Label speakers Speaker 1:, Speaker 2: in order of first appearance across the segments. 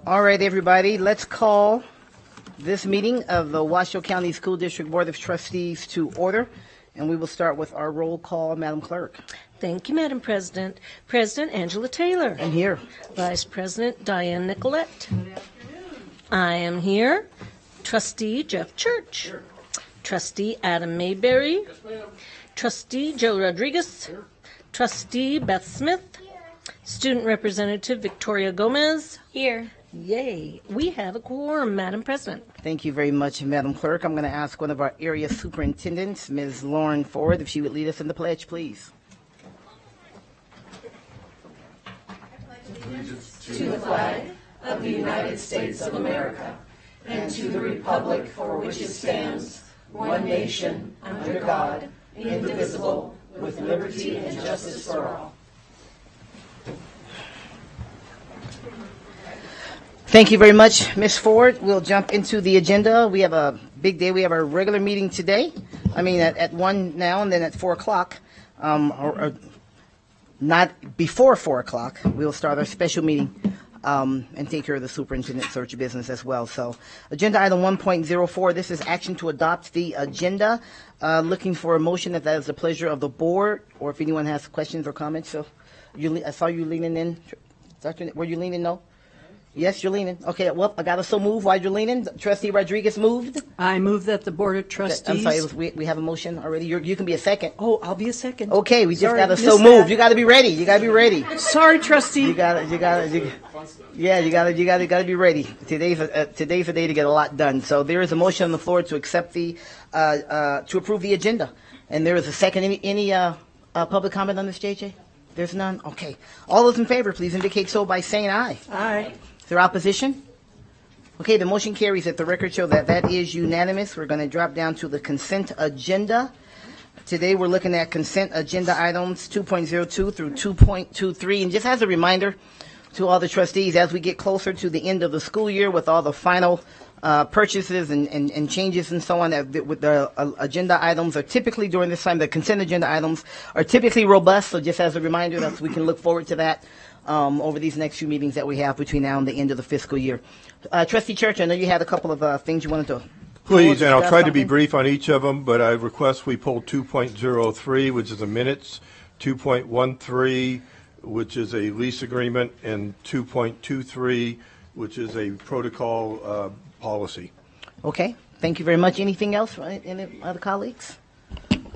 Speaker 1: All right, everybody, let's call this meeting of the Washoe County School District Board of Trustees to order, and we will start with our roll call. Madam Clerk.
Speaker 2: Thank you, Madam President. President Angela Taylor.
Speaker 1: I'm here.
Speaker 2: Vice President Diane Nicolette. I am here. Trustee Jeff Church. Here. Trustee Adam Mayberry.
Speaker 3: Yes, ma'am.
Speaker 2: Trustee Joe Rodriguez.
Speaker 3: Here.
Speaker 2: Trustee Beth Smith. Student Representative Victoria Gomez.
Speaker 4: Here.
Speaker 2: Yay. We have a quorum, Madam President.
Speaker 1: Thank you very much, Madam Clerk. I'm going to ask one of our area superintendents, Ms. Lauren Ford, if she would lead us in the pledge, please.
Speaker 5: To the flag of the United States of America and to the republic for which it stands, one nation, under God, indivisible, with liberty and justice for all.
Speaker 1: Thank you very much, Ms. Ford. We'll jump into the agenda. We have a big day. We have our regular meeting today. At 1 now and then at 4 o'clock. Or not before 4 o'clock. We'll start our special meeting and take care of the superintendent search business as well. So, agenda item 1.04. This is action to adopt the agenda. Looking for a motion if that is the pleasure of the board, or if anyone has questions or comments. So, I saw you leaning in. Were you leaning? No? Yes, you're leaning. Okay, well, I got to so move while you're leaning. Trustee Rodriguez moved.
Speaker 6: I move that the Board of Trustees.
Speaker 1: I'm sorry, we have a motion already. You can be a second.
Speaker 6: Oh, I'll be a second.
Speaker 1: Okay, we just
Speaker 6: Sorry,
Speaker 1: got to
Speaker 6: missed
Speaker 1: so move.
Speaker 6: that.
Speaker 1: You got to be ready. You got to be ready.
Speaker 6: Sorry, Trustee.
Speaker 1: You got to be ready. Today's a day to get a lot done. So there is a motion on the floor to accept to approve the agenda, and there is a second. Any public comment on this, JJ? There's none. Okay. All those in favor, please indicate so by saying aye.
Speaker 6: Aye.
Speaker 1: Is there opposition? Okay, the motion carries. Let the record show that that is unanimous. We're going to drop down to the consent agenda. Today we're looking at consent agenda items 2.02 through 2.23. And just as a reminder to all the trustees, as we get closer to the end of the school year with all the final purchases and changes and so on, with the agenda items are typically during this time, the consent agenda items are typically robust. So just as a reminder, that we can look forward to that over these next few meetings that we have between now and the end of the fiscal year. Trustee Church, I know you had a couple of things you wanted to.
Speaker 3: Please, and I'll try to be brief on each of them, but I request we pull 2.03, which is the minutes, 2.13, which is a lease agreement, and 2.23, which is a protocol policy.
Speaker 1: Okay, thank you very much. Anything else, right? Any other colleagues?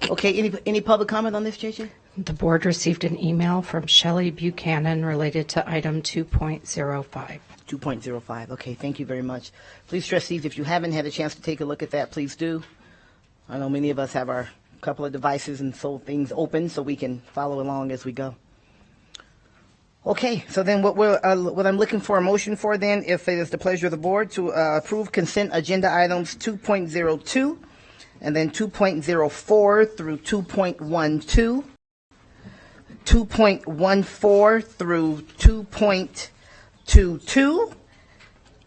Speaker 1: Okay, any public comment on this, JJ?
Speaker 4: The board received an email from Shelley Buchanan related to item 2.05.
Speaker 1: 2.05. Okay, thank you very much. Please, trustees, if you haven't had a chance to take a look at that, please do. I know many of us have our couple of devices and so things open so we can follow along as we go. Okay, so then what I'm looking for a motion for then, if it is the pleasure of the board, to approve consent agenda items 2.02 and then 2.04 through 2.12. 2.14 through 2.22.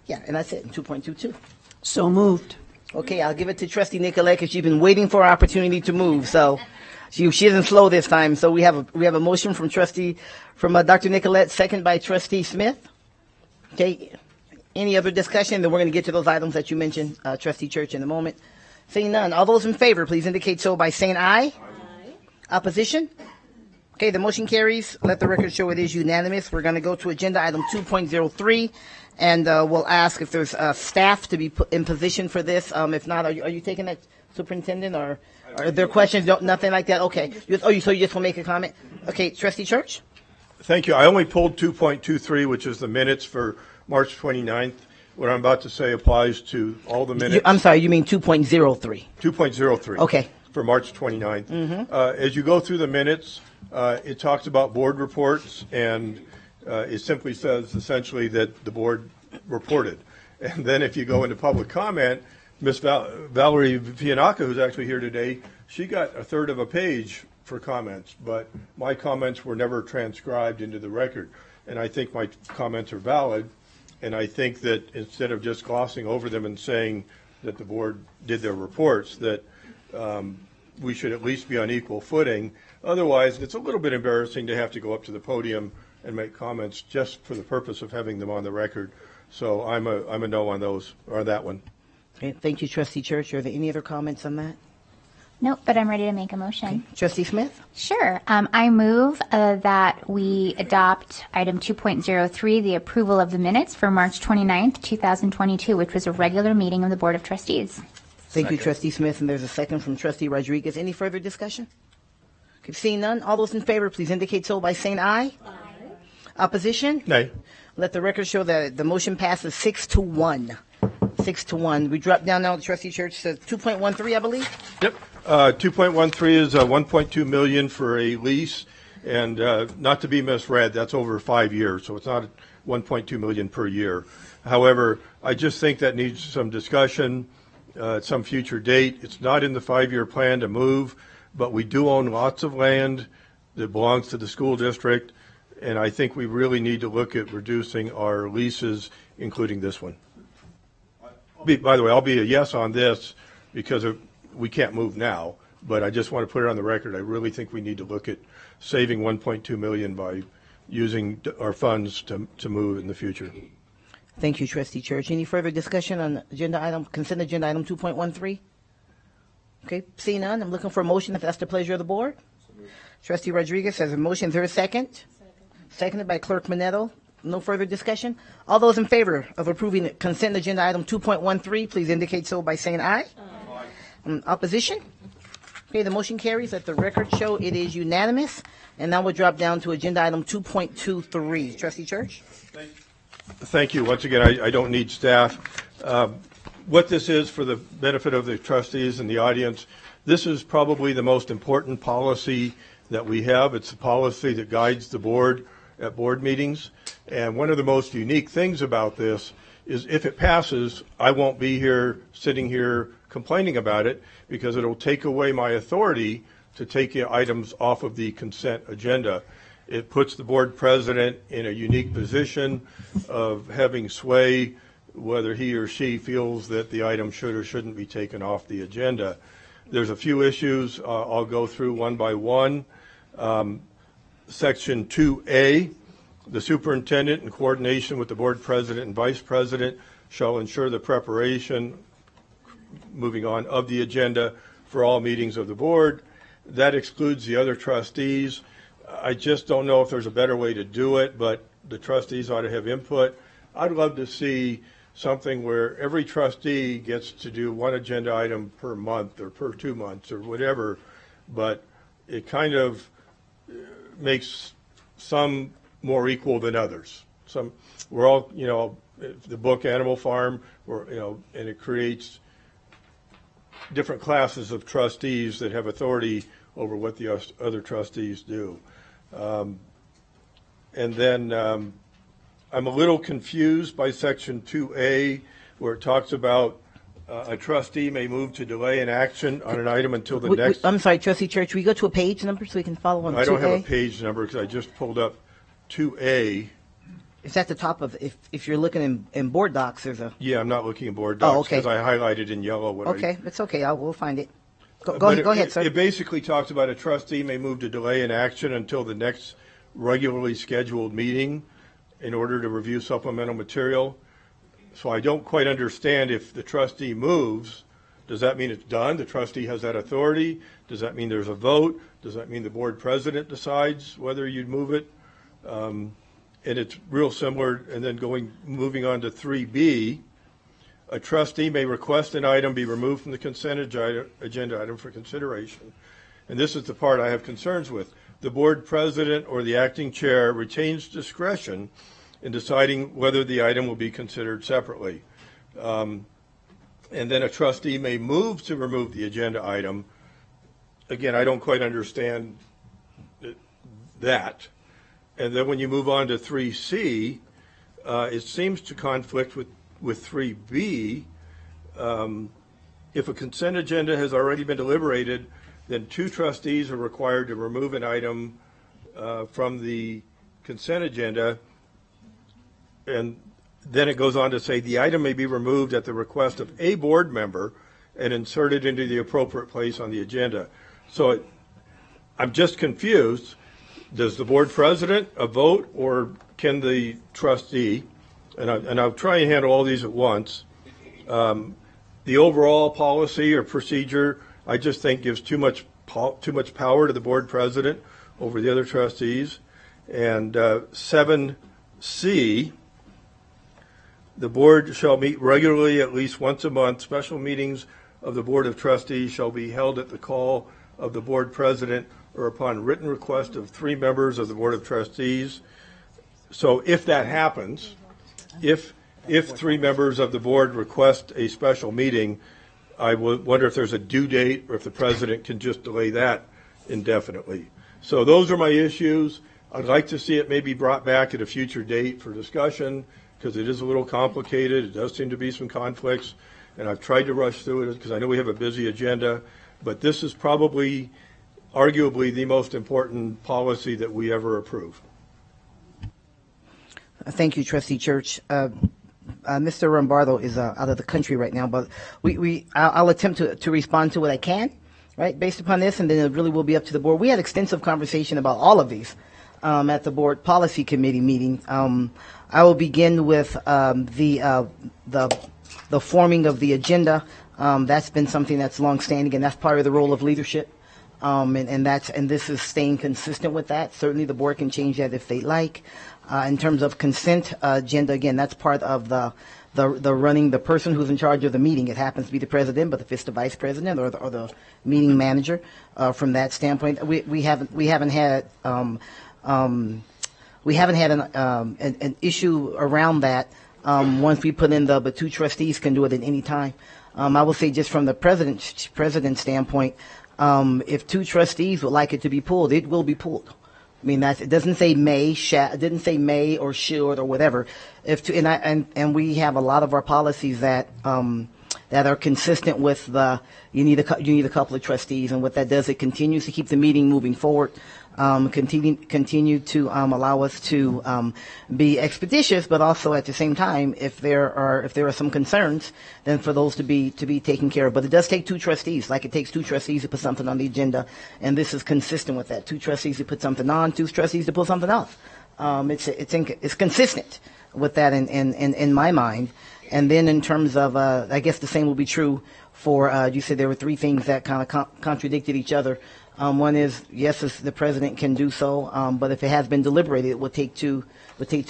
Speaker 1: Yeah, and that's it, 2.22.
Speaker 6: So moved.
Speaker 1: Okay, I'll give it to Trustee Nicolette because she's been waiting for an opportunity to move. So she isn't slow this time. So we have a motion from Dr. Nicolette, second by Trustee Smith. Okay, any other discussion? Then we're going to get to those items that you mentioned, Trustee Church, in a moment. Seeing none, all those in favor, please indicate so by saying aye. Aye. Opposition? Okay, the motion carries. Let the record show it is unanimous. We're going to go to agenda item 2.03, and we'll ask if there's staff to be put in position for this. If not, are you taking that, Superintendent, or are there questions? No, nothing like that? Okay. So you just want to make a comment? Okay, Trustee Church?
Speaker 3: Thank you. I only pulled 2.23, which is the minutes for March 29th. What I'm about to say applies to all the minutes.
Speaker 1: I'm sorry, you mean 2.03?
Speaker 3: 2.03.
Speaker 1: Okay.
Speaker 3: For March 29th. Mm-hmm. As you go through the minutes, it talks about board reports, and it simply says essentially that the board reported. And then if you go into public comment, Ms. Valerie Fianacca, who's actually here today, she got a third of a page for comments, but my comments were never transcribed into the record. And I think my comments are valid, and I think that instead of just glossing over them and saying that the board did their reports, that we should at least be on equal footing. Otherwise, it's a little bit embarrassing to have to go up to the podium and make comments just for the purpose of having them on the record. So I'm a no on those, or that one.
Speaker 1: Okay, thank you, Trustee Church. Are there any other comments on that?
Speaker 7: Nope, but I'm ready to make a motion.
Speaker 1: Trustee Smith?
Speaker 7: Sure. I move that we adopt item 2.03, the approval of the minutes for March 29th, 2022, which was a regular meeting of the Board of Trustees.
Speaker 1: Thank you, Trustee Smith, and there's a second from Trustee Rodriguez. Any further discussion? Okay, seeing none, all those in favor, please indicate so by saying aye. Aye. Opposition?
Speaker 3: Nay.
Speaker 1: Let the record show that the motion passes 6-1. 6-1. We drop down now to Trustee Church to 2.13, I believe.
Speaker 3: Yep. 2.13 is 1.2 million for a lease, and not to be misread, that's over 5 years, so it's not 1.2 million per year. However, I just think that needs some discussion at some future date. It's not in the 5-year plan to move, but we do own lots of land that belongs to the school district, and I think we really need to look at reducing our leases, including this one. By the way, I'll be a yes on this because we can't move now, but I just want to put it on the record. I really think we need to look at saving 1.2 million by using our funds to move in the future.
Speaker 1: Thank you, Trustee Church. Any further discussion on consent agenda item 2.13? Okay, seeing none, I'm looking for a motion if that's the pleasure of the board. Trustee Rodriguez has a motion. Is there a second? Seconded by Clerk Manetto. No further discussion. All those in favor of approving consent agenda item 2.13, please indicate so by saying aye. Opposition? Okay, the motion carries. Let the record show it is unanimous. And now we'll drop down to agenda item 2.23. Trustee Church?
Speaker 3: Thank you. Once again, I don't need staff. What this is, for the benefit of the trustees and the audience, this is probably the most important policy that we have. It's the policy that guides the board at board meetings. And one of the most unique things about this is if it passes, I won't be here sitting here complaining about it because it'll take away my authority to take items off of the consent agenda. It puts the board president in a unique position of having sway whether he or she feels that the item should or shouldn't be taken off the agenda. There's a few issues I'll go through one by one. Section 2A, the superintendent in coordination with the board president and vice president shall ensure the preparation, moving on, of the agenda for all meetings of the board. That excludes the other trustees. I just don't know if there's a better way to do it, but the trustees ought to have input. I'd love to see something where every trustee gets to do one agenda item per month or per 2 months or whatever, but it kind of makes some more equal than others. We're all, the book Animal Farm, and it creates different classes of trustees that have authority over what the other trustees do. And then I'm a little confused by section 2A, where it talks about a trustee may move to delay an action on an item until the next.
Speaker 1: I'm sorry, Trustee Church, we go to a page number so we can follow on 2A?
Speaker 3: I don't have a page number because I just pulled up 2A.
Speaker 1: It's at the top of, if you're looking in board docs, there's a.
Speaker 3: Yeah, I'm not looking at board docs
Speaker 1: okay.
Speaker 3: because I highlighted in yellow what
Speaker 1: Okay, it's okay. We'll find it. Go
Speaker 3: But
Speaker 1: ahead, sir.
Speaker 3: It basically talks about a trustee may move to delay an action until the next regularly scheduled meeting in order to review supplemental material. So I don't quite understand, if the trustee moves, does that mean it's done? The trustee has that authority? Does that mean there's a vote? Does that mean the board president decides whether you'd move it? And it's real similar. And then moving on to 3B, a trustee may request an item be removed from the consent agenda item for consideration. And this is the part I have concerns with. The board president or the acting chair retains discretion in deciding whether the item will be considered separately. And then a trustee may move to remove the agenda item. Again, I don't quite understand that. And then when you move on to 3C, it seems to conflict with 3B. If a consent agenda has already been deliberated, then 2 trustees are required to remove an item from the consent agenda. And then it goes on to say the item may be removed at the request of a board member and inserted into the appropriate place on the agenda. So I'm just confused. Does the board president vote, or can the trustee? and I'll try and handle all these at once. The overall policy or procedure, I just think gives too much power to the board president over the other trustees. And 7C, the board shall meet regularly at least once a month. Special meetings of the Board of Trustees shall be held at the call of the board president or upon written request of 3 members of the Board of Trustees. So if that happens, if 3 members of the board request a special meeting, I would wonder if there's a due date or if the president can just delay that indefinitely. So those are my issues. I'd like to see it maybe brought back at a future date for discussion because it is a little complicated. It does seem to be some conflicts, and I've tried to rush through it because I know we have a busy agenda, but this is probably, arguably, the most important policy that we ever approve.
Speaker 1: Thank you, Trustee Church. Mr. Rombardo is out of the country right now, but I'll attempt to respond to what I can, right, based upon this, and then it really will be up to the board. We had extensive conversation about all of these at the board policy committee meeting. I will begin with the forming of the agenda. That's been something that's longstanding, and that's part of the role of leadership. And this is staying consistent with that. Certainly, the board can change that if they like. In terms of consent agenda, again, that's part of the running, the person who's in charge of the meeting. It happens to be the president, but if it's the vice president or the meeting manager, from that standpoint, we haven't had an issue around that. Once we put in the 2 trustees can do it at any time. I will say just from the president's standpoint, if 2 trustees would like it to be pulled, it will be pulled. I mean, it doesn't say may, it didn't say may or should or whatever. And we have a lot of our policies that are consistent with you need a couple of trustees, and what that does, it continues to keep the meeting moving forward. Continue to allow us to be expeditious, but also at the same time, if there are some concerns, then for those to be taken care of. But it does take 2 trustees, like it takes 2 trustees to put something on the agenda, and this is consistent with that. 2 trustees to put something on, 2 trustees to pull something off. It's consistent with that in my mind. And then in terms of, I guess the same will be true for, you said there were 3 things that kind of contradicted each other. One is, yes, the president can do so, but if it has been deliberated, it will take 2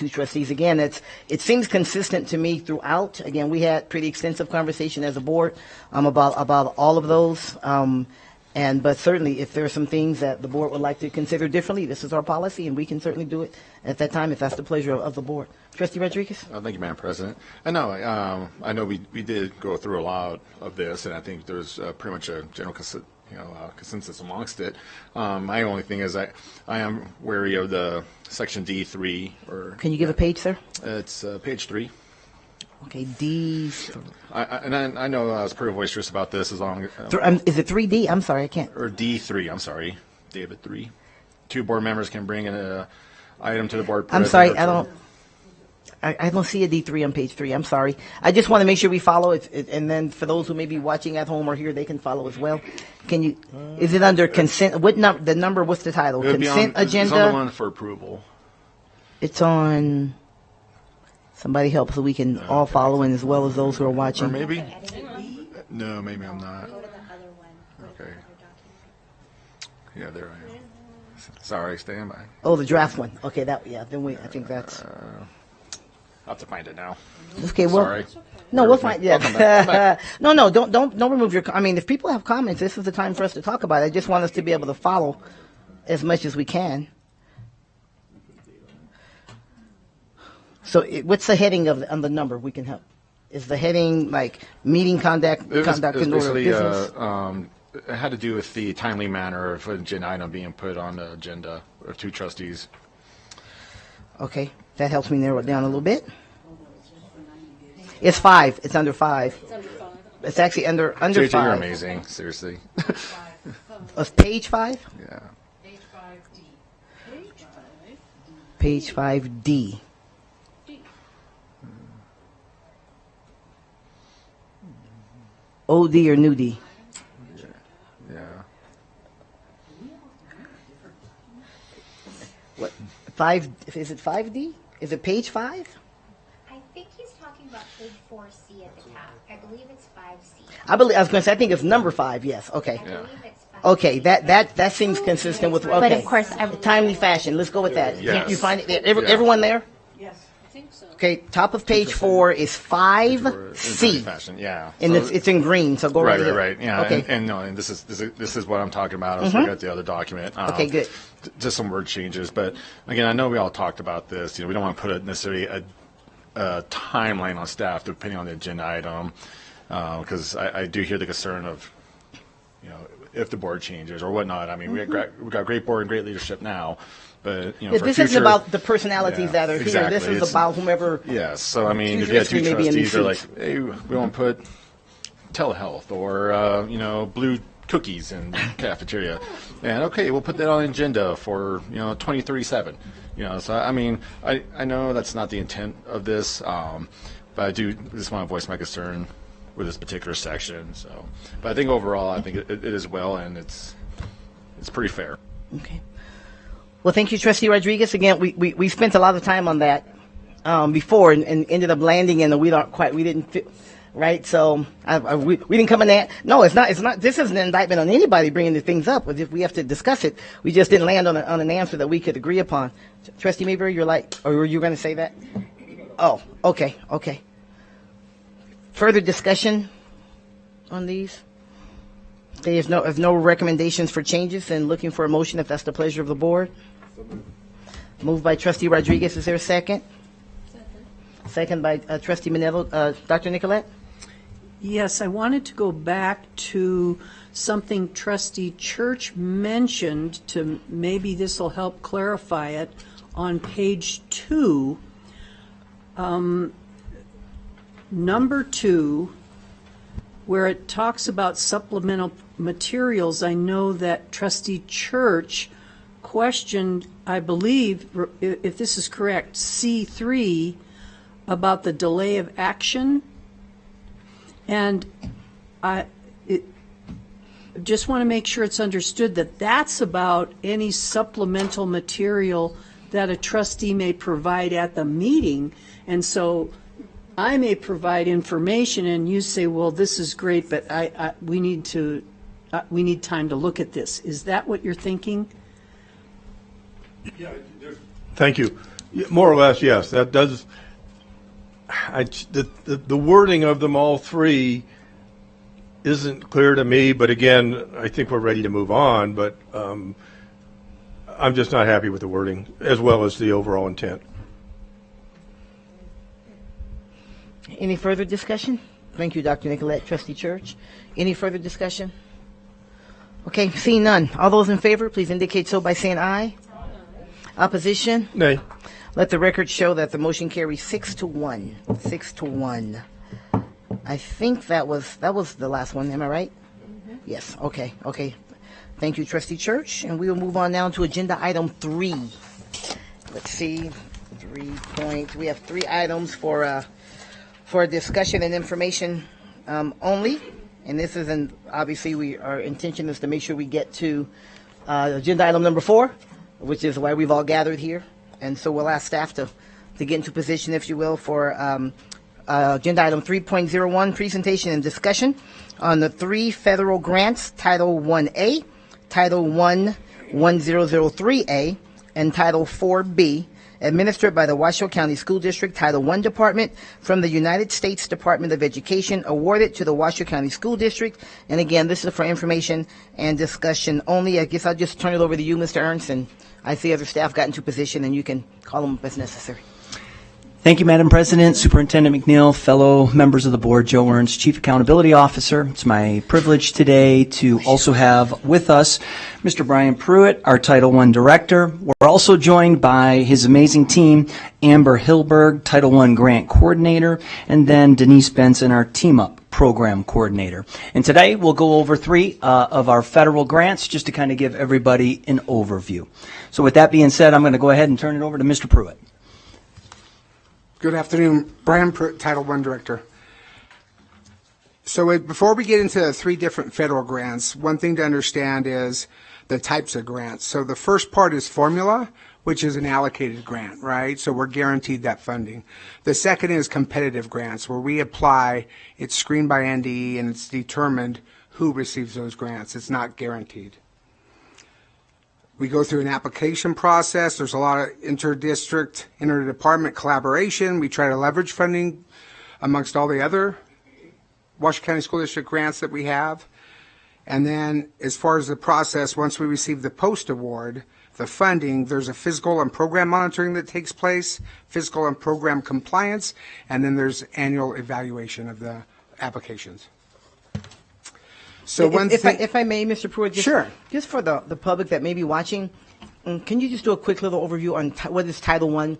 Speaker 1: trustees. Again, it seems consistent to me throughout. Again, we had pretty extensive conversation as a board about all of those. But certainly, if there are some things that the board would like to consider differently, this is our policy, and we can certainly do it at that time if that's the pleasure of the board. Trustee Rodriguez?
Speaker 8: Thank you, Madam President. I know we did go through a lot of this, and I think there's pretty much a general consensus amongst it. My only thing is I am wary of the section D3.
Speaker 1: Can you give a page, sir?
Speaker 8: It's page 3.
Speaker 1: Okay, D.
Speaker 8: I know I was pretty boisterous about this as long as...
Speaker 1: is it 3D? I'm sorry, I can't.
Speaker 8: Or D3, I'm sorry. David 3. 2 board members can bring an item to the board president.
Speaker 1: I'm sorry, I don't see a D3 on page 3. I'm sorry. I just want to make sure we follow it, and then for those who may be watching at home or here, they can follow as well. Can you? Is it under consent? What the number? What's the title? Consent agenda.
Speaker 8: It's on the one for approval.
Speaker 1: It's on. Somebody help so we can all follow in as well as those who are watching.
Speaker 8: Or maybe. No, maybe I'm not. Okay. Yeah, there I am. Sorry, stand by.
Speaker 1: Oh, the draft one. Okay, then I think that's.
Speaker 8: I'll have to find it now.
Speaker 1: Okay, well,
Speaker 8: sorry.
Speaker 1: No, we'll find. Yeah.
Speaker 8: Come back.
Speaker 1: No, don't remove your. I mean, if people have comments, this is the time for us to talk about it. I just want us to be able to follow as much as we can. So, what's the heading on the number? We can help. Is the heading like meeting conduct in order of business?
Speaker 8: It had to do with the timely manner of an agenda item being put on the agenda of 2 trustees.
Speaker 1: Okay, that helps me narrow it down a little bit. It's 5. It's under 5. It's under 5. It's actually under
Speaker 8: JJ,
Speaker 1: 5.
Speaker 8: you're amazing. Seriously.
Speaker 1: Of page 5?
Speaker 8: Yeah.
Speaker 1: Page 5D. OD or new D?
Speaker 8: Yeah.
Speaker 1: What? 5? Is it 5D? Is it page 5?
Speaker 7: I think Page 4C at the top. I believe it's 5C.
Speaker 1: I was going to say, I think it's number 5, yes, okay.
Speaker 7: I believe it's 5.
Speaker 1: Okay, that seems consistent with, okay.
Speaker 7: But of course,
Speaker 1: Timely fashion, let's go with that.
Speaker 8: Yes.
Speaker 1: You find it, everyone there?
Speaker 6: Yes.
Speaker 2: I think so.
Speaker 1: Okay, top of page 4 is
Speaker 8: In
Speaker 1: 5C.
Speaker 8: fashion, yeah.
Speaker 1: And
Speaker 8: So-
Speaker 1: it's in green, so go right
Speaker 8: Right,
Speaker 1: ahead.
Speaker 8: right, right. Yeah,
Speaker 1: Okay.
Speaker 8: and this is what I'm talking about. I was looking at the other document.
Speaker 1: Okay, good.
Speaker 8: Just some word changes, but again, I know we all talked about this. We don't want to put necessarily a timeline on staff depending on the agenda item, because I do hear the concern of, if the board changes or whatnot. I mean, we've got great board and great leadership now, but
Speaker 1: Yeah,
Speaker 8: for
Speaker 1: this
Speaker 8: future,
Speaker 1: isn't about the personalities
Speaker 8: Yeah,
Speaker 1: that are
Speaker 8: exactly.
Speaker 1: here. This is
Speaker 8: It's-
Speaker 1: about whomever.
Speaker 8: Yes, so I mean, if
Speaker 1: Future
Speaker 8: you had two
Speaker 1: history may be in these
Speaker 8: trustees, they're like,
Speaker 1: seats.
Speaker 8: hey, we want to put telehealth or blue cookies in cafeteria, and okay, we'll put that on the agenda for 2037. So I mean, I know that's not the intent of this, but I do just want to voice my concern with this particular section. So, but I think overall, I think it is well, and it's pretty fair.
Speaker 1: Okay. Well, thank you, Trustee Rodriguez. Again, we spent a lot of time on that before and ended up landing in, we didn't fit, right? So we didn't come in that. No, it's not. This isn't an indictment on anybody bringing the things up. If we have to discuss it, we just didn't land on an answer that we could agree upon. Trustee Mayberry, or were you going to say that? Oh, okay. Further discussion on these? There's no recommendations for changes, and looking for a motion if that's the pleasure of the board. Moved by Trustee Rodriguez. Is there a second? Second by Trustee Manello. Dr. Nicolette?
Speaker 6: Yes, I wanted to go back to something Trustee Church mentioned, to maybe this will help clarify it, on page 2. Number 2, where it talks about supplemental materials. I know that Trustee Church questioned, I believe, if this is correct, C3, about the delay of action. And I just want to make sure it's understood that that's about any supplemental material that a trustee may provide at the meeting. And so I may provide information and you say, well, this is great, but we need time to look at this. Is that what you're thinking?
Speaker 3: Thank you. More or less, yes. That does. The wording of them all three isn't clear to me, but again, I think we're ready to move on. But I'm just not happy with the wording as well as the overall intent.
Speaker 1: Any further discussion? Thank you, Dr. Nicolette. Trustee Church. Any further discussion? Okay, seeing none. All those in favor, please indicate so by saying aye. Opposition?
Speaker 3: Nay.
Speaker 1: Let the record show that the motion carries 6-1. 6-1. I think that was the last one. Am I right? Mm-hmm. Yes. Okay. Thank you, Trustee Church. And we will move on now to agenda item 3. Let's see. 3 points. We have 3 items for discussion and information only. And this isn't, obviously, our intention is to make sure we get to agenda item number 4, which is why we've all gathered here. And so we'll ask staff to get into position, if you will, for agenda item 3.01, presentation and discussion on the 3 federal grants, Title 1A, Title 1003A, and Title 4B, administered by the Washoe County School District Title I Department from the United States Department of Education, awarded to the Washoe County School District. And again, this is for information and discussion only. I guess I'll just turn it over to you, Mr. Ernst, and I see other staff got into position, and you can call them up as necessary.
Speaker 9: Thank you, Madam President, Superintendent McNeil, fellow members of the board, Joe Ernst, Chief Accountability Officer. It's my privilege today to also have with us Mr. Brian Pruitt, our Title I Director. We're also joined by his amazing team, Amber Hilberg, Title I Grant Coordinator, and then Denise Benson, our Team Up Program Coordinator. And today we'll go over 3 of our federal grants just to kind of give everybody an overview. So with that being said, I'm going to go ahead and turn it over to Mr. Pruitt.
Speaker 10: Good afternoon. Brian Pruitt, Title I Director. So before we get into the 3 different federal grants, one thing to understand is the types of grants. So the first part is formula, which is an allocated grant, right? So we're guaranteed that funding. The second is competitive grants, where we apply, it's screened by NDE, and it's determined who receives those grants. It's not guaranteed. We go through an application process. There's a lot of interdepartment collaboration. We try to leverage funding amongst all the other Washington County School District grants that we have. And then as far as the process, once we receive the post-award, the funding, there's a physical and program monitoring that takes place, physical and program compliance, and then there's annual evaluation of the applications. So
Speaker 1: if I may, Mr. Pruitt,
Speaker 10: Sure.
Speaker 1: Just for the public that may be watching, can you just do a quick little overview on what is Title I?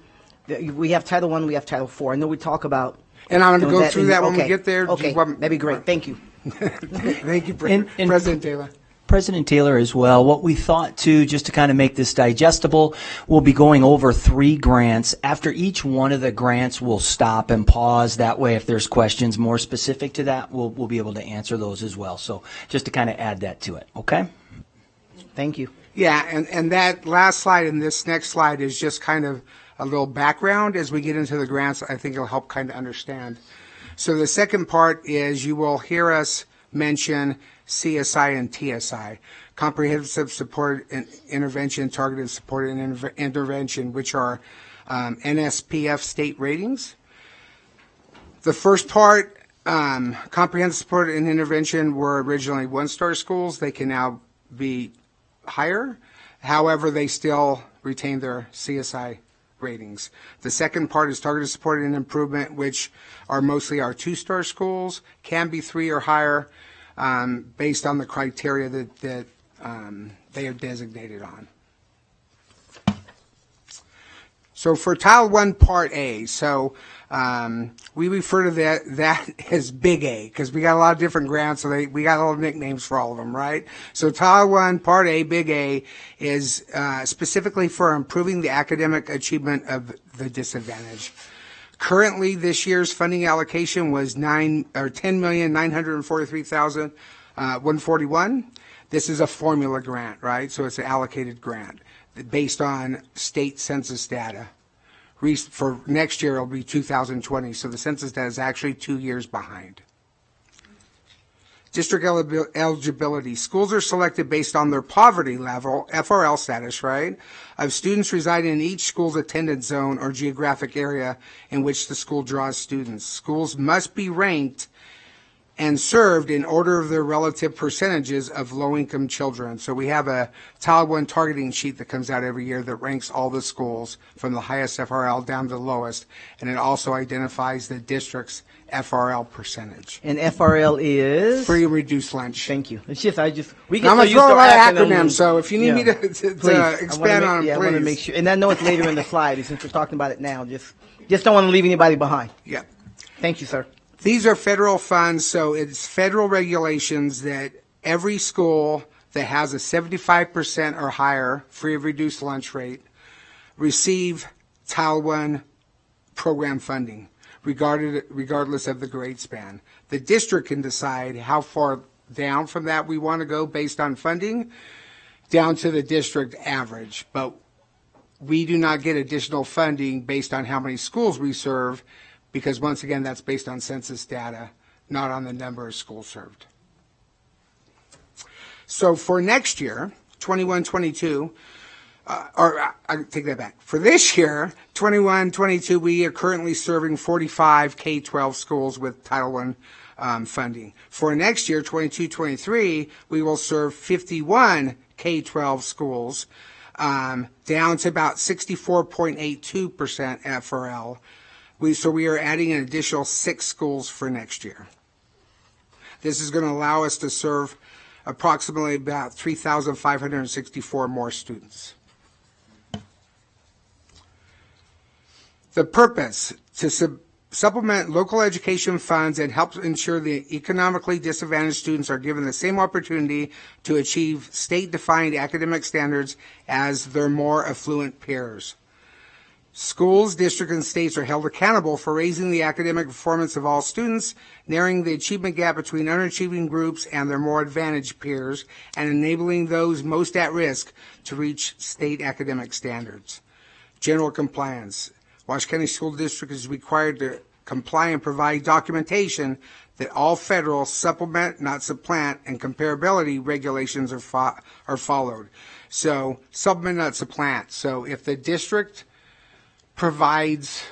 Speaker 1: We have Title I, we have Title IV. I know we talk about.
Speaker 10: And I'm going to go through that when we get there.
Speaker 1: Okay, that'd be great. Thank you.
Speaker 10: Thank you,
Speaker 9: And
Speaker 10: President Taylor.
Speaker 9: President Taylor as well. What we thought too, just to kind of make this digestible, we'll be going over 3 grants. After each one of the grants, we'll stop and pause. That way, if there's questions more specific to that, we'll be able to answer those as well. So just to kind of add that to it, okay?
Speaker 1: Thank you.
Speaker 10: Yeah, and that last slide and this next slide is just kind of a little background. As we get into the grants, I think it'll help kind of understand. So the second part is you will hear us mention CSI and TSI, Comprehensive Support and Intervention, Targeted Support and Intervention, which are NSPF state ratings. The first part, Comprehensive Support and Intervention, were originally 1-star schools. They can now be higher. However, they still retain their CSI ratings. The second part is Targeted Support and Improvement, which are mostly our 2-star schools, can be 3 or higher, based on the criteria that they are designated on. So for Title I, Part A, we refer to that as Big A, because we got a lot of different grants, so we got all the nicknames for all of them, right? So Title I, Part A, Big A, is specifically for improving the academic achievement of the disadvantaged. Currently, this year's funding allocation was $10,943,141. This is a formula grant, right? So it's an allocated grant based on state census data. For next year, it'll be 2020. So the census data is actually 2 years behind. District eligibility. Schools are selected based on their poverty level, FRL status, right, of students residing in each school's attendance zone or geographic area in which the school draws students. Schools must be ranked and served in order of their relative percentages of low-income children. So we have a Title I targeting sheet that comes out every year that ranks all the schools from the highest FRL down to the lowest, and it also identifies the district's FRL percentage.
Speaker 1: And FRL is?
Speaker 10: Free and reduced lunch.
Speaker 1: Thank you. It's just, we
Speaker 10: get I'm going to throw a lot of acronyms, so if you need me to expand on them,
Speaker 1: please. I want to make sure. And I know it's later in the slide, since we're talking about it now. Just don't want to leave anybody behind.
Speaker 10: Yeah.
Speaker 1: Thank you, sir.
Speaker 10: These are federal funds, so it's federal regulations that every school that has a 75% or higher free or reduced lunch rate receive Title I program funding, regardless of the grade span. The district can decide how far down from that we want to go based on funding, down to the district average. But we do not get additional funding based on how many schools we serve, because once again, that's based on census data, not on the number of schools served. So for next year, 21-22, I take that back. For this year, 21-22, we are currently serving 45 K-12 schools with Title I funding. For next year, 22-23, we will serve 51 K-12 schools, down to about 64.82% FRL. So we are adding an additional 6 schools for next year. This is going to allow us to serve approximately about 3,564 more students. The purpose, to supplement local education funds and help ensure the economically disadvantaged students are given the same opportunity to achieve state-defined academic standards as their more affluent peers. Schools, districts, and states are held accountable for raising the academic performance of all students, narrowing the achievement gap between underachieving groups and their more advantaged peers, and enabling those most at risk to reach state academic standards. General compliance. Washoe County School District is required to comply and provide documentation that all federal supplement, not supplant, and comparability regulations are followed. So supplement, not supplant. So if the district provides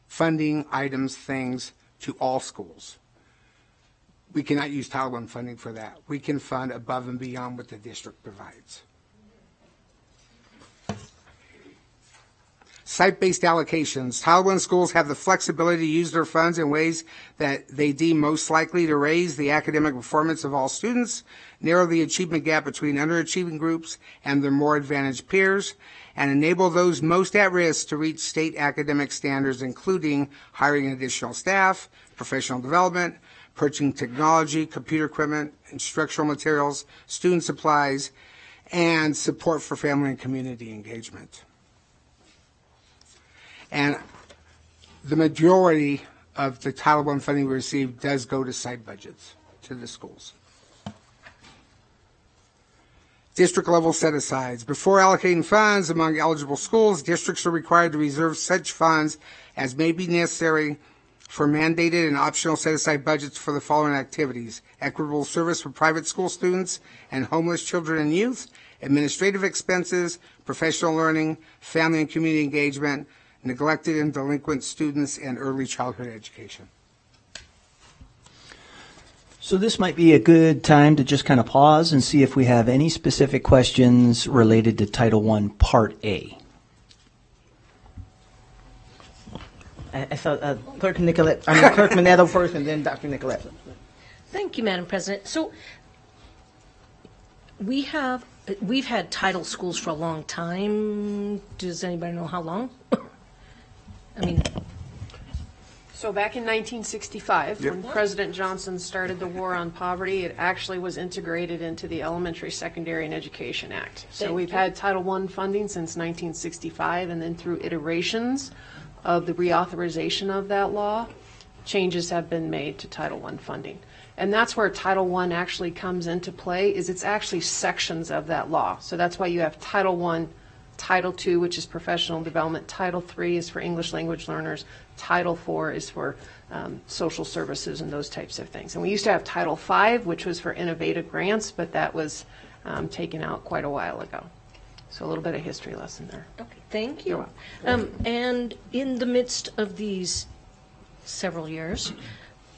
Speaker 10: funding, items, things to all schools, we cannot use Title I funding for that. We can fund above and beyond what the district provides. Site-based allocations. Title I schools have the flexibility to use their funds in ways that they deem most likely to raise the academic performance of all students, narrow the achievement gap between underachieving groups and their more advantaged peers, and enable those most at risk to reach state academic standards, including hiring additional staff, professional development, purchasing technology, computer equipment, instructional materials, student supplies, and support for family and community engagement. And the majority of the Title I funding we receive does go to site budgets, to the schools. District level set-asides. Before allocating funds among eligible schools, districts are required to reserve such funds as may be necessary for mandated and optional set-aside budgets for the following activities: equitable service for private school students and homeless children and youth, administrative expenses, professional learning, family and community engagement, neglected and delinquent students, and early childhood education.
Speaker 9: So this might be a good time to just kind of pause and see if we have any specific questions related to Title I Part A.
Speaker 1: I saw Clerk Manetto first, and then Dr. Nicolette.
Speaker 2: Thank you, Madam President. So we've had title schools for a long time. Does anybody know how long? I mean,
Speaker 11: So back in 1965, when President Johnson started the War on Poverty, it actually was integrated into the Elementary, Secondary, and Education Act. So we've had Title I funding since 1965, and then through iterations of the reauthorization of that law, changes have been made to Title I funding. And that's where Title I actually comes into play, is it's actually sections of that law. So that's why you have Title I, Title II, which is professional development, Title III is for English language learners, Title IV is for social services and those types of things. And we used to have Title V, which was for innovative grants, but that was taken out quite a while ago. So a little bit of history lesson there.
Speaker 2: okay, thank you. And in the midst of these several years,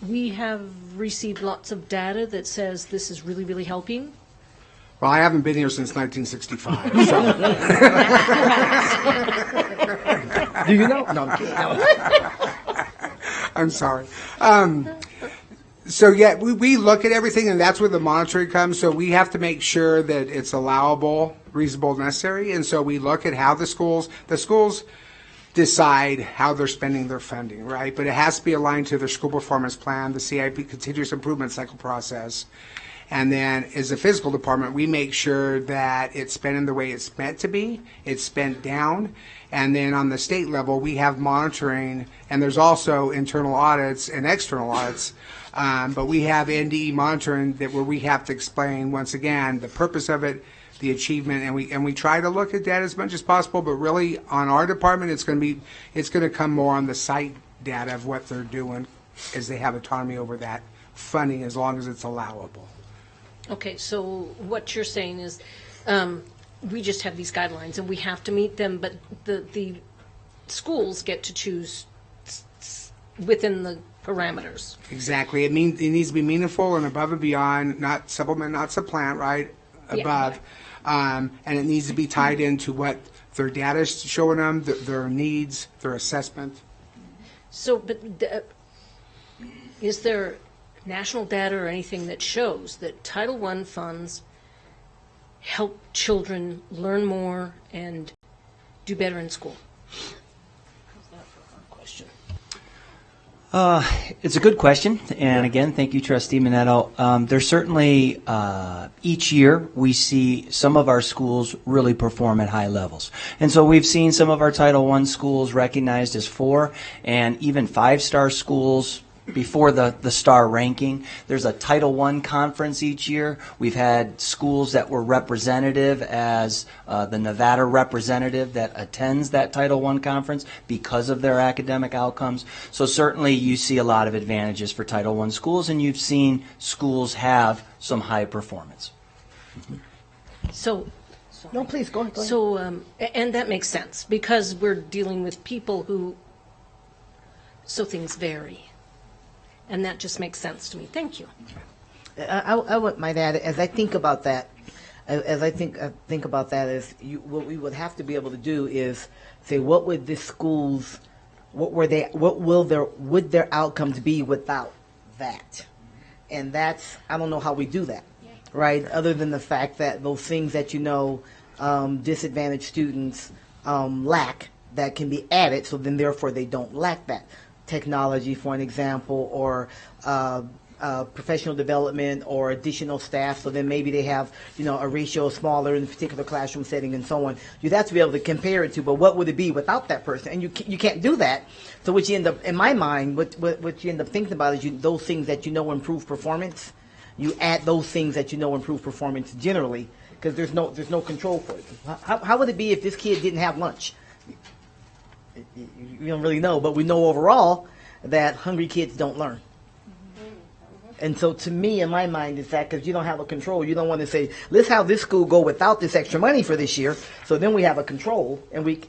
Speaker 2: we have received lots of data that says this is really, really helping.
Speaker 10: Well, I haven't been here since 1965. So.
Speaker 1: Do you know? No, I'm kidding.
Speaker 10: I'm sorry. So yeah, we look at everything, and that's where the monitoring comes. So we have to make sure that it's allowable, reasonable, necessary. And so we look at how the schools decide how they're spending their funding, right? But it has to be aligned to their school performance plan, the CIP, continuous improvement cycle process. And then as a physical department, we make sure that it's spent in the way it's meant to be, it's spent down. And then on the state level, we have monitoring, and there's also internal audits and external audits. But we have NDE monitoring where we have to explain, once again, the purpose of it, the achievement, and we try to look at that as much as possible. But really, on our department, it's going to come more on the site data of what they're doing, as they have autonomy over that funding, as long as it's allowable.
Speaker 2: Okay, so what you're saying is we just have these guidelines and we have to meet them, but the schools get to choose within the parameters.
Speaker 10: Exactly. It needs to be meaningful and above and beyond, not supplement, not supplant, right? Above. Yeah. And it needs to be tied into what their data is showing them, their needs, their assessment.
Speaker 2: So, but is there national data or anything that shows that Title I funds help children learn more and do better in school? How's that for a question?
Speaker 9: It's a good question, and again, thank you, Trustee Manetto. There's certainly, each year, we see some of our schools really perform at high levels. And so we've seen some of our Title I schools recognized as 4- and even 5-star schools before the star ranking. There's a Title I conference each year. We've had schools that were representative as the Nevada representative that attends that Title I conference because of their academic outcomes. So certainly you see a lot of advantages for Title I schools, and you've seen schools have some high performance.
Speaker 2: So,
Speaker 1: No, please, go ahead.
Speaker 2: so, and that makes sense, because we're dealing with people who, so things vary. And that just makes sense to me. Thank you.
Speaker 1: I would might add, as I think about that, think about that is what we would have to be able to do is say, what would the schools, would their outcomes be without that? And that's, I don't know how we do that, right? Other than the fact that those things that disadvantaged students lack, that can be added, so then therefore they don't lack that. Technology, for an example, or professional development, or additional staff, so then maybe they have, a ratio smaller in a particular classroom setting and so on. You'd have to be able to compare it to, but what would it be without that person? And you can't do that. So what you end up, in my mind, what you end up thinking about is those things that improve performance. You add those things that improve performance generally, because there's no control for it. How would it be if this kid didn't have lunch? You don't really know, but we know overall that hungry kids don't learn. And so to me, in my mind, is that because you don't have a control, you don't want to say, let's have this school go without this extra money for this year, so then we have a control, and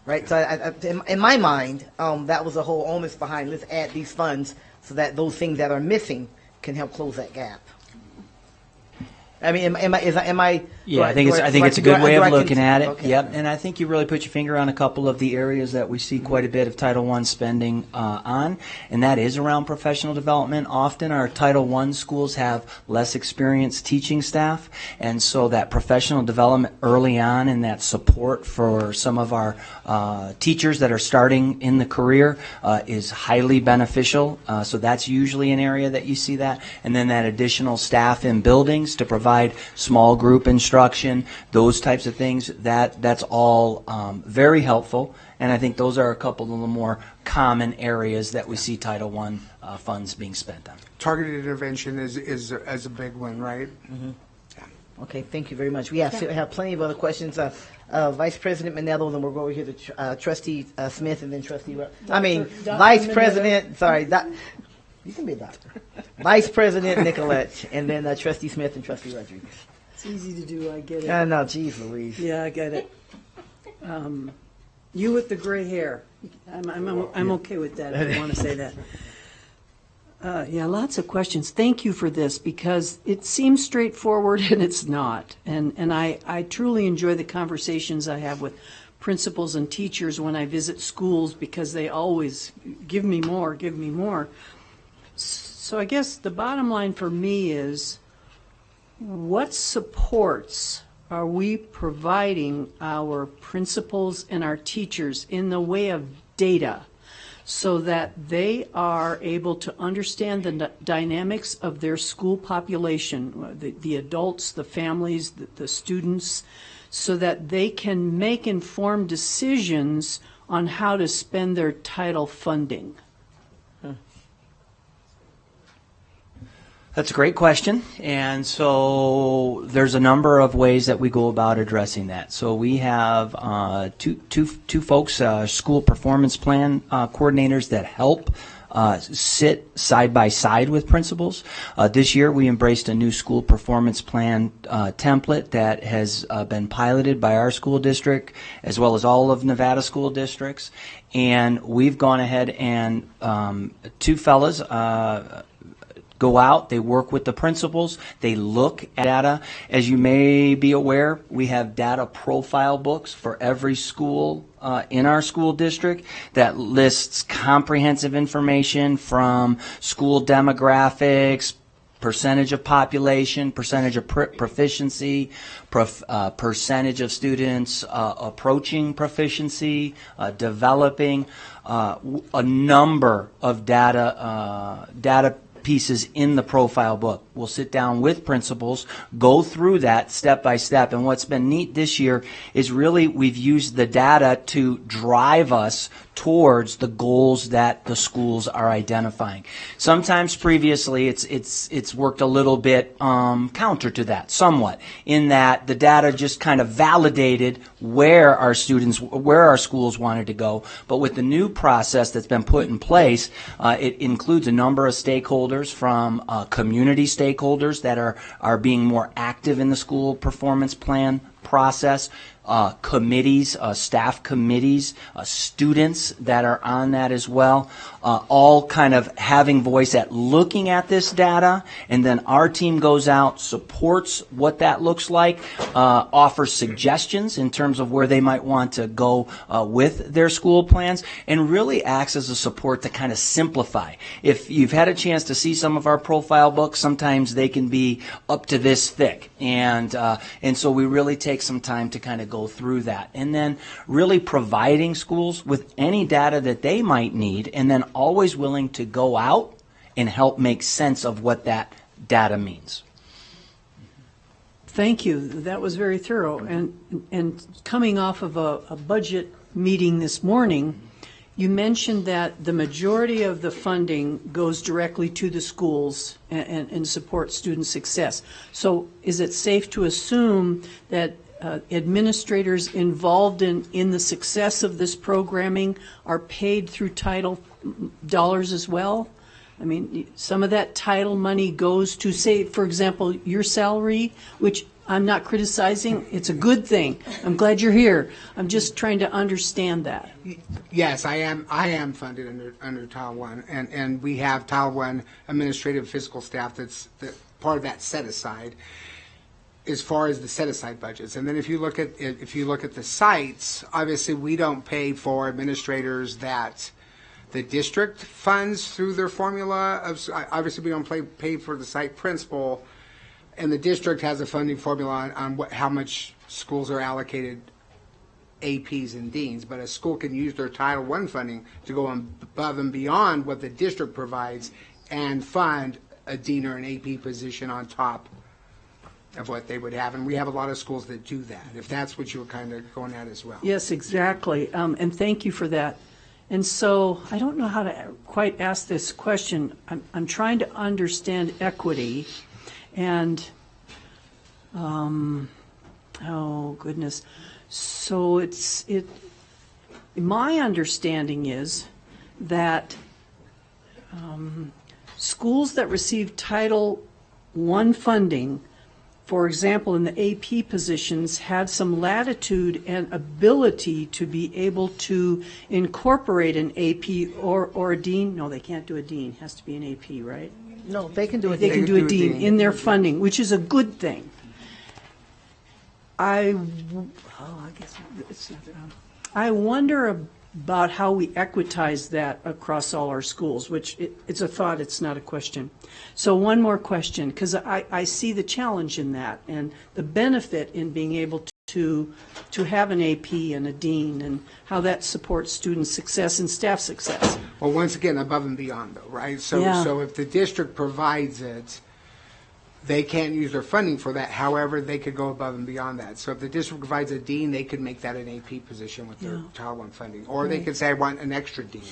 Speaker 1: right? So in my mind, that was the whole onus behind, let's add these funds so that those things that are missing can help close that gap. I mean, am I?
Speaker 9: Yeah, I think it's a good way of looking at it. Okay. Yep, and I think you really put your finger on a couple of the areas that we see quite a bit of Title I spending on, and that is around professional development. Often our Title I schools have less experienced teaching staff, and so that professional development early on and that support for some of our teachers that are starting in the career is highly beneficial. So that's usually an area that you see that, and then that additional staff in buildings to provide small group instruction, those types of things, that's all very helpful, and I think those are a couple of the more common areas that we see Title I funds being spent on.
Speaker 10: Targeted intervention is a big one, right?
Speaker 1: Mm-hmm. Yeah. Okay, thank you very much. We have plenty of other questions. Vice President Manello, then we'll go over here to Trustee Smith, and then Trustee. Vice President. Sorry, you can be a doctor. Vice President Nicolette, and then Trustee Smith and Trustee Rodriguez.
Speaker 6: It's easy to do, I get it.
Speaker 1: No, geez Louise.
Speaker 6: Yeah, I get it. You with the gray hair. I'm okay with that, if you want to say that. Yeah, lots of questions. Thank you for this, because it seems straightforward and it's not. And I truly enjoy the conversations I have with principals and teachers when I visit schools, because they always give me more, give me more. So I guess the bottom line for me is, what supports are we providing our principals and our teachers in the way of data so that they are able to understand the dynamics of their school population, the adults, the families, the students, so that they can make informed decisions on how to spend their title funding?
Speaker 9: That's a great question, and so there's a number of ways that we go about addressing that. So we have two folks, school performance plan coordinators that help sit side by side with principals. This year we embraced a new school performance plan template that has been piloted by our school district as well as all of Nevada school districts, and we've gone ahead and two fellas go out, they work with the principals, they look at data. As you may be aware, we have data profile books for every school in our school district that lists comprehensive information from school demographics, percentage of population, percentage of proficiency, percentage of students approaching proficiency, developing a number of data pieces in the profile book. We'll sit down with principals, go through that step by step, and what's been neat this year is really we've used the data to drive us towards the goals that the schools are identifying. Sometimes previously it's worked a little bit counter to that, somewhat, in that the data just kind of validated where our schools wanted to go. But with the new process that's been put in place, it includes a number of stakeholders, from community stakeholders that are being more active in the school performance plan process, committees, staff committees, students that are on that as well, all kind of having voice at looking at this data, and then our team goes out, supports what that looks like, offers suggestions in terms of where they might want to go with their school plans, and really acts as a support to kind of simplify. If you've had a chance to see some of our profile books, sometimes they can be up to this thick, and so we really take some time to kind of go through that, and then really providing schools with any data that they might need, and then always willing to go out and help make sense of what that data means.
Speaker 6: Thank you. That was very thorough. And coming off of a budget meeting this morning, you mentioned that the majority of the funding goes directly to the schools and supports student success. So is it safe to assume that administrators involved in the success of this programming are paid through title dollars as well? I mean, some of that title money goes to, say, for example, your salary, which I'm not criticizing. It's a good thing. I'm glad you're here. I'm just trying to understand that.
Speaker 10: Yes, I am funded under Title I, and we have Title I administrative physical staff that's part of that set aside, as far as the set-aside budgets. And then if you look at the sites, obviously we don't pay for administrators that the district funds through their formula of, obviously we don't pay for the site principal, and the district has a funding formula on how much schools are allocated APs and deans, but a school can use their Title I funding to go above and beyond what the district provides and fund a dean or an AP position on top of what they would have, and we have a lot of schools that do that, if that's what you were kind of going at as well.
Speaker 6: Yes, exactly, and thank you for that. And so I don't know how to quite ask this question. I'm trying to understand equity, and oh goodness, so my understanding is that schools that receive Title I funding, for example, in the AP positions, have some latitude and ability to be able to incorporate an AP or a dean. No, they can't do a dean. It has to be an AP, right?
Speaker 1: No, they can do it.
Speaker 6: They can do a dean in their funding, which is a good thing. I wonder about how we equitize that across all our schools, which it's a thought, it's not a question. So one more question, because I see the challenge in that and the benefit in being able to have an AP and a dean, and how that supports student success and staff success.
Speaker 10: Well, once again, above and beyond though, right? So if the district provides it, they can't use their funding for that. However, they could go above and beyond that. So if the district provides a dean, they could make that an AP position with their Title I funding. Or they could say, I want an extra dean.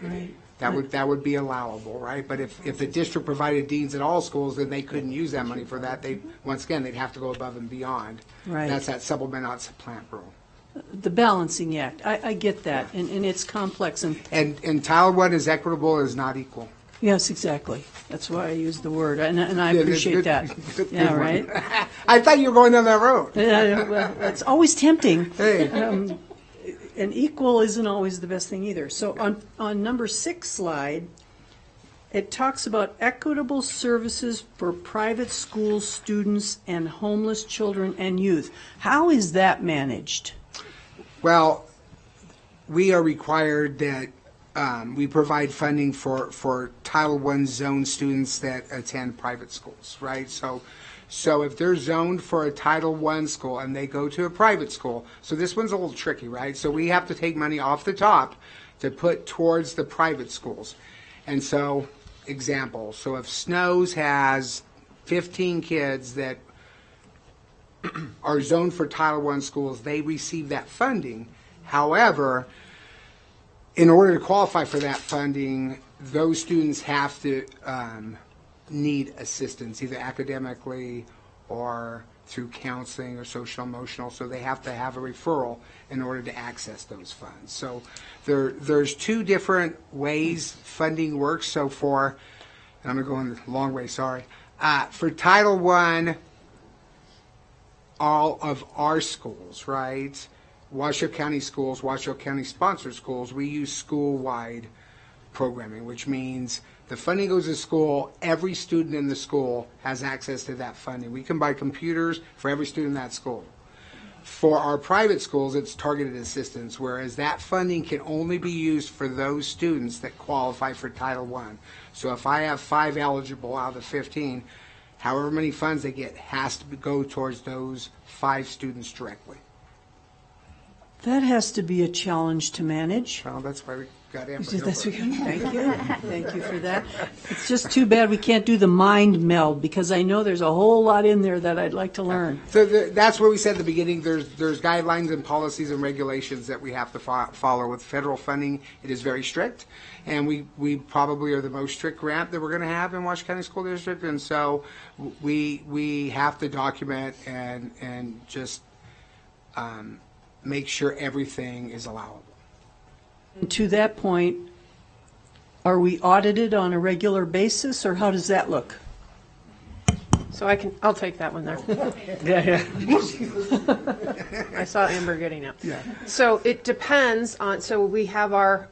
Speaker 6: Right.
Speaker 10: That would be allowable, right? But if the district provided deans at all schools, then they couldn't use that money for that. Once again, they'd have to go above and beyond.
Speaker 6: Right.
Speaker 10: That's that supplement, not supplant rule.
Speaker 6: The balancing act, I get that, and it's complex.
Speaker 10: And Title I is equitable, is not equal.
Speaker 6: Yes, exactly. That's why I use the word, and I appreciate that. Yeah, right.
Speaker 10: I thought you were going down that road.
Speaker 6: Well, it's always tempting.
Speaker 10: Hey.
Speaker 6: And equal isn't always the best thing either. So on number 6 slide, it talks about equitable services for private school students and homeless children and youth. How is that managed?
Speaker 10: Well, we are required that we provide funding for Title I zone students that attend private schools, right? So if they're zoned for a Title I school and they go to a private school, so this one's a little tricky, right? So we have to take money off the top to put towards the private schools. And so, example, so if Snows has 15 kids that are zoned for Title I schools, they receive that funding. However, in order to qualify for that funding, those students have to need assistance, either academically or through counseling or social emotional, so they have to have a referral in order to access those funds. So there's two different ways funding works. So for, and I'm going to go in the long way, sorry. For Title I, all of our schools, right, Washoe County schools, Washoe County sponsored schools, we use school-wide programming, which means the funding goes to school, every student in the school has access to that funding. We can buy computers for every student in that school. For our private schools, it's targeted assistance, whereas that funding can only be used for those students that qualify for Title I. So if I have 5 eligible out of the 15, however many funds they get has to go towards those 5 students directly.
Speaker 6: That has to be a challenge to manage.
Speaker 10: Well, that's why we got Amber.
Speaker 6: Thank you. Thank you for that. It's just too bad we can't do the mind meld, because I know there's a whole lot in there that I'd like to learn.
Speaker 10: So that's where we said at the beginning, there's guidelines and policies and regulations that we have to follow. With federal funding, it is very strict, and we probably are the most strict grant that we're going to have in Washoe County School District, and so we have to document and just make sure everything is allowable.
Speaker 6: And to that point, are we audited on a regular basis, or how does that look?
Speaker 11: So I'll take that one there. I saw Amber getting up.
Speaker 10: Yeah.
Speaker 11: So it depends on, so we have our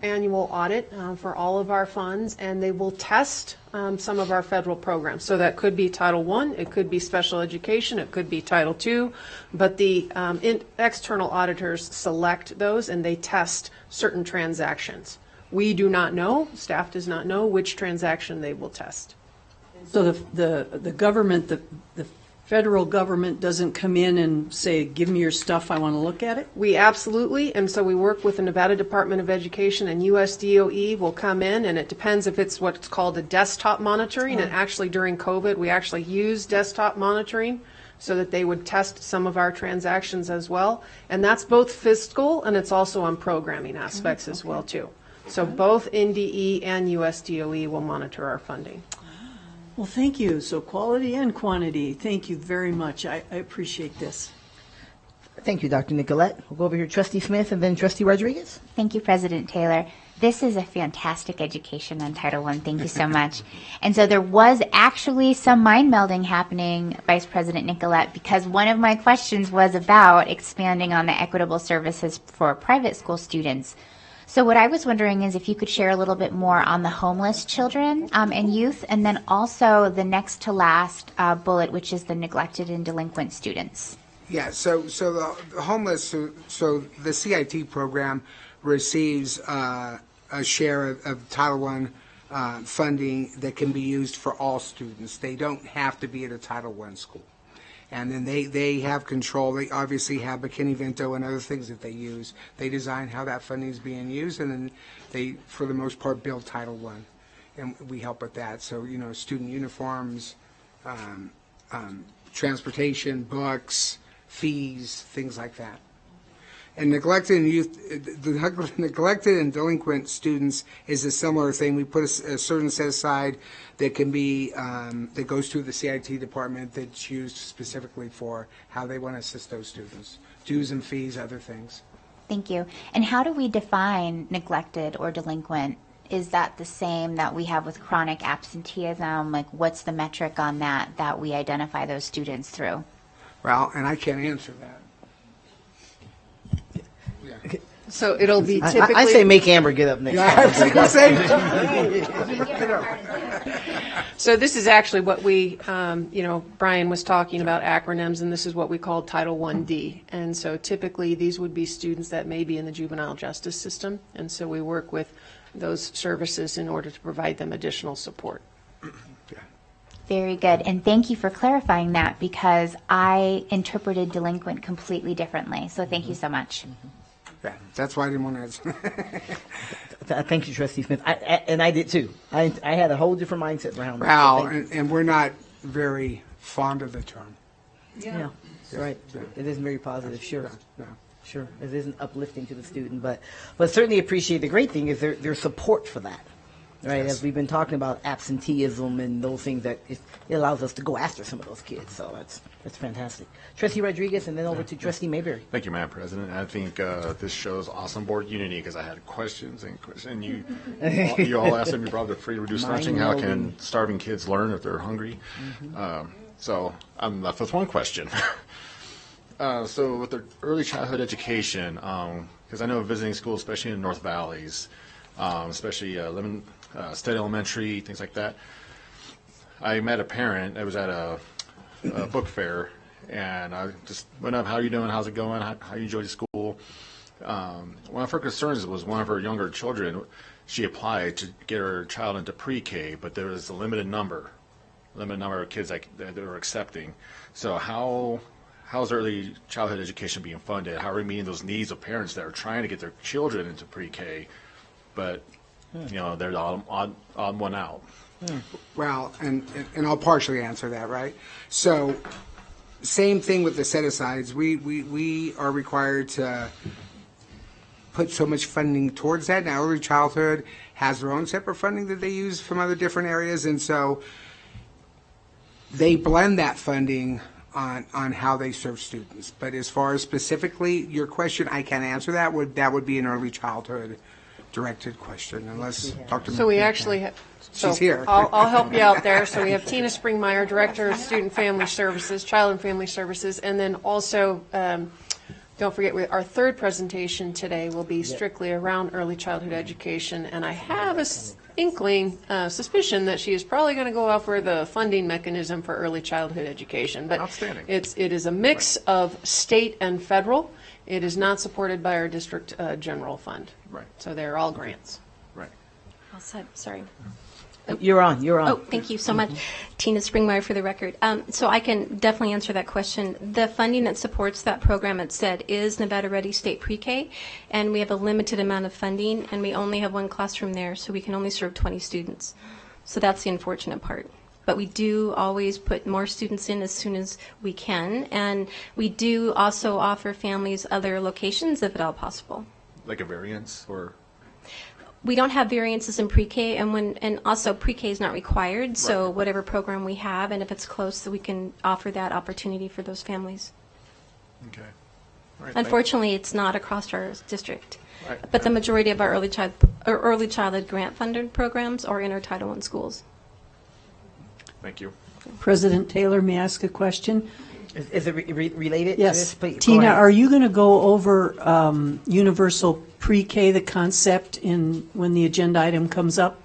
Speaker 11: annual audit for all of our funds, and they will test some of our federal programs. So that could be Title I, it could be special education, it could be Title II, but the external auditors select those and they test certain transactions. We do not know, staff does not know which transaction they will test.
Speaker 6: So the government, the federal government doesn't come in and say, give me your stuff, I want to look at it?
Speaker 11: We absolutely, and so we work with the Nevada Department of Education, and USDOE will come in, and it depends if it's what's called a desktop monitoring, and actually during COVID, we actually used desktop monitoring so that they would test some of our transactions as well, and that's both fiscal and it's also on programming aspects as well too. So both NDE and USDOE will monitor our funding.
Speaker 6: Well, thank you. So quality and quantity. Thank you very much. I appreciate this.
Speaker 1: Thank you, Dr. Nicolette. We'll go over here, Trustee Smith and then Trustee Rodriguez.
Speaker 7: Thank you, President Taylor. This is a fantastic education on Title I. Thank you so much. And so there was actually some mind melding happening, Vice President Nicolette, because one of my questions was about expanding on the equitable services for private school students. So what I was wondering is if you could share a little bit more on the homeless children and youth, and then also the next to last bullet, which is the neglected and delinquent students.
Speaker 10: Yeah, so the homeless, so the CIT program receives a share of Title I funding that can be used for all students. They don't have to be at a Title I school. And then they have control. They obviously have McKinney-Vento and other things that they use. They design how that funding is being used, and then they, for the most part, build Title I. And we help with that. So, student uniforms, transportation, books, fees, things like that. And neglected and delinquent students is a similar thing. We put a certain set aside that can be that goes through the CIT department that's used specifically for how they want to assist those students, dues and fees, other things.
Speaker 7: Thank you. And how do we define neglected or delinquent? Is that the same that we have with chronic absenteeism? Like, what's the metric on that we identify those students through?
Speaker 10: Well, and I can't answer that.
Speaker 11: So it'll be typically.
Speaker 1: I say make Amber get up next time.
Speaker 11: So this is actually what we, Brian was talking about acronyms, and this is what we call Title 1D. And so typically these would be students that may be in the juvenile justice system, and so we work with those services in order to provide them additional support.
Speaker 7: Very good. And thank you for clarifying that, because I interpreted delinquent completely differently. So thank you so much.
Speaker 10: Yeah, that's why I didn't want to answer.
Speaker 1: Thank you, Trustee Smith. And I did too. I had a whole different mindset around that.
Speaker 10: Well, and we're not very fond of the term.
Speaker 1: Yeah, right.
Speaker 10: Yeah.
Speaker 1: It is very positive, sure.
Speaker 10: Yeah.
Speaker 1: Sure, it isn't uplifting to the student, but certainly appreciate the great thing is their support for that, right?
Speaker 8: Yes.
Speaker 1: As we've been talking about absenteeism and those things that it allows us to go after some of those kids. So that's fantastic. Trustee Rodriguez, and then over to Trustee Mayberry.
Speaker 8: Thank you, Madam President. I think this shows awesome board unity because I had questions and you all asked me about the free reduced lunching. How can starving kids learn if they're hungry? So I'm left with one question. So with the early childhood education, because I know visiting schools, especially in North Valleys, especially State Elementary, things like that, I met a parent. I was at a book fair, and I just went up, how are you doing, how's it going, how you enjoy the school? One of her concerns was one of her younger children, she applied to get her child into pre-K, but there was a limited number of kids that they were accepting. So how's early childhood education being funded? How are we meeting those needs of parents that are trying to get their children into pre-K, but they're the odd one out?
Speaker 10: Well, and I'll partially answer that, right? So, same thing with the set-asides. We are required to put so much funding towards that. Now, early childhood has their own separate funding that they use from other different areas, and so they blend that funding on how they serve students. But as far as specifically your question, I can't answer that. That would be an early childhood directed question, unless Dr.
Speaker 11: So we actually have,
Speaker 10: She's here.
Speaker 11: I'll help you out there. So we have Tina Springmeyer, Director of Student Family Services, Child and Family Services, and then also, don't forget, our third presentation today will be strictly around early childhood education, and I have a suspicion that she is probably going to go over the funding mechanism for early childhood education. But
Speaker 8: Outstanding.
Speaker 11: it is a mix of state and federal. It is not supported by our district general fund.
Speaker 8: Right.
Speaker 11: So they're all grants.
Speaker 8: Right.
Speaker 12: All set. Sorry.
Speaker 1: You're on.
Speaker 12: Oh, thank you so much. Tina Springmeyer for the record. So I can definitely answer that question. The funding that supports that program, it said, is Nevada Ready State Pre-K, and we have a limited amount of funding, and we only have one classroom there, so we can only serve 20 students. So that's the unfortunate part. But we do always put more students in as soon as we can, and we do also offer families other locations if at all possible.
Speaker 8: Like a variance or?
Speaker 12: We don't have variances in pre-K, and also pre-K is not required, so
Speaker 8: Right.
Speaker 12: whatever program we have, and if it's close, so we can offer that opportunity for those families.
Speaker 8: Okay. All right,
Speaker 12: Unfortunately, it's not across our district,
Speaker 8: Right.
Speaker 12: but the majority of our early childhood grant-funded programs are in our Title I schools.
Speaker 8: Thank you.
Speaker 6: President Taylor, may I ask a question?
Speaker 1: Is it related to
Speaker 6: Yes.
Speaker 1: this? Please, go
Speaker 6: Tina,
Speaker 1: ahead.
Speaker 6: are you going to go over universal pre-K, the concept, when the agenda item comes up?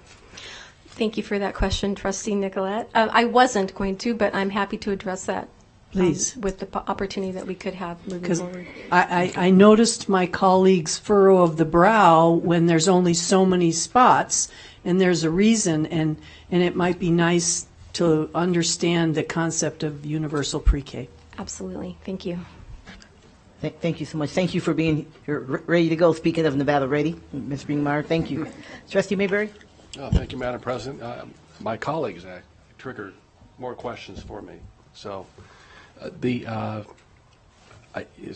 Speaker 12: Thank you for that question, Trustee Nicolette. I wasn't going to, but I'm happy to address that.
Speaker 6: Please.
Speaker 12: With the opportunity that we could have moving
Speaker 6: Because
Speaker 12: forward.
Speaker 6: I noticed my colleague's furrow of the brow when there's only so many spots, and there's a reason, and it might be nice to understand the concept of universal pre-K.
Speaker 12: Absolutely. Thank you.
Speaker 1: Thank you so much. Thank you for being here, ready to go. Speaking of Nevada Ready, Ms. Springmeyer, thank you. Trustee Mayberry?
Speaker 13: Thank you, Madam President. My colleagues triggered more questions for me. So it's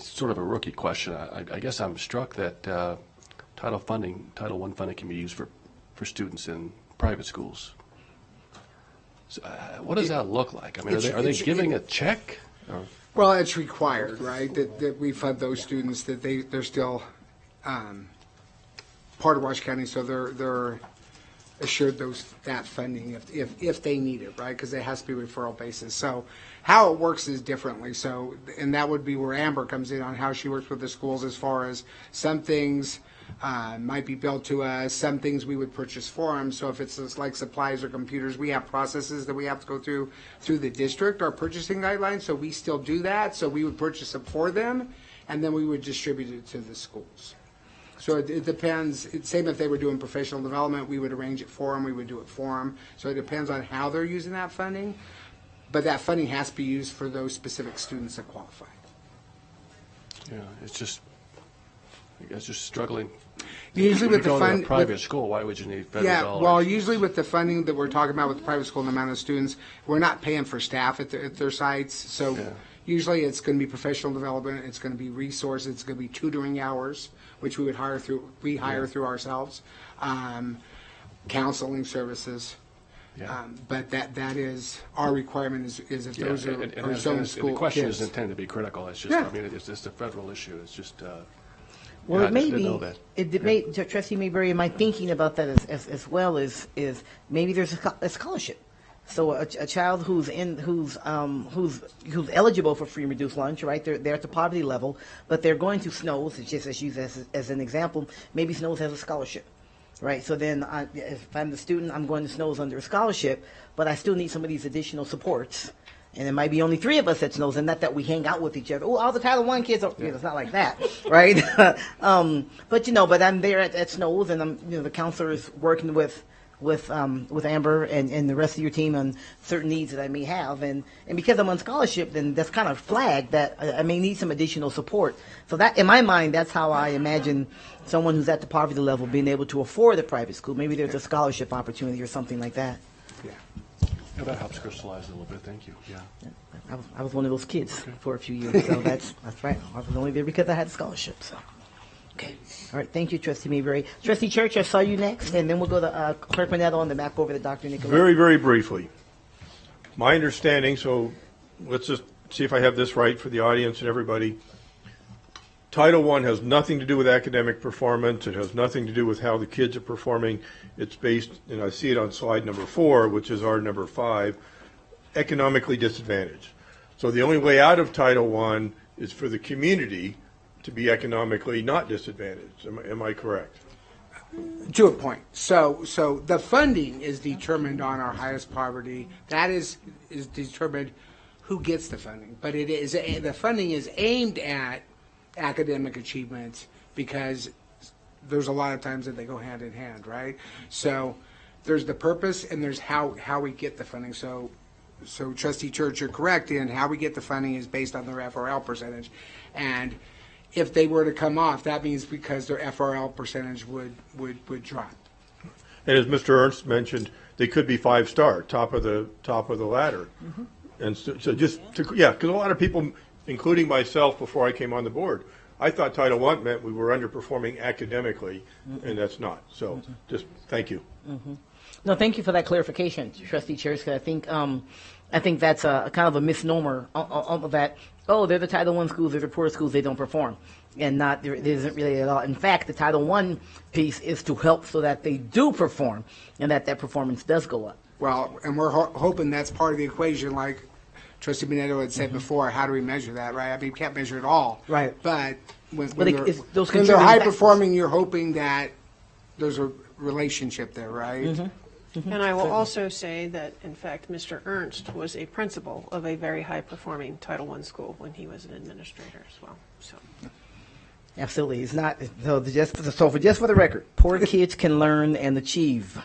Speaker 13: sort of a rookie question. I guess I'm struck that Title I funding can be used for students in private schools. So, what does that look like? I mean, are they giving a check? Or?
Speaker 10: Well, it's required, right, that we fund those students, that they're still part of Washington County, so they're assured that funding if they need it, right, because it has to be referral basis. So how it works is differently. So, and that would be where Amber comes in on how she works with the schools as far as some things might be billed to us, some things we would purchase for them. So if it's like supplies or computers, we have processes that we have to go through the district, our purchasing guidelines, so we still do that. So we would purchase it for them, and then we would distribute it to the schools. So it depends. Same if they were doing professional development, we would arrange it for them, we would do it for them. So it depends on how they're using that funding, but that funding has to be used for those specific students that qualify.
Speaker 13: Yeah, it's just, I guess, just struggling.
Speaker 10: Usually with the
Speaker 13: fund, private school, why would you need federal dollars?
Speaker 10: Well, usually with the funding that we're talking about with the private school and the amount of students, we're not paying for staff at their sites. So Usually it's going to be professional development, it's going to be resources, it's going to be tutoring hours, which we would rehire through ourselves, counseling services.
Speaker 13: Yeah.
Speaker 10: But that is, our requirement is that those are zone school
Speaker 13: the question
Speaker 10: kids.
Speaker 13: is intended to be critical. It's just,
Speaker 10: Yeah.
Speaker 13: I mean, it's just a federal issue. It's just,
Speaker 1: Well,
Speaker 13: yeah,
Speaker 1: it may
Speaker 13: I didn't know
Speaker 1: be.
Speaker 13: that.
Speaker 1: Trustee Mayberry, am I thinking about that as well as maybe there's a scholarship. So a child who's eligible for free and reduced lunch, right? They're at the poverty level, but they're going to Snows. It's just as an example. Maybe Snows has a scholarship, right? So then, if I'm the student, I'm going to Snows under a scholarship, but I still need some of these additional supports. And it might be only 3 of us at Snows, and not that we hang out with each other. Oh, all the Title I kids are, it's not like that, right? But I'm there at Snows, and the counselor is working with Amber and the rest of your team on certain needs that I may have, and because I'm on scholarship, then that's kind of flagged that I may need some additional support. So that, in my mind, that's how I imagine someone who's at the poverty level being able to afford a private school. Maybe there's a scholarship opportunity or something like that.
Speaker 13: Yeah, that helps crystallize it a little bit. Thank you. Yeah.
Speaker 1: I was one of those kids for a few years, so that's right. I was only there because I had a scholarship. So, okay, all right. Thank you, Trustee Mayberry. Trustee Church, I saw you next, and then we'll go to Clerk Manetto and then back over to Dr. Nicolette.
Speaker 3: Very, very briefly. My understanding, so let's just see if I have this right for the audience and everybody. Title I has nothing to do with academic performance. It has nothing to do with how the kids are performing. It's based, and I see it on slide number 4, which is our number 5, economically disadvantaged. So the only way out of Title I is for the community to be economically not disadvantaged. Am I correct?
Speaker 10: To a point. So the funding is determined on our highest poverty. That is determined who gets the funding. But the funding is aimed at academic achievement because there's a lot of times that they go hand in hand, right? So there's the purpose and there's how we get the funding. So Trustee Church, you're correct in how we get the funding is based on their FRL percentage. And if they were to come off, that means because their FRL percentage would drop.
Speaker 3: And as Mr. Ernst mentioned, they could be 5-star, top of the ladder.
Speaker 1: Mm-hmm.
Speaker 3: And so just because a lot of people, including myself before I came on the board, I thought Title I meant we were underperforming academically, and that's not. So just thank you.
Speaker 1: Mm-hmm. No, thank you for that clarification, Trustee Church, because I think that's a kind of a misnomer of that. Oh, they're the Title I schools, they're the poor schools, they don't perform. And there isn't really at all. In fact, the Title I piece is to help so that they do perform and that performance does go up.
Speaker 10: Well, and we're hoping that's part of the equation, like Trustee Manetto had said before. How do we measure that, right? I mean, we can't measure it all.
Speaker 1: Right.
Speaker 10: But when
Speaker 1: when
Speaker 10: they're high performing, you're hoping that there's a relationship there, right?
Speaker 1: Mm-hmm.
Speaker 11: And I will also say that, in fact, Mr. Ernst was a principal of a very high-performing Title I school when he was an administrator as well. So,
Speaker 1: absolutely, it's not. So just for the record, poor kids can learn and achieve.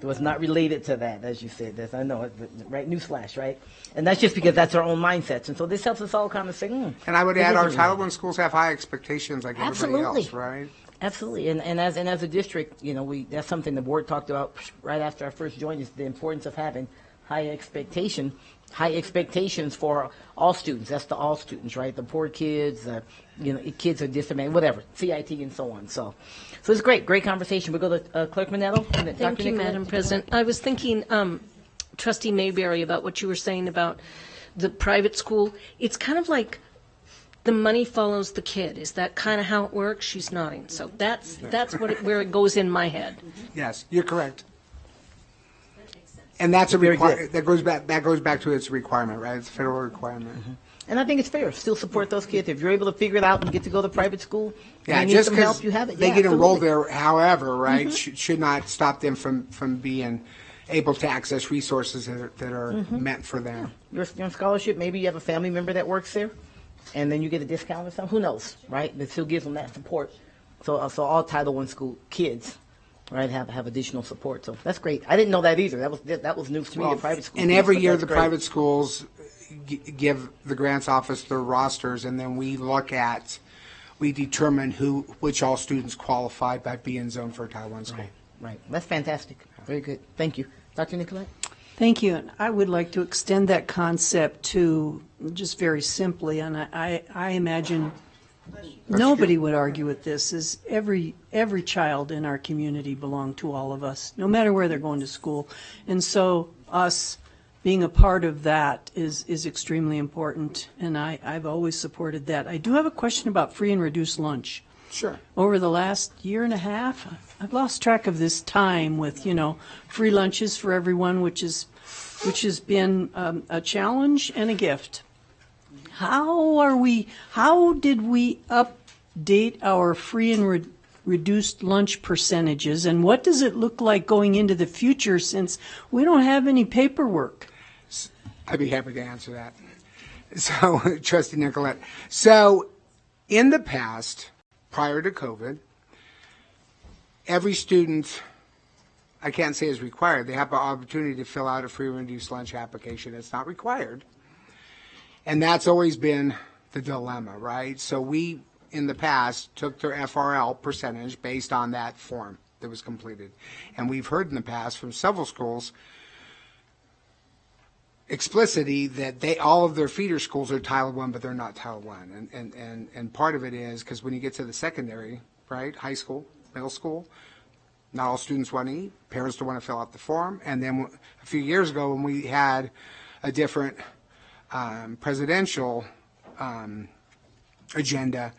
Speaker 1: So it's not related to that, as you said. I know, right? Newsflash, right? And that's just because that's our own mindsets. And so this helps us all kind of say.
Speaker 10: And I would add, our Title I schools have high expectations, like everybody else, right?
Speaker 1: Absolutely, and as a district, that's something the board talked about right after I first joined. Is the importance of having high expectations for all students. That's the all students, right? The poor kids, kids are disadvantaged, whatever, CIT and so on. So it's great conversation. We go to Clerk Manetto.
Speaker 2: Thank you, Madam President. I was thinking, Trustee Mayberry, about what you were saying about the private school. It's kind of like the money follows the kid. Is that kind of how it works? She's nodding. So that's where it goes in my head.
Speaker 10: Yes, you're correct. And that's that goes back to its requirement, right? It's a federal requirement.
Speaker 1: Mm-hmm. And I think it's fair. Still support those kids. If you're able to figure it out and get to go to private school,
Speaker 10: yeah,
Speaker 1: and
Speaker 10: just
Speaker 1: need some help, you have it.
Speaker 10: They
Speaker 1: get
Speaker 10: enrolled there, however, right, should not stop them from being able to access resources that are meant for them.
Speaker 1: You're on scholarship. Maybe you have a family member that works there, and then you get a discount or something. Who knows, right? It still gives them that support. So all Title I school kids, right, have additional support. So that's great. I didn't know that either. That was news to me. The private school.
Speaker 10: And every year the private schools give the grants office their rosters, and then we determine which all students qualify by being zoned for a Title I school.
Speaker 1: Right. That's fantastic. Very good. Thank you. Dr. Nicolette?
Speaker 6: Thank you. And I would like to extend that concept to just very simply, and I imagine nobody would argue with this, is every child in our community belong to all of us, no matter where they're going to school. And so us being a part of that is extremely important, and I've always supported that. I do have a question about free and reduced lunch.
Speaker 10: Sure.
Speaker 6: Over the last year and a half, I've lost track of this time with, free lunches for everyone, which has been a challenge and a gift. How did we update our free and reduced lunch percentages, and what does it look like going into the future since we don't have any paperwork?
Speaker 10: I'd be happy to answer that. So, Trustee Nicolette. So, in the past, prior to COVID, every student, I can't say is required, they have the opportunity to fill out a free and reduced lunch application. It's not required. And that's always been the dilemma, right? So we, in the past, took their FRL percentage based on that form that was completed. And we've heard in the past from several schools explicitly that all of their feeder schools are Title I, but they're not Title I. And part of it is because when you get to the secondary, right, high school, middle school, not all students want to eat. Parents don't want to fill out the form. And then a few years ago when we had a different presidential agenda,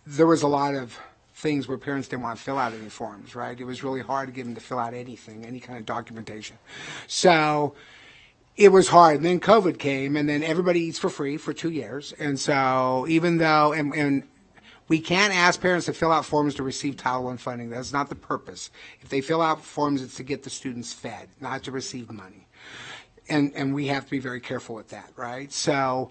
Speaker 10: there was a lot of things where parents didn't want to fill out any forms, right? It was really hard to get them to fill out anything, any kind of documentation. So it was hard. And then COVID came, and then everybody eats for free for 2 years. And so even though, and we can't ask parents to fill out forms to receive Title I funding. That's not the purpose. If they fill out forms, it's to get the students fed, not to receive money. And we have to be very careful with that, right? So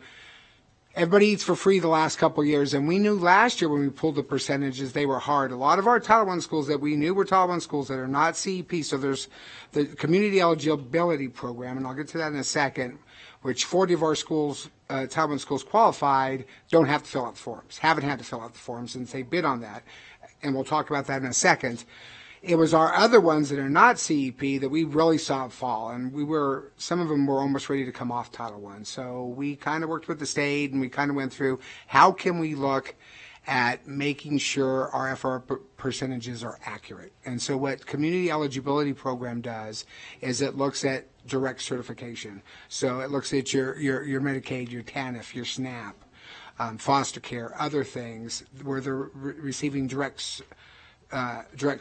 Speaker 10: everybody eats for free the last couple of years, and we knew last year when we pulled the percentages, they were hard. A lot of our Title I schools that we knew were Title I schools that are not CEP, so there's the Community Eligibility Program, and I'll get to that in a second, which 40 of our schools, Title I schools qualified, don't have to fill out the forms, haven't had to fill out the forms since they bid on that, and we'll talk about that in a second. It was our other ones that are not CEP that we really saw fall, and some of them were almost ready to come off Title I. So we kind of worked with the state, and we kind of went through how can we look at making sure our FR percentages are accurate. And so what Community Eligibility Program does is it looks at direct certification. So it looks at your Medicaid, your TANF, your SNAP, foster care, other things where they're receiving direct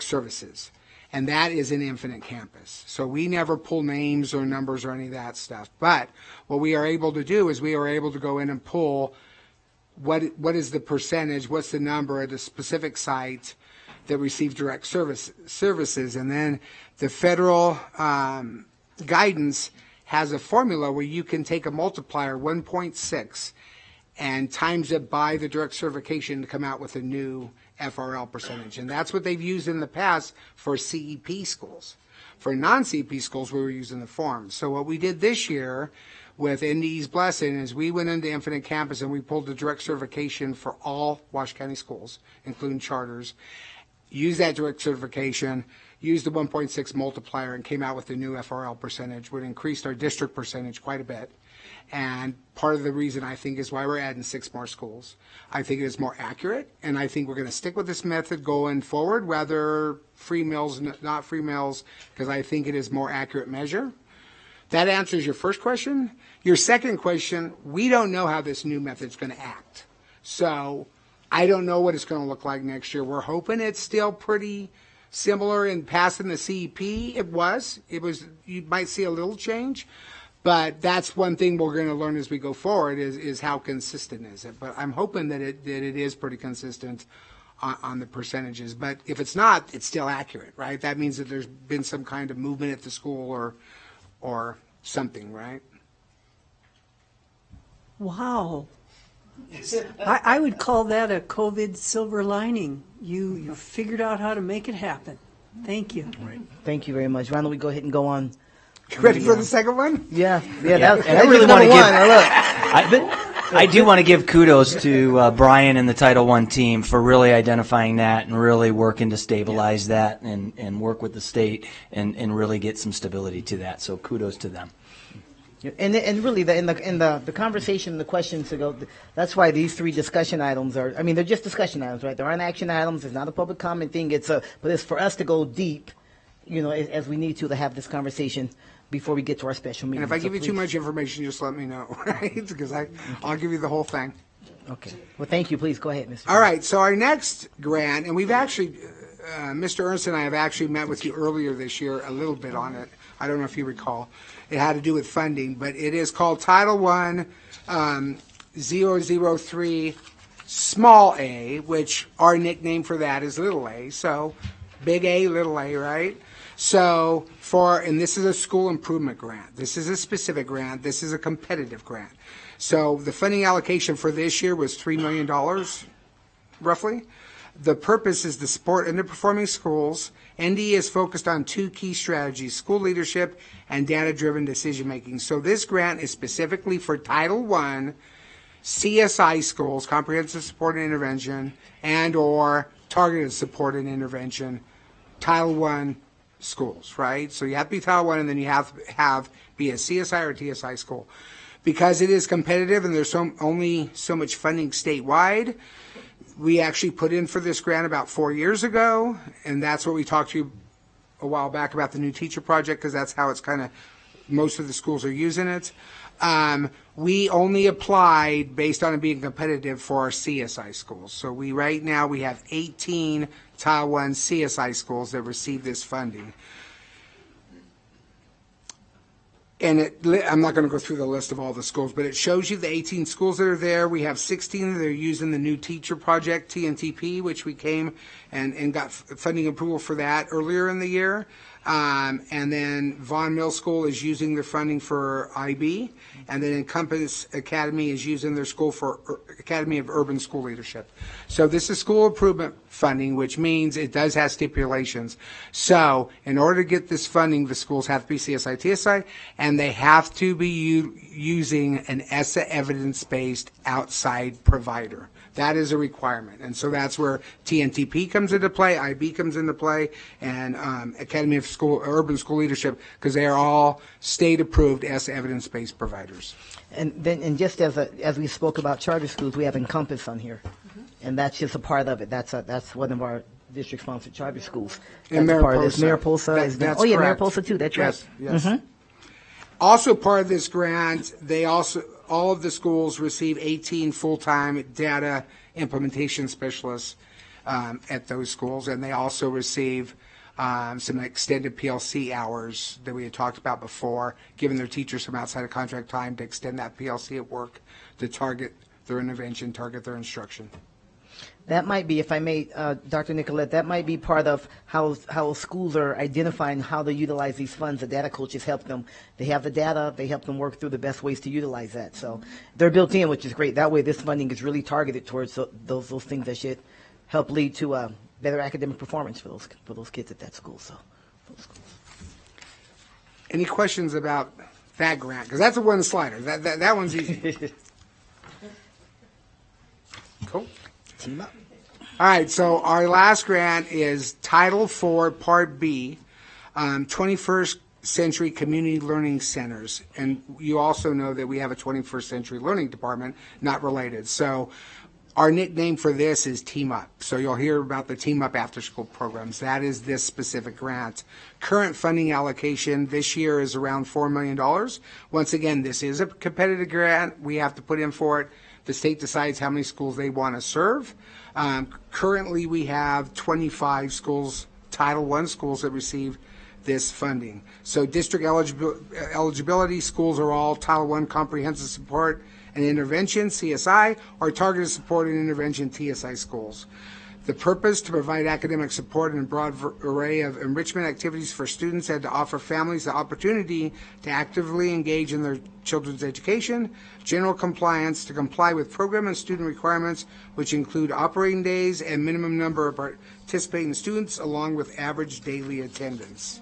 Speaker 10: services, and that is an infinite campus. So we never pull names or numbers or any of that stuff. But what we are able to do is we are able to go in and pull what is the percentage, what's the number at a specific site that receive direct services, and then the federal guidance has a formula where you can take a multiplier 1.6 and times it by the direct certification to come out with a new FRL percentage. And that's what they've used in the past for CEP schools. For non-CEP schools, we were using the forms. So what we did this year with NDE's blessing is we went into Infinite Campus and we pulled the direct certification for all Wash County schools, including charters, used that direct certification, used the 1.6 multiplier, and came out with the new FRL percentage, which increased our district percentage quite a bit. And part of the reason I think is why we're adding 6 more schools. I think it is more accurate, and I think we're going to stick with this method going forward, whether free meals, not free meals, because I think it is more accurate measure. That answers your first question. Your second question, we don't know how this new method is going to act. So I don't know what it's going to look like next year. We're hoping it's still pretty similar in passing the CEP. It was. You might see a little change. But that's one thing we're going to learn as we go forward is how consistent is it. But I'm hoping that it is pretty consistent on the percentages. But if it's not, it's still accurate, right? That means that there's been some kind of movement at the school or something, right?
Speaker 6: Wow. I would call that a COVID silver lining. You figured out how to make it happen. Thank you.
Speaker 1: Right. Thank you very much. Why don't we go ahead and go on?
Speaker 10: Ready for the second one?
Speaker 1: Yeah.
Speaker 9: And I
Speaker 1: That
Speaker 9: really
Speaker 1: was
Speaker 9: want to
Speaker 1: number one. Look.
Speaker 9: I do want to give kudos to Brian and the Title I team for really identifying that and really working to stabilize that and work with the state and really get some stability to that. So kudos to them.
Speaker 1: And really, in the conversation, the questions to go, that's why these three discussion items are, I mean, they're just discussion items, right? There aren't action items. It's not a public comment thing. But it's for us to go deep, as we need to have this conversation before we get to our special meeting.
Speaker 10: And if I
Speaker 1: So
Speaker 10: give you too
Speaker 1: please.
Speaker 10: much information, just let me know, right? Because I'll give you the whole thing.
Speaker 1: Okay. Well, thank you. Please go ahead, Mr.
Speaker 10: All right. So our next grant, and we've actually, Mr. Ernst and I have actually met with you earlier this year a little bit on it. I don't know if you recall. It had to do with funding, but it is called Title I 003 small a, which our nickname for that is little a. So big A, little a, right? So and this is a school improvement grant. This is a specific grant. This is a competitive grant. So the funding allocation for this year was $3 million, roughly. The purpose is to support underperforming schools. ND is focused on two key strategies, school leadership and data-driven decision-making. So this grant is specifically for Title I CSI schools, comprehensive support and intervention, and or targeted support and intervention, Title I schools, right? So you have to be Title I, and then you have to be a CSI or TSI school. Because it is competitive and there's only so much funding statewide, we actually put in for this grant about 4 years ago, and that's what we talked to you a while back about the new teacher project, because that's how it's kind of, most of the schools are using it. We only applied based on it being competitive for our CSI schools. So right now we have 18 Title I CSI schools that receive this funding. And I'm not going to go through the list of all the schools, but it shows you the 18 schools that are there. We have 16 that are using the new teacher project, TNTP, which we came and got funding approval for that earlier in the year. And then Vaughan Middle School is using their funding for IB. And then Encompass Academy is using their school for Academy of Urban School Leadership. So this is school improvement funding, which means it does have stipulations. So in order to get this funding, the schools have to be CSI, TSI, and they have to be using an ESSA evidence-based outside provider. That is a requirement. And so that's where TNTP comes into play, IB comes into play, and Academy of Urban School Leadership, because they are all state-approved ESSA evidence-based providers.
Speaker 1: And just as we spoke about charter schools, we have Encompass on here, and that's just a part of it. That's one of our district-sponsored charter schools.
Speaker 10: And Mariposa.
Speaker 1: Mariposa is
Speaker 10: that's
Speaker 1: oh yeah,
Speaker 10: correct.
Speaker 1: Mariposa too. That's
Speaker 10: Yes,
Speaker 1: right.
Speaker 10: yes.
Speaker 1: Mhm.
Speaker 10: Also part of this grant, all of the schools receive 18 full-time data implementation specialists at those schools, and they also receive some extended PLC hours that we had talked about before, giving their teachers some outside of contract time to extend that PLC at work to target their intervention, target their instruction.
Speaker 1: That might be, if I may, Dr. Nicolette, that might be part of how schools are identifying how to utilize these funds. The data coaches help them. They have the data. They help them work through the best ways to utilize that. So they're built in, which is great. That way this funding is really targeted towards those things that should help lead to better academic performance for those kids at that school. So those schools.
Speaker 10: Any questions about that grant? Because that's a one-slider. That one's easy. Cool.
Speaker 1: Team up.
Speaker 10: All right, so our last grant is Title IV, Part B, 21st Century Community Learning Centers. And you also know that we have a 21st Century Learning Department, not related. So our nickname for this is Team Up. So you'll hear about the Team Up after-school programs. That is this specific grant. Current funding allocation this year is around $4 million. Once again, this is a competitive grant. We have to put in for it. The state decides how many schools they want to serve. Currently, we have 25 schools, Title I schools, that receive this funding. So district eligibility schools are all Title I comprehensive support and intervention, CSI, or targeted support and intervention, TSI schools. The purpose, to provide academic support and a broad array of enrichment activities for students and to offer families the opportunity to actively engage in their children's education, general compliance, to comply with program and student requirements, which include operating days and minimum number of participating students, along with average daily attendance.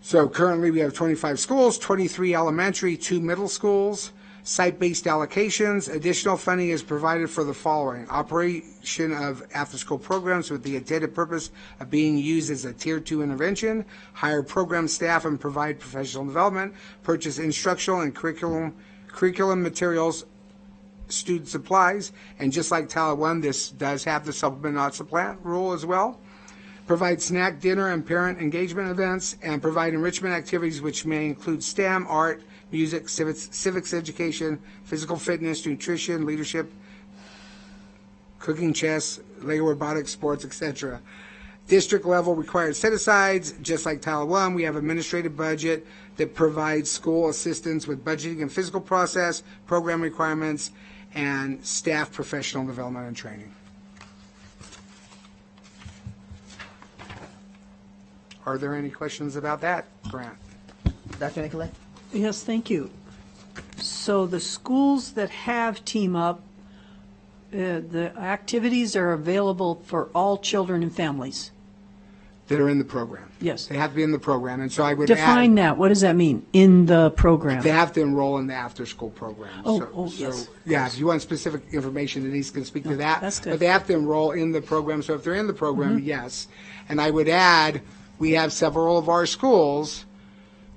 Speaker 10: So currently we have 25 schools, 23 elementary, 2 middle schools, site-based allocations. Additional funding is provided for the following: operation of after-school programs with the intended purpose of being used as a Tier 2 intervention, hire program staff and provide professional development, purchase instructional and curriculum materials, student supplies, and just like Title I, this does have the supplement not supplant rule as well. Provide snack, dinner, and parent engagement events, and provide enrichment activities which may include STEM, art, music, civics education, physical fitness, nutrition, leadership, cooking, chess, Lego robotics, sports, etc. District level required set-asides, just like Title I, we have administrative budget that provides school assistance with budgeting and physical process, program requirements, and staff professional development and training. Are there any questions about that grant?
Speaker 1: Dr. Nicolette?
Speaker 6: Yes, thank you. So the schools that have Team Up, the activities are available for all children and families?
Speaker 10: That are in the program.
Speaker 6: Yes.
Speaker 10: They have to be in the program, and so I would
Speaker 6: Define
Speaker 10: add,
Speaker 6: that. What does that mean, in the program?
Speaker 10: they have to enroll in the after-school program.
Speaker 6: Yes.
Speaker 10: Yeah, if you want specific information, Denise can speak to that.
Speaker 6: That's good.
Speaker 10: But they have to enroll in the program, so if they're in the program, yes. And I would add, we have several of our schools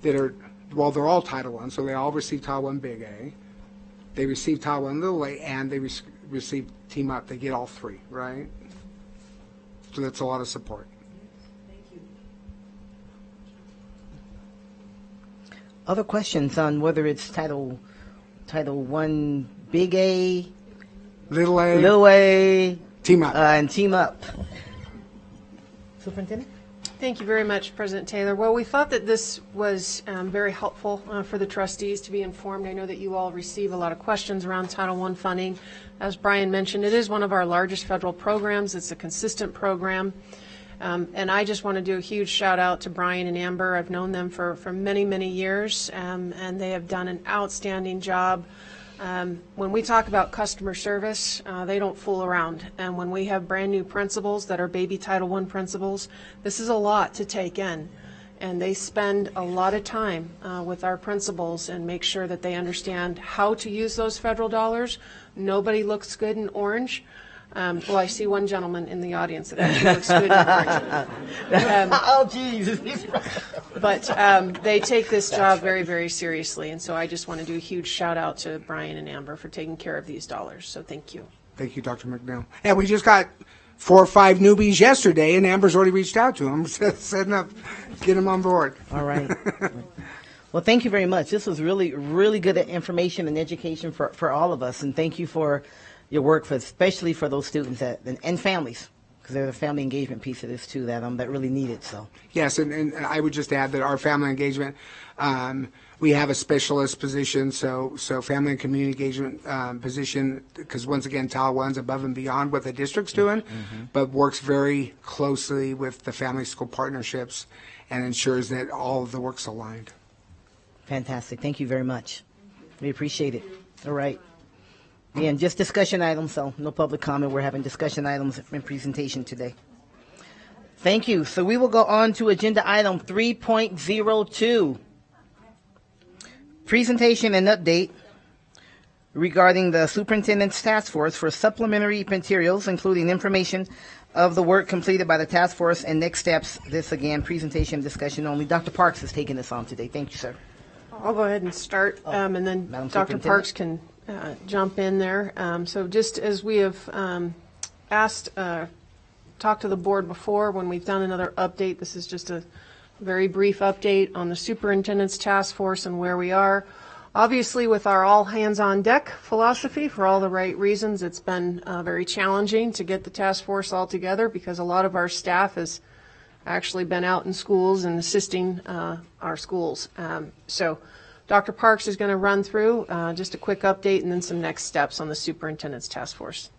Speaker 10: that are, well, they're all Title I, so they all receive Title I Big A. They receive Title I Little A, and they receive Team Up. They get all three, right? So that's a lot of support.
Speaker 1: Other questions on whether it's Title I Big A,
Speaker 10: Little A,
Speaker 1: Little A,
Speaker 10: Team Up,
Speaker 1: and Team Up? Superintendent?
Speaker 11: Thank you very much, President Taylor. Well, we thought that this was very helpful for the trustees to be informed. I know that you all receive a lot of questions around Title I funding. As Brian mentioned, it is one of our largest federal programs. It's a consistent program. And I just want to do a huge shout out to Brian and Amber. I've known them for many, many years, and they have done an outstanding job. When we talk about customer service, they don't fool around. And when we have brand new principals that are baby Title I principals, this is a lot to take in. And they spend a lot of time with our principals and make sure that they understand how to use those federal dollars. Nobody looks good in orange. Well, I see one gentleman in the audience that actually looks good in orange.
Speaker 1: Oh, geez.
Speaker 11: But they take this job very, very seriously, and so I just want to do a huge shout out to Brian and Amber for taking care of these dollars. So thank you.
Speaker 10: Thank you, Dr. McNeil. Yeah, we just got 4 or 5 newbies yesterday, and Amber's already reached out to them, setting up, get them on board.
Speaker 1: All right. Well, thank you very much. This was really, really good information and education for all of us, and thank you for your work, especially for those students and families, because there's a family engagement piece of this too that really need it. So
Speaker 10: yes, and I would just add that our family engagement, we have a specialist position, so family and community engagement position, because once again, Title I's above and beyond what the district's doing, but works very closely with the family school partnerships and ensures that all of the work's aligned.
Speaker 1: Fantastic. Thank you very much. We appreciate it. All right. Again, just discussion items, so no public comment. We're having discussion items in presentation today. Thank you. So we will go on to agenda item 3.02. Presentation and update regarding the Superintendent's Task Force for supplementary materials, including information of the work completed by the task force and next steps. This, again, presentation discussion only. Dr. Parks is taking this on today. Thank you, sir.
Speaker 11: I'll go ahead and start, and then
Speaker 1: Madam
Speaker 11: Dr. Parks can jump in there. So just as we have talked to the board before when we've done another update, this is just a very brief update on the superintendent's task force and where we are. Obviously, with our all hands on deck philosophy, for all the right reasons, it's been very challenging to get the task force all together because a lot of our staff has actually been out in schools and assisting our schools. So Dr. Parks is going to run through just a quick update and then some next steps on the superintendent's task force.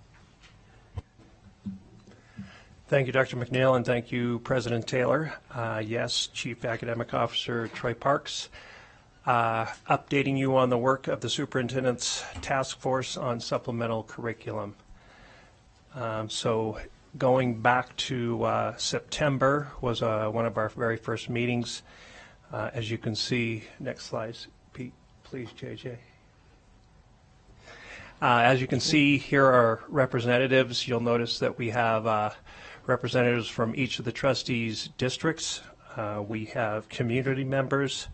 Speaker 14: Thank you, Dr. McNeil, and thank you, President Taylor. Yes, Chief Academic Officer Troy Parks, updating you on the work of the superintendent's task force on supplemental curriculum. So going back to September was one of our very first meetings. As you can see, next slide, Pete, please, JJ. As you can see, here are representatives. You'll notice that we have representatives from each of the trustees' districts. We have community members,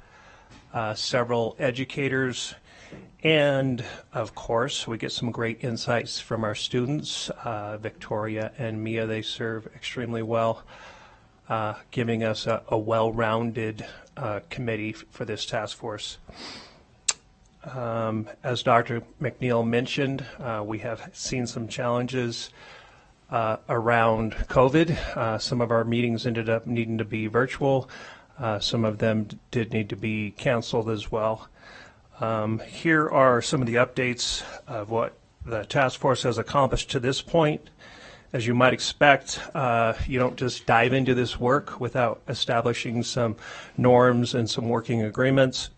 Speaker 14: several educators, and of course, we get some great insights from our students. Victoria and Mia, they serve extremely well, giving us a well-rounded committee for this task force. As Dr. McNeil mentioned, we have seen some challenges around COVID. Some of our meetings ended up needing to be virtual. Some of them did need to be canceled as well. Here are some of the updates of what the task force has accomplished to this point. As you might expect, you don't just dive into this work without establishing some norms and some working agreements.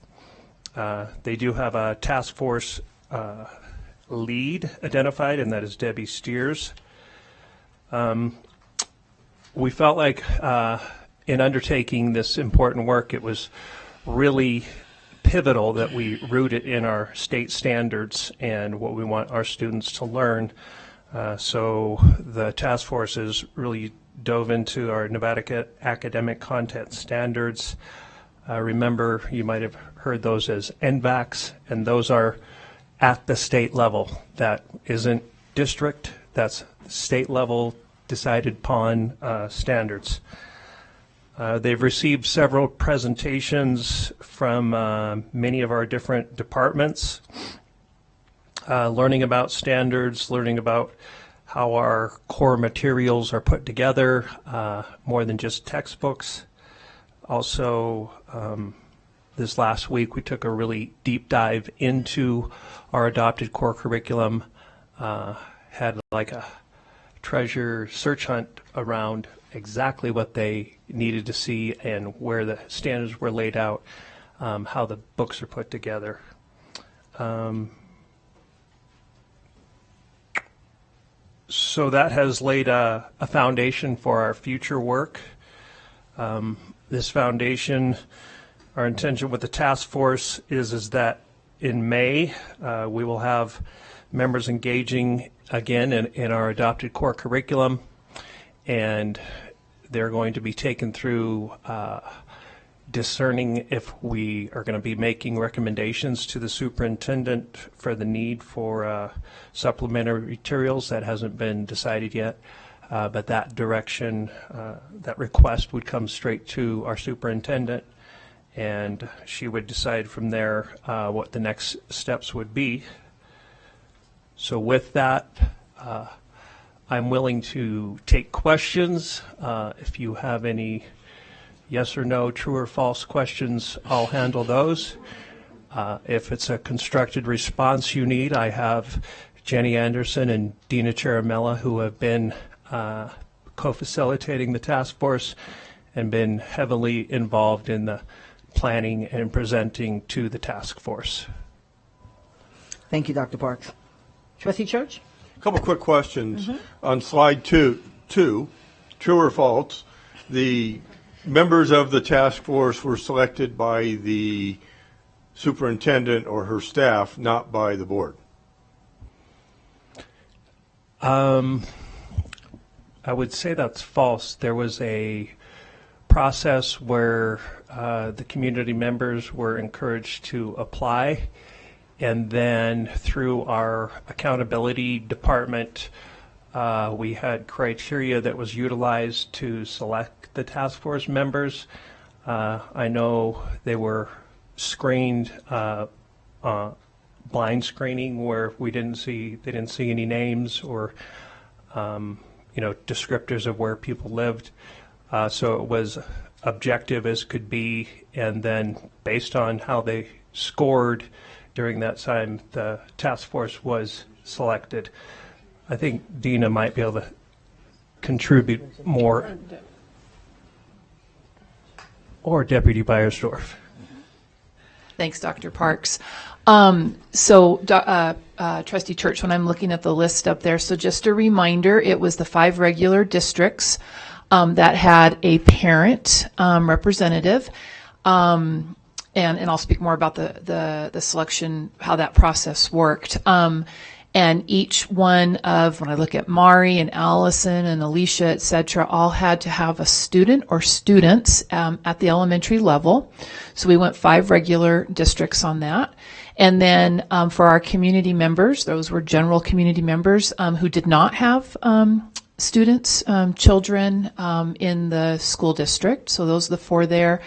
Speaker 14: They do have a task force lead identified, and that is Debbie Steers. We felt like in undertaking this important work, it was really pivotal that we root it in our state standards and what we want our students to learn. So the task force has really dove into our Nevada academic content standards. Remember, you might have heard those as NVACs, and those are at the state level. That isn't district, that's state level decided upon standards. They've received several presentations from many of our different departments, learning about standards, learning about how our core materials are put together, more than just textbooks. Also, this last week we took a really deep dive into our adopted core curriculum, had like a treasure search hunt around exactly what they needed to see and where the standards were laid out, how the books are put together. So that has laid a foundation for our future work. This foundation, our intention with the task force is that in May we will have members engaging again in our adopted core curriculum, and they're going to be taken through discerning if we are going to be making recommendations to the superintendent for the need for supplementary materials. That hasn't been decided yet, but that direction, that request would come straight to our superintendent, and she would decide from there what the next steps would be. So with that, I'm willing to take questions. If you have any yes or no, true or false questions, I'll handle those. If it's a constructed response you need, I have Jenny Anderson and Dina Charamella, who have been co-facilitating the task force and been heavily involved in the planning and presenting to the task force.
Speaker 1: Thank you, Dr. Parks. Trustee Church?
Speaker 3: A couple quick questions. On slide two, true or false, the members of the task force were selected by the superintendent or her staff, not by the board.
Speaker 14: I would say that's false. There was a process where the community members were encouraged to apply, and then through our accountability department, we had criteria that was utilized to select the task force members. I know they were screened, blind screening, where they didn't see any names or descriptors of where people lived. So it was objective as could be, and then based on how they scored during that time, the task force was selected. I think Dina might be able to contribute more, or Deputy Beiersdorf.
Speaker 15: Thanks, Dr. Parks. Trustee Church, when I'm looking at the list up there, so just a reminder, it was the 5 regular districts that had a parent representative. And I'll speak more about the selection, how that process worked. And each one of, when I look at Mari and Allison and Alicia, et cetera, all had to have a student or students at the elementary level. So we went 5 regular districts on that. And then for our community members, those were general community members who did not have students, children in the school district. So those are the 4 there.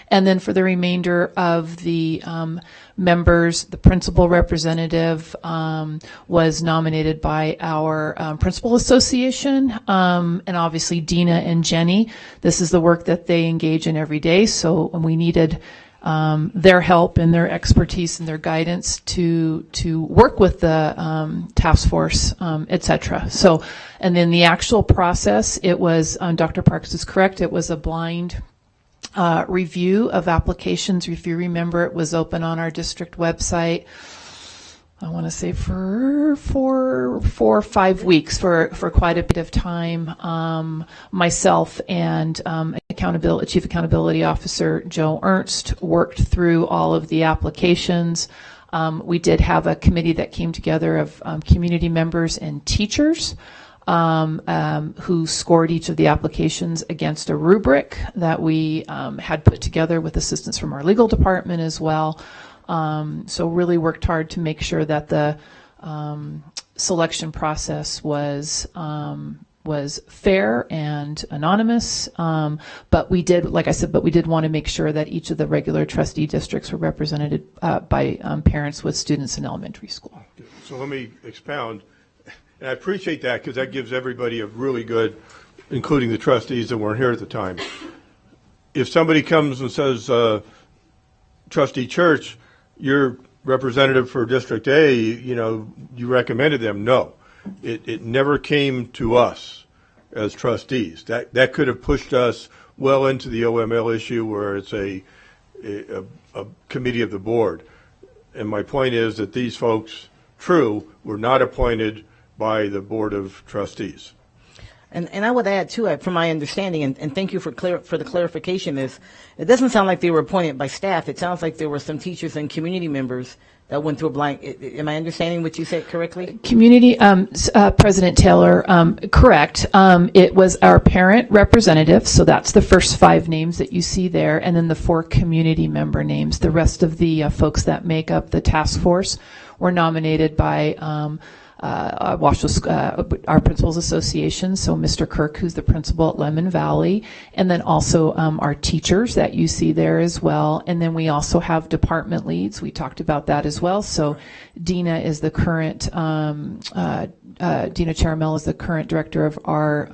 Speaker 15: And then for the remainder of the members, the principal representative was nominated by our principal association, and obviously Dina and Jenny. This is the work that they engage in every day, so we needed their help and their expertise and their guidance to work with the task force, et cetera. So, and then the actual process, it was, Dr. Parks is correct, it was a blind review of applications. If you remember, it was open on our district website, I want to say for 4 or 5 weeks, for quite a bit of time. Myself and Chief Accountability Officer Joe Ernst worked through all of the applications. We did have a committee that came together of community members and teachers who scored each of the applications against a rubric that we had put together with assistance from our legal department as well. So really worked hard to make sure that the selection process was fair and anonymous. But we did, like I said, we did want to make sure that each of the regular trustee districts were represented by parents with students in elementary school.
Speaker 3: So let me expound. And I appreciate that because that gives everybody a really good, including the trustees that weren't here at the time. If somebody comes and says, Trustee Church, you're representative for District A, you recommended them. No, it never came to us as trustees. That could have pushed us well into the OML issue where it's a committee of the board. And my point is that these folks, true, were not appointed by the Board of Trustees.
Speaker 1: And I would add, too, from my understanding, and thank you for the clarification, is it doesn't sound like they were appointed by staff. It sounds like there were some teachers and community members that went through a blind. Am I understanding what you said correctly?
Speaker 15: Community, President Taylor, correct. It was our parent representative, so that's the first 5 names that you see there, and then the 4 community member names. The rest of the folks that make up the task force were nominated by our Principals Association, so Mr. Kirk, who's the principal at Lemon Valley, and then also our teachers that you see there as well. And then we also have department leads. We talked about that as well. So Dina is the current, Dina Charamel is the current director of our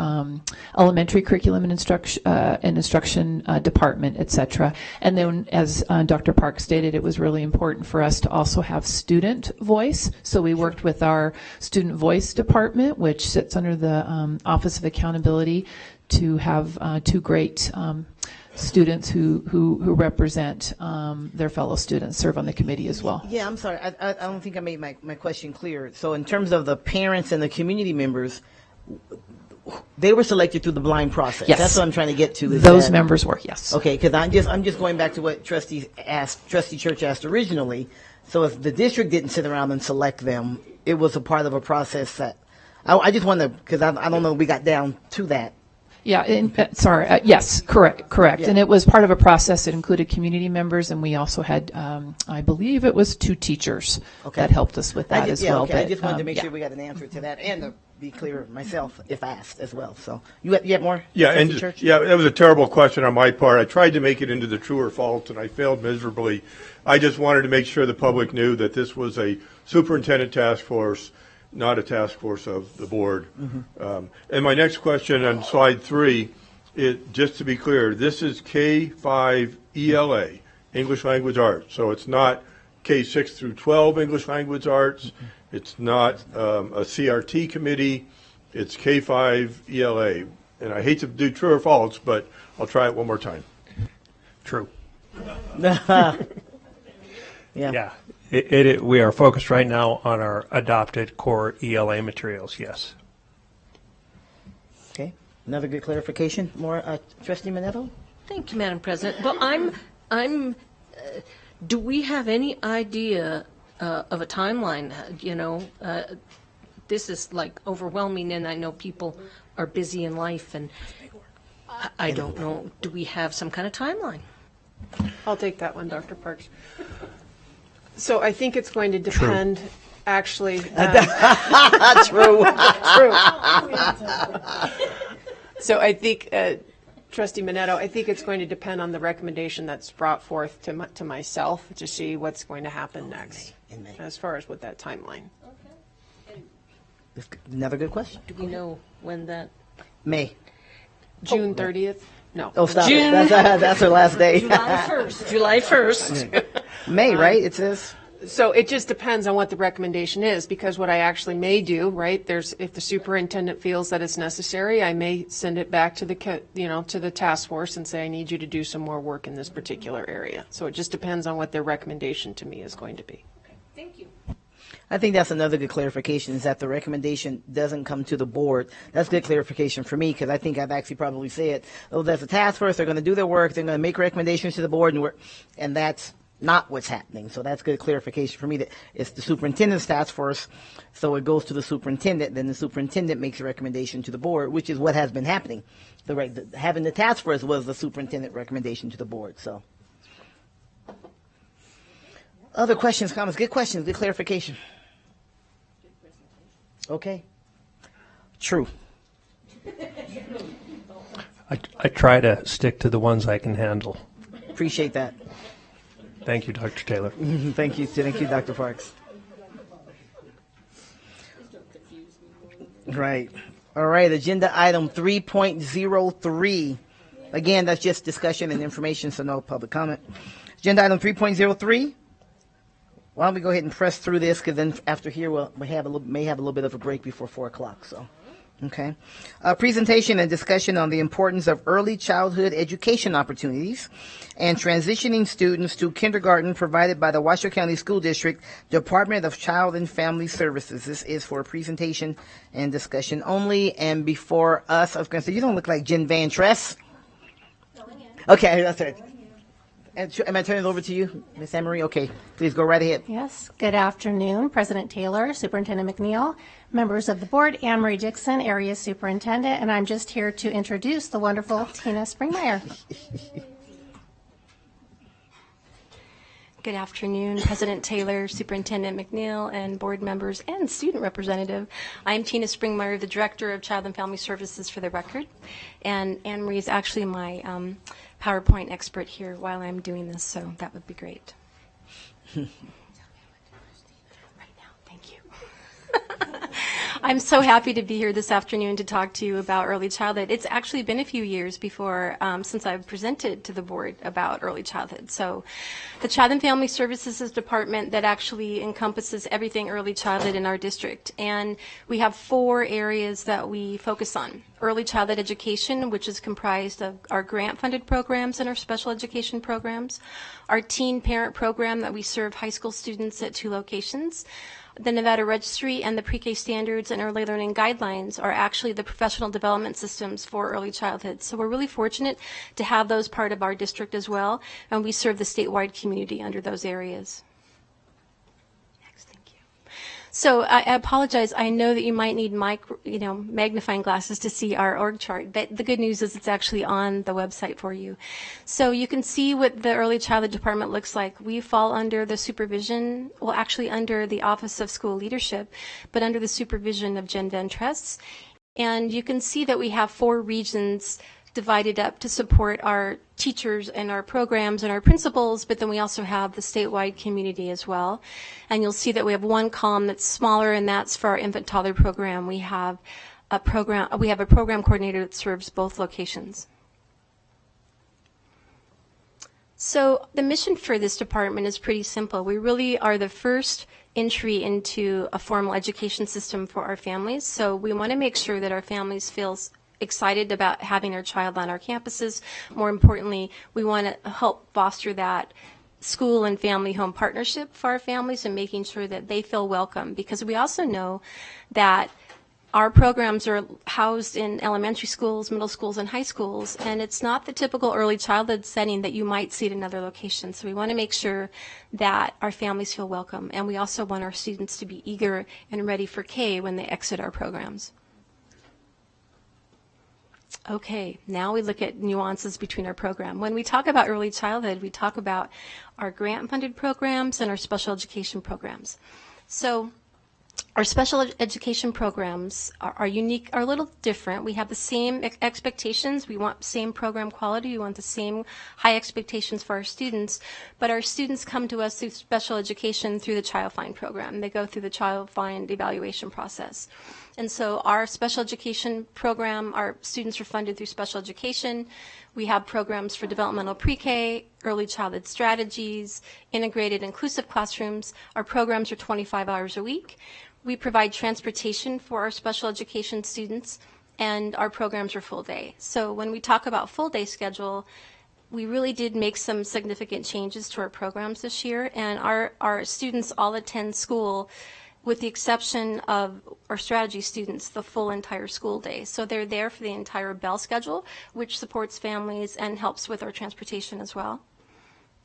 Speaker 15: elementary curriculum and instruction department, et cetera. And then, as Dr. Park stated, it was really important for us to also have student voice. So we worked with our Student Voice Department, which sits under the Office of Accountability, to have 2 great students who represent their fellow students, serve on the committee as well.
Speaker 1: Yeah, I'm sorry. I don't think I made my question clear. So in terms of the parents and the community members, they were selected through the blind process.
Speaker 15: Yes.
Speaker 1: That's what I'm trying to get to.
Speaker 15: Those members were, yes.
Speaker 1: Okay, because I'm just going back to what Trustee Church asked originally. So if the district didn't sit around and select them, it was a part of a process that I just want to, because I don't know, we got down to that.
Speaker 15: Yeah, yes, correct.
Speaker 1: Yeah.
Speaker 15: And it was part of a process that included community members, and we also had, I believe it was 2 teachers that helped us with that as well.
Speaker 1: Okay. I just wanted to make sure we got an answer to that, and to be clear myself if asked as well. So you have more?
Speaker 3: Yeah, and that was a terrible question on my part. I tried to make it into the true or false, and I failed miserably. I just wanted to make sure the public knew that this was a superintendent task force, not a task force of the board. Mm-hmm. And my next question on slide 3, just to be clear, this is K-5 ELA, English Language Arts. So it's not K-6 through 12 English Language Arts. Mm-hmm. It's not a CRT committee. It's K-5 ELA. And I hate to do true or false, but I'll try it one more time.
Speaker 14: True.
Speaker 1: Yeah.
Speaker 14: We are focused right now on our adopted core ELA materials, yes.
Speaker 1: Okay. Another good clarification. More, Trustee Minetto?
Speaker 2: Thank you, Madam President. Well, I'm do we have any idea of a timeline? This is like overwhelming, and I know people are busy in life, and I don't know. Do we have some kind of timeline?
Speaker 11: I'll take that one, Dr. Parks. So I think it's going to depend, actually.
Speaker 1: True.
Speaker 11: True. So I think, Trustee Minetto, I think it's going to depend on the recommendation that's brought forth to myself to see what's going to happen next, as far as with that timeline.
Speaker 1: Another good question.
Speaker 2: Do we know when that?
Speaker 1: May.
Speaker 11: June 30th? No.
Speaker 1: Oh, stop
Speaker 2: June.
Speaker 1: it. That's her last day.
Speaker 2: July 1st. July 1st.
Speaker 1: May, right? It says.
Speaker 11: So it just depends on what the recommendation is, because what I actually may do, right, if the superintendent feels that it's necessary, I may send it back to the task force and say, I need you to do some more work in this particular area. So it just depends on what their recommendation to me is going to be.
Speaker 2: Thank you.
Speaker 1: I think that's another good clarification, is that the recommendation doesn't come to the board. That's good clarification for me, because I think I've actually probably said, oh, there's a task force, they're going to do their work, they're going to make recommendations to the board, and that's not what's happening. So that's good clarification for me, that it's the superintendent's task force, so it goes to the superintendent, then the superintendent makes a recommendation to the board, which is what has been happening. Having the task force was the superintendent recommendation to the board. So, other questions, comments? Good questions, good clarification. Okay. True.
Speaker 14: I try to stick to the ones I can handle.
Speaker 1: Appreciate that.
Speaker 14: Thank you, Dr. Taylor.
Speaker 1: Thank you, Dr. Parks. Right. All right, agenda item 3.03. Again, that's just discussion and information, so no public comment. Agenda item 3.03. Why don't we go ahead and press through this, because then after here we may have a little bit of a break before 4 o'clock. So, okay. Presentation and discussion on the importance of early childhood education opportunities and transitioning students to kindergarten provided by the Washoe County School District Department of Child and Family Services. This is for presentation and discussion only. And before us, I was going to say, you don't look like Jen Van Tress. Okay, that's right. Am I turning it over to you, Ms. Emery? Okay, please go right ahead.
Speaker 16: Yes. Good afternoon, President Taylor, Superintendent McNeil, members of the board, Anne Marie Dixon, Area Superintendent, and I'm just here to introduce the wonderful Tina Springmeyer.
Speaker 12: Good afternoon, President Taylor, Superintendent McNeil, and board members and student representative. I'm Tina Springmeyer, the Director of Child and Family Services, for the record. And Anne Marie is actually my PowerPoint expert here while I'm doing this, so that would be great. Right now, thank you. I'm so happy to be here this afternoon to talk to you about early childhood. It's actually been a few years since I've presented to the board about early childhood. So the Child and Family Services is a department that actually encompasses everything early childhood in our district. And we have 4 areas that we focus on. Early childhood education, which is comprised of our grant-funded programs and our special education programs. Our teen parent program that we serve high school students at 2 locations. The Nevada Registry and the PreK standards and early learning guidelines are actually the professional development systems for early childhood. So we're really fortunate to have those part of our district as well, and we serve the statewide community under those areas. Next, thank you. So I apologize. I know that you might need magnifying glasses to see our org chart, but the good news is it's actually on the website for you. So you can see what the early childhood department looks like. We fall under the supervision, well, actually under the Office of School Leadership, but under the supervision of Jen Van Tress. And you can see that we have 4 regions divided up to support our teachers and our programs and our principals, but then we also have the statewide community as well. And you'll see that we have 1 column that's smaller, and that's for our infant toddler program. We have a program coordinator that serves both locations. So the mission for this department is pretty simple. We really are the first entry into a formal education system for our families. So we want to make sure that our families feel excited about having our child on our campuses. More importantly, we want to help foster that school and family home partnership for our families and making sure that they feel welcome, because we also know that our programs are housed in elementary schools, middle schools, and high schools, and it's not the typical early childhood setting that you might see at another location. So we want to make sure that our families feel welcome, and we also want our students to be eager and ready for K when they exit our programs. Okay, now we look at nuances between our program. When we talk about early childhood, we talk about our grant-funded programs and our special education programs. So our special education programs are unique, are a little different. We have the same expectations. We want same program quality. We want the same high expectations for our students. But our students come to us through special education through the Child Find program. They go through the Child Find evaluation process. And so our special education program, our students are funded through special education. We have programs for developmental pre-K, early childhood strategies, integrated inclusive classrooms. Our programs are 25 hours a week. We provide transportation for our special education students, and our programs are full day. So when we talk about full day schedule, we really did make some significant changes to our programs this year, and our students all attend school with the exception of our strategy students, the full entire school day. So they're there for the entire bell schedule, which supports families and helps with our transportation as well.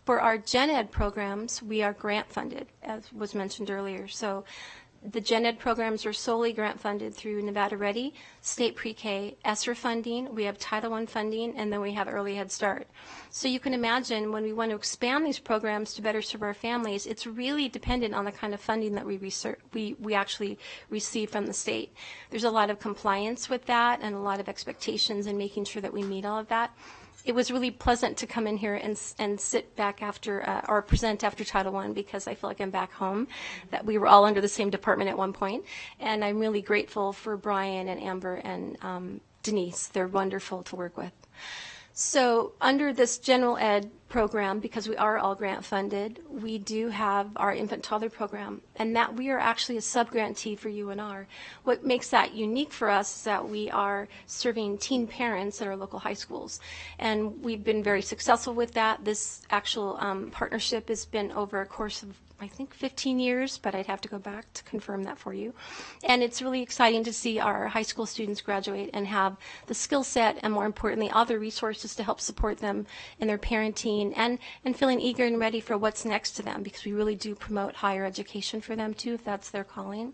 Speaker 12: For our gen ed programs, we are grant funded, as was mentioned earlier. So the gen ed programs are solely grant funded through Nevada Ready, State Pre-K, ESSER funding, we have Title I funding, and then we have Early Head Start. So you can imagine when we want to expand these programs to better serve our families, it's really dependent on the kind of funding that we actually receive from the state. There's a lot of compliance with that and a lot of expectations and making sure that we meet all of that. It was really pleasant to come in here and sit back after, or present after Title I, because I feel like I'm back home, that we were all under the same department at one point. And I'm really grateful for Brian and Amber and Denise. They're wonderful to work with. So under this general ed program, because we are all grant funded, we do have our infant toddler program, and that we are actually a sub-grantee for UNR. What makes that unique for us is that we are serving teen parents at our local high schools, and we've been very successful with that. This actual partnership has been over a course of, I think, 15 years, but I'd have to go back to confirm that for you. And it's really exciting to see our high school students graduate and have the skill set and, more importantly, all the resources to help support them in their parenting and feeling eager and ready for what's next to them, because we really do promote higher education for them too, if that's their calling.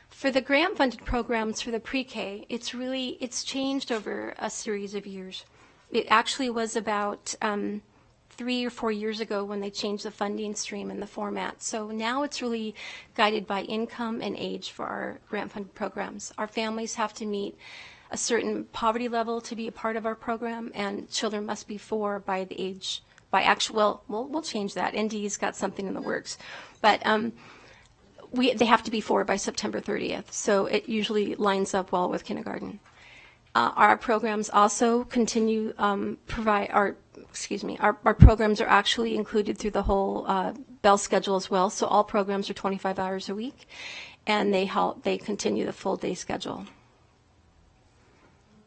Speaker 12: For the grant-funded programs for the pre-K, it's changed over a series of years. It actually was about 3 or 4 years ago when they changed the funding stream and the format. So now it's really guided by income and age for our grant-funded programs. Our families have to meet a certain poverty level to be a part of our program, and children must be 4 by the age, we'll change that. ND's got something in the works. But they have to be 4 by September 30th, so it usually lines up well with kindergarten. Our programs also continue our programs are actually included through the whole bell schedule as well. So all programs are 25 hours a week, and they continue the full day schedule.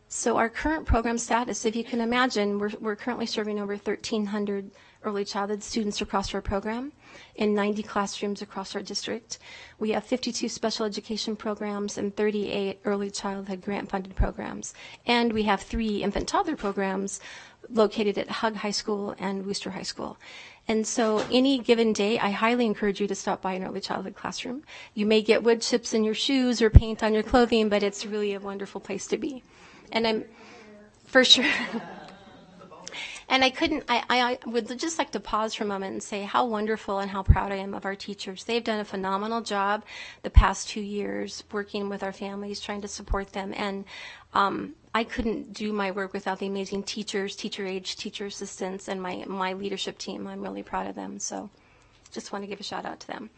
Speaker 12: So our current program status, if you can imagine, we're currently serving over 1,300 early childhood students across our program in 90 classrooms across our district. We have 52 special education programs and 38 early childhood grant-funded programs. And we have 3 infant toddler programs located at Hug High School and Worcester High School. And so any given day, I highly encourage you to stop by an early childhood classroom. You may get wood chips in your shoes or paint on your clothing, but it's really a wonderful place to be. And I'm, for sure. And I would just like to pause for a moment and say how wonderful and how proud I am of our teachers. They've done a phenomenal job the past 2 years working with our families, trying to support them. And I couldn't do my work without the amazing teachers, teacher aides, teacher assistants, and my leadership team. I'm really proud of them. So just want to give a shout out to them.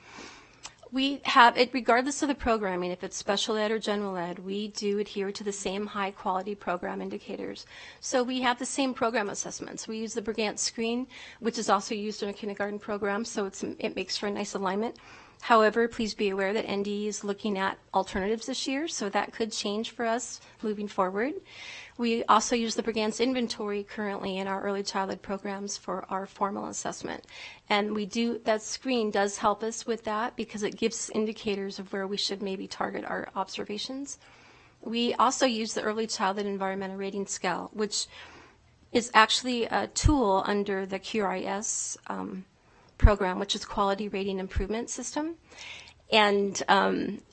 Speaker 12: We have it regardless of the programming, if it's special ed or general ed, we do adhere to the same high quality program indicators. So we have the same program assessments. We use the Brigant screen, which is also used in a kindergarten program, so it makes for a nice alignment. However, please be aware that ND is looking at alternatives this year, so that could change for us moving forward. We also use the Brigance inventory currently in our early childhood programs for our formal assessment. And that screen does help us with that because it gives indicators of where we should maybe target our observations. We also use the early childhood environmental rating scale, which is actually a tool under the QRIS program, which is Quality Rating Improvement System. And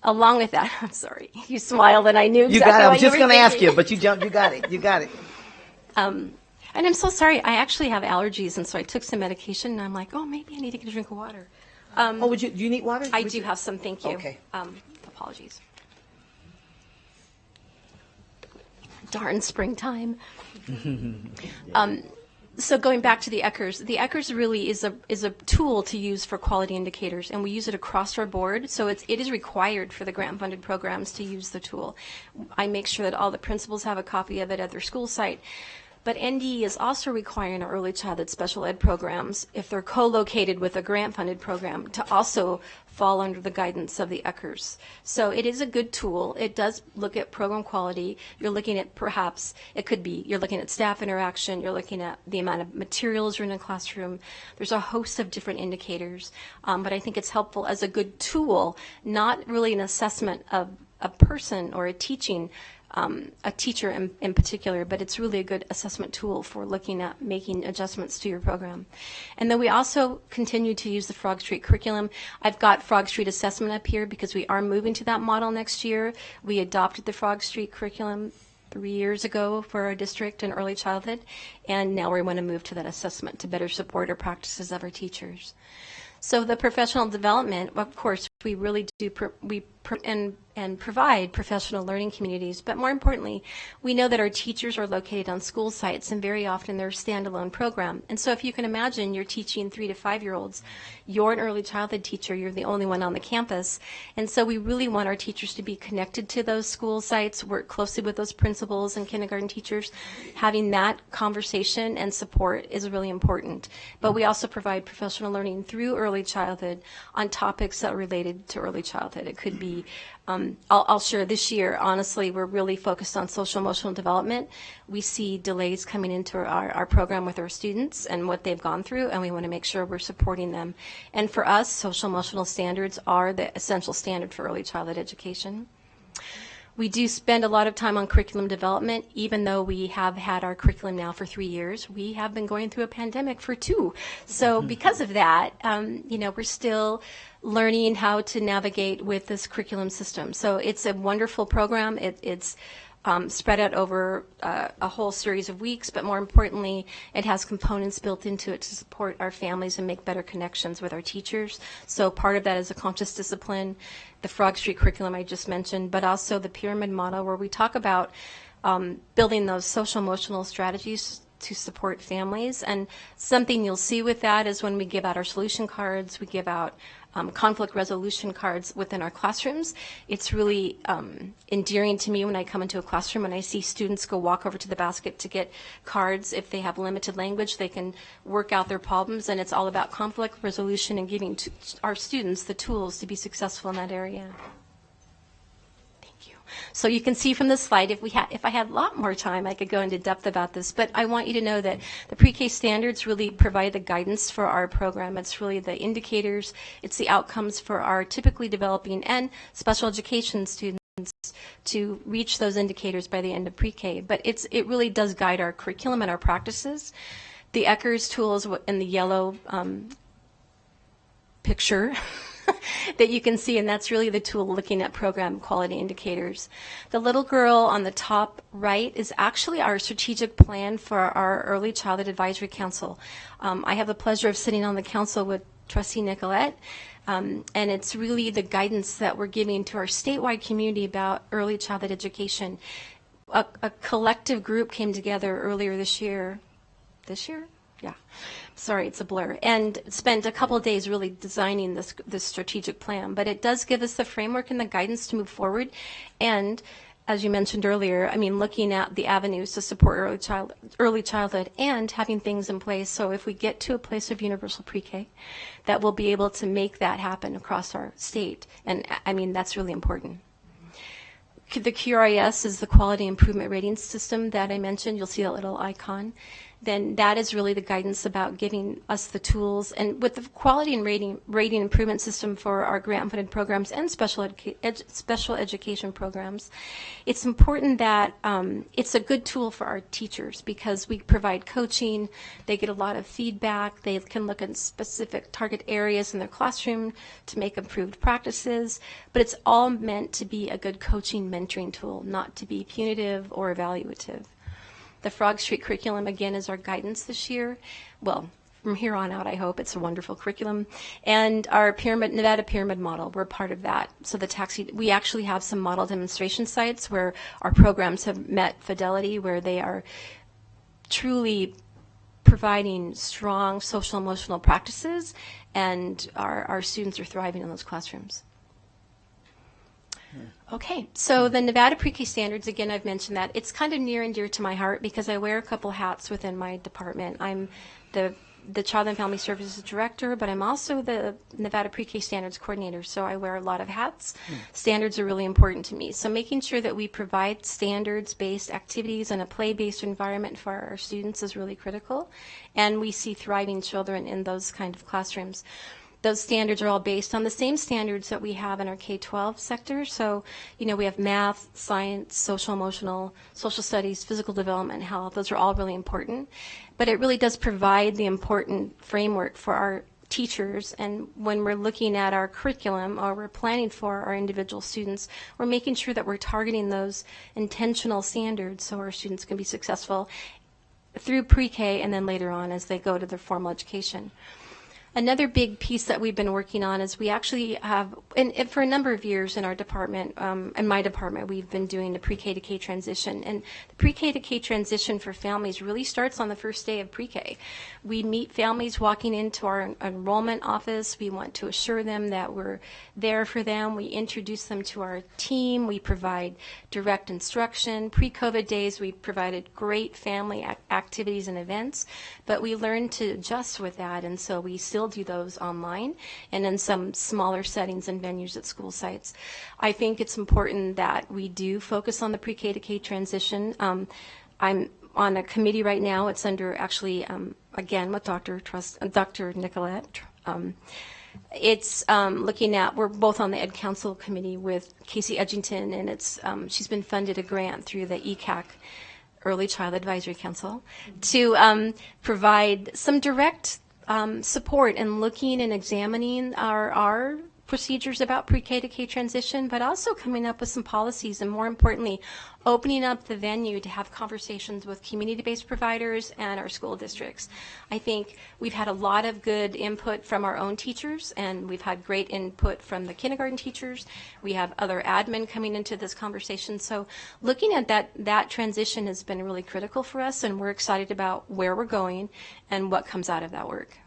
Speaker 12: along with that, I'm sorry, you smiled and I knew exactly
Speaker 1: you got it. I was
Speaker 12: what
Speaker 1: just
Speaker 12: you were
Speaker 1: going to ask
Speaker 12: thinking.
Speaker 1: you, but you jumped. You got it. You got it.
Speaker 12: And I'm so sorry. I actually have allergies, and so I took some medication, and I'm like, oh, maybe I need to get a drink of water.
Speaker 1: Do you need water?
Speaker 12: I do have some. Thank you.
Speaker 1: Okay.
Speaker 12: Apologies. Darn springtime. So going back to the ECHRS really is a tool to use for quality indicators, and we use it across our board. So it is required for the grant-funded programs to use the tool. I make sure that all the principals have a copy of it at their school site. But ND is also requiring our early childhood special ed programs, if they're co-located with a grant-funded program, to also fall under the guidance of the ECHRS. So it is a good tool. It does look at program quality. You're looking at you're looking at staff interaction, you're looking at the amount of materials are in a classroom. There's a host of different indicators, but I think it's helpful as a good tool, not really an assessment of a person or a teacher in particular, but it's really a good assessment tool for looking at making adjustments to your program. And then we also continue to use the Frog Street curriculum. I've got Frog Street assessment up here because we are moving to that model next year. We adopted the Frog Street curriculum 3 years ago for our district in early childhood, and now we want to move to that assessment to better support our practices of our teachers. So the professional development, of course, we really do and provide professional learning communities, but more importantly, we know that our teachers are located on school sites, and very often they're a standalone program. And so if you can imagine you're teaching 3 to 5-year-olds, you're an early childhood teacher, you're the only one on the campus, and so we really want our teachers to be connected to those school sites, work closely with those principals and kindergarten teachers. Having that conversation and support is really important. But we also provide professional learning through early childhood on topics that are related to early childhood. It could be I'll share this year, honestly, we're really focused on social emotional development. We see delays coming into our program with our students and what they've gone through, and we want to make sure we're supporting them. And for us, social emotional standards are the essential standard for early childhood education. We do spend a lot of time on curriculum development, even though we have had our curriculum now for 3 years. We have been going through a pandemic for 2. So because of that, we're still learning how to navigate with this curriculum system. So it's a wonderful program. It's spread out over a whole series of weeks, but more importantly, it has components built into it to support our families and make better connections with our teachers. So part of that is a conscious discipline, the Frog Street curriculum I just mentioned, but also the pyramid model where we talk about building those social emotional strategies to support families. And something you'll see with that is when we give out our solution cards, we give out conflict resolution cards within our classrooms. It's really endearing to me when I come into a classroom and I see students go walk over to the basket to get cards. If they have limited language, they can work out their problems, and it's all about conflict resolution and giving our students the tools to be successful in that area. So you can see from this slide, if I had a lot more time, I could go into depth about this, but I want you to know that the pre-K standards really provide the guidance for our program. It's really the indicators, it's the outcomes for our typically developing and special education students to reach those indicators by the end of pre-K. But it really does guide our curriculum and our practices. The ECHRS tools in the yellow picture that you can see, and that's really the tool looking at program quality indicators. The little girl on the top right is actually our strategic plan for our Early Childhood Advisory Council. I have the pleasure of sitting on the council with Trustee Nicolette, and it's really the guidance that we're giving to our statewide community about early childhood education. A collective group came together earlier this year. This year? Yeah. Sorry, it's a blur. And spent a couple of days really designing this strategic plan. But it does give us the framework and the guidance to move forward. And as you mentioned earlier, I mean, looking at the avenues to support early childhood and having things in place. So if we get to a place of universal pre-K, that we'll be able to make that happen across our state. And I mean, that's really important. The QRIS is the Quality Improvement Rating System that I mentioned. You'll see a little icon. Then that is really the guidance about giving us the tools. And with the quality and rating improvement system for our grant-funded programs and special education programs, it's important that it's a good tool for our teachers because we provide coaching. They get a lot of feedback. They can look at specific target areas in their classroom to make improved practices. But it's all meant to be a good coaching mentoring tool, not to be punitive or evaluative. The Frog Street curriculum, again, is our guidance this year. Well, from here on out, I hope it's a wonderful curriculum. And our Nevada pyramid model, we're part of that. So we actually have some model demonstration sites where our programs have met fidelity, where they are truly providing strong social emotional practices, and our students are thriving in those classrooms. Okay, so the Nevada Pre-K standards, again, I've mentioned that. It's kind of near and dear to my heart because I wear a couple hats within my department. I'm the Child and Family Services Director, but I'm also the Nevada Pre-K Standards Coordinator, so I wear a lot of hats. Standards are really important to me. So making sure that we provide standards-based activities and a play-based environment for our students is really critical, and we see thriving children in those kind of classrooms. Those standards are all based on the same standards that we have in our K-12 sector. So, you know, we have math, science, social emotional, social studies, physical development, health. Those are all really important. But it really does provide the important framework for our teachers. And when we're looking at our curriculum or we're planning for our individual students, we're making sure that we're targeting those intentional standards so our students can be successful through pre-K and then later on as they go to their formal education. Another big piece that we've been working on is we actually have, and for a number of years in our department, in my department, we've been doing the pre-K to K transition. And the pre-K to K transition for families really starts on the first day of pre-K. We meet families walking into our enrollment office. We want to assure them that we're there for them. We introduce them to our team. We provide direct instruction. Pre-COVID days, we provided great family activities and events, but we learned to adjust with that, and so we still do those online and in some smaller settings and venues at school sites. I think it's important that we do focus on the pre-K to K transition. I'm on a committee right now. It's under actually, again, with Dr. Nicolette. It's looking at, we're both on the Ed Council committee with Casey Edgington, and it's she's been funded a grant through the ECAC, Early Child Advisory Council, to provide some direct support in looking and examining our procedures about pre-K to K transition, but also coming up with some policies and, more importantly, opening up the venue to have conversations with community-based providers and our school districts. I think we've had a lot of good input from our own teachers, and we've had great input from the kindergarten teachers. We have other admin coming into this conversation. So looking at that transition has been really critical for us, and we're excited about where we're going and what comes out of that work.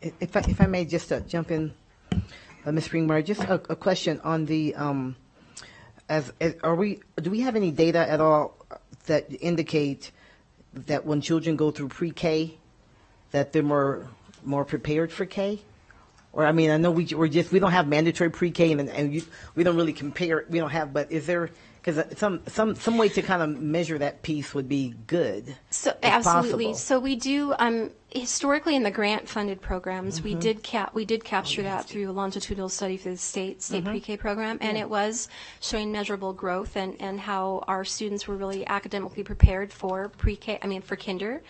Speaker 1: If I may just jump in, Ms. Springmeyer, just a question on the do we have any data at all that indicate that when children go through pre-K that they're more prepared for K? Or I mean, I know we don't have mandatory pre-K and we don't really compare. We don't have, but is there? Because some way to kind of measure that piece would be good.
Speaker 12: So absolutely. Possible. So we do historically in the grant-funded programs, we did capture that through a longitudinal study for the state pre-K program, and it was showing measurable growth and how our students were really academically prepared for pre-K. I mean for kinder.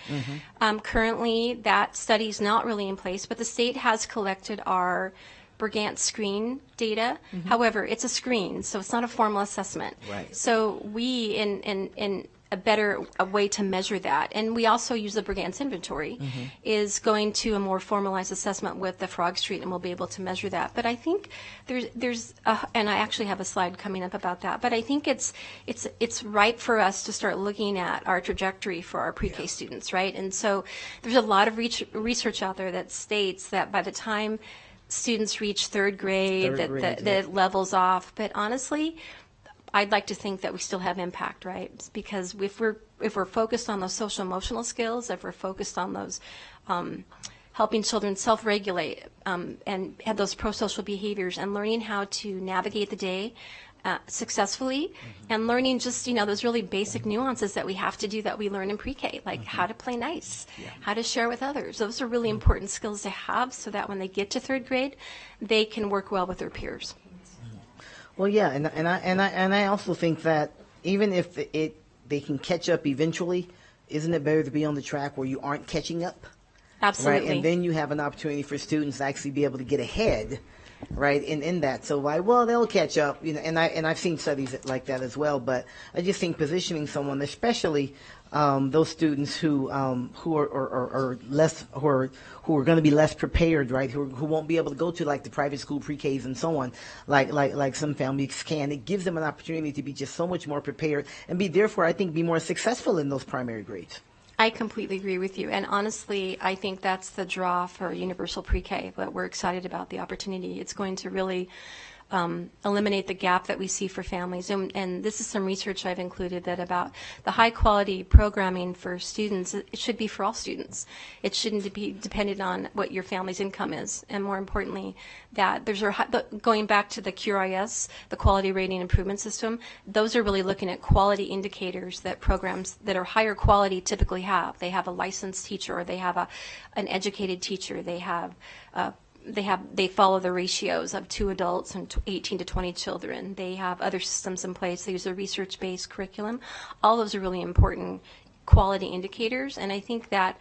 Speaker 12: Currently, that study is not really in place, but the state has collected our Brigant screen data. However, it's a screen, so it's not a formal assessment. Right. So we, in a way to measure that, and we also use the Brigant's inventory, is going to a more formalized assessment with the Frog Street, and we'll be able to measure that. But I think there's and I actually have a slide coming up about that, but I think it's right for us to start looking at our trajectory for our pre-K students, right? And so there's a lot of research out there that states that by the time students reach third grade, that levels off. But honestly, I'd like to think that we still have impact, right? Because if we're focused on those social emotional skills, if we're focused on those helping children self-regulate and have those pro-social behaviors and learning how to navigate the day successfully, and learning just, those really basic nuances that we have to do that we learn in pre-K, like how to play nice, how to share with others. Those are really important skills to have so that when they get to third grade, they can work well with their peers.
Speaker 1: Well, yeah, and I also think that even if they can catch up eventually, isn't it better to be on the track where you aren't catching up?
Speaker 12: Absolutely.
Speaker 1: Right? And then you have an opportunity for students to actually be able to get ahead, right, in that. So, well, they'll catch up, and I've seen studies like that as well. But I just think positioning someone, especially those students who are going to be less prepared, right, who won't be able to go to like the private school pre-Ks and so on, like some families can. It gives them an opportunity to be just so much more prepared and therefore I think be more successful in those primary grades.
Speaker 12: I completely agree with you. And honestly, I think that's the draw for universal pre-K, but we're excited about the opportunity. It's going to really eliminate the gap that we see for families. And this is some research I've included that about the high quality programming for students. It should be for all students. It shouldn't be dependent on what your family's income is. And more importantly, that going back to the QRIS, the Quality Rating Improvement System, those are really looking at quality indicators that programs that are higher quality typically have. They have a licensed teacher, or they have an educated teacher. They follow the ratios of 2 adults and 18 to 20 children. They have other systems in place. They use a research-based curriculum. All those are really important quality indicators. And I think that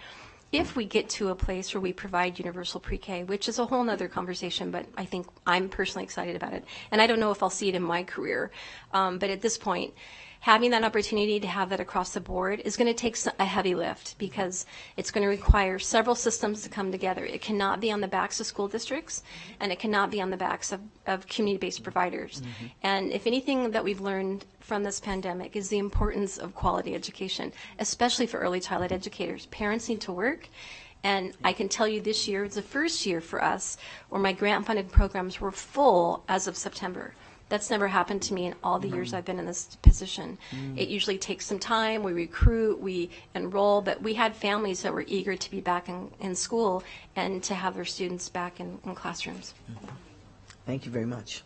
Speaker 12: if we get to a place where we provide universal pre-K, which is a whole other conversation, but I think I'm personally excited about it. And I don't know if I'll see it in my career, but at this point, having that opportunity to have that across the board is going to take a heavy lift, because it's going to require several systems to come together. It cannot be on the backs of school districts, and it cannot be on the backs of community-based providers. And if anything that we've learned from this pandemic is the importance of quality education, especially for early childhood educators. Parents need to work. And I can tell you this year, it's the first year for us where my grant-funded programs were full as of September. That's never happened to me in all the years I've been in this position. It usually takes some time. We recruit, we enroll, but we had families that were eager to be back in school and to have their students back in classrooms.
Speaker 1: Thank you very much.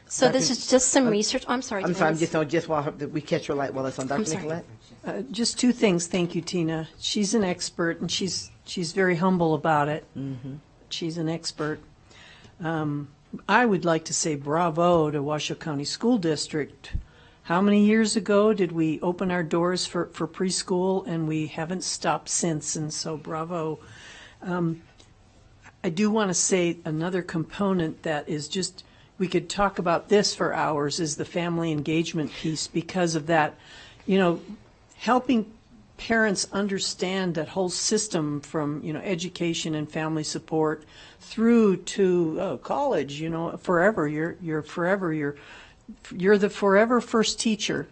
Speaker 12: So this is just some research. I'm sorry.
Speaker 1: I'm sorry. Just while we catch your light while it's on, Dr. Nicolette.
Speaker 6: Just 2 things. Thank you, Tina. She's an expert, and she's very humble about it. She's an expert. I would like to say bravo to Washoe County School District. How many years ago did we open our doors for preschool, and we haven't stopped since, and so bravo. I do want to say another component that is just, we could talk about this for hours, is the family engagement piece, because of that, helping parents understand that whole system from, education and family support through to college, forever. You're forever. You're the forever first teacher.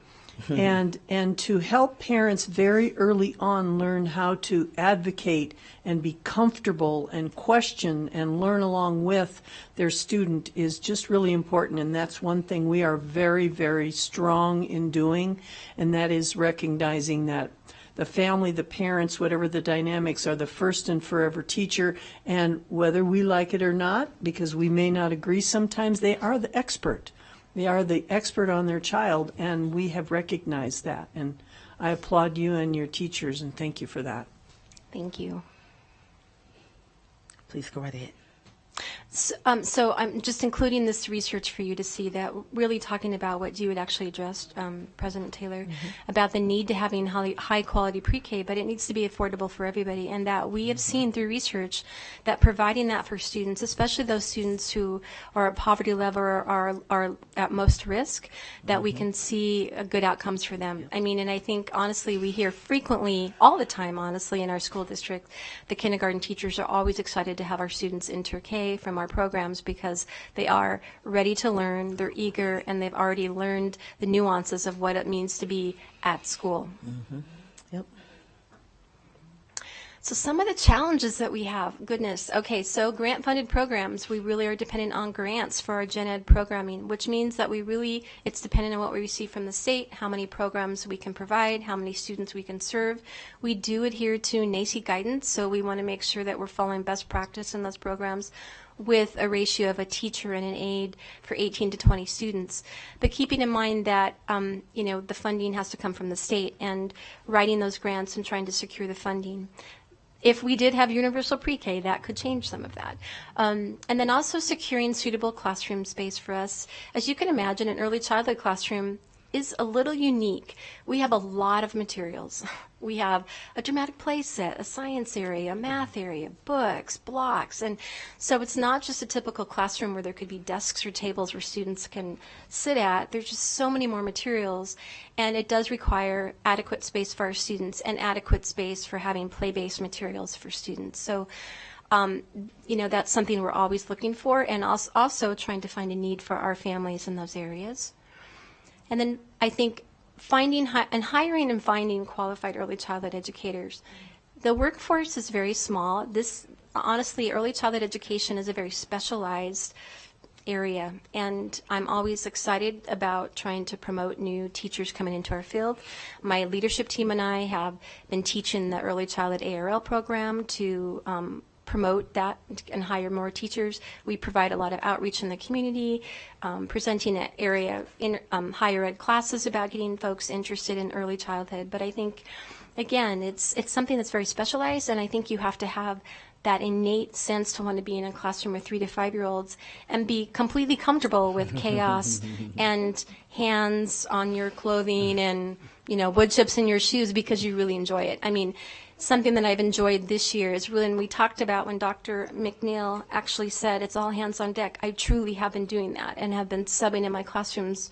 Speaker 6: and to help parents very early on learn how to advocate and be comfortable and question and learn along with their student is just really important. And that's one thing we are very, very strong in doing, and that is recognizing that the family, the parents, whatever the dynamics, are the first and forever teacher, and whether we like it or not, because we may not agree sometimes, they are the expert. They are the expert on their child, and we have recognized that. And I applaud you and your teachers, and thank you for that.
Speaker 12: Thank you.
Speaker 1: Please go right ahead.
Speaker 12: So I'm just including this research for you to see that, really talking about what you had actually addressed, President Taylor, about the need to having high quality pre-K, but it needs to be affordable for everybody, and that we have seen through research that providing that for students, especially those students who are at poverty level or are at most risk, that we can see good outcomes for them. I mean, and I think honestly we hear frequently, all the time honestly, in our school district, the kindergarten teachers are always excited to have our students enter K from our programs, because they are ready to learn, they're eager, and they've already learned the nuances of what it means to be at school.
Speaker 1: Yep.
Speaker 12: So some of the challenges that we have, goodness. Okay, so grant-funded programs, we really are dependent on grants for our gen ed programming, which means that it's dependent on what we receive from the state, how many programs we can provide, how many students we can serve. We do adhere to NACE guidance, so we want to make sure that we're following best practice in those programs with a ratio of a teacher and an aide for 18 to 20 students. But keeping in mind that, the funding has to come from the state, and writing those grants and trying to secure the funding. If we did have universal pre-K, that could change some of that. And then also securing suitable classroom space for us. As you can imagine, an early childhood classroom is a little unique. We have a lot of materials. We have a dramatic play set, a science area, a math area, books, blocks. And so it's not just a typical classroom where there could be desks or tables where students can sit at. There's just so many more materials. And it does require adequate space for our students and adequate space for having play-based materials for students. So that's something we're always looking for, and also trying to find a need for our families in those areas. And then I think hiring and finding qualified early childhood educators. The workforce is very small. Honestly, early childhood education is a very specialized area, and I'm always excited about trying to promote new teachers coming into our field. My leadership team and I have been teaching the early childhood ARL program to promote that and hire more teachers. We provide a lot of outreach in the community, presenting an area in higher ed classes about getting folks interested in early childhood. But I think, again, it's something that's very specialized, and I think you have to have that innate sense to want to be in a classroom with 3 to 5 year olds and be completely comfortable with chaos and hands on your clothing and wood chips in your shoes because you really enjoy it. I mean, something that I've enjoyed this year is really, and we talked about when Dr. McNeil actually said it's all hands on deck. I truly have been doing that and have been subbing in my classrooms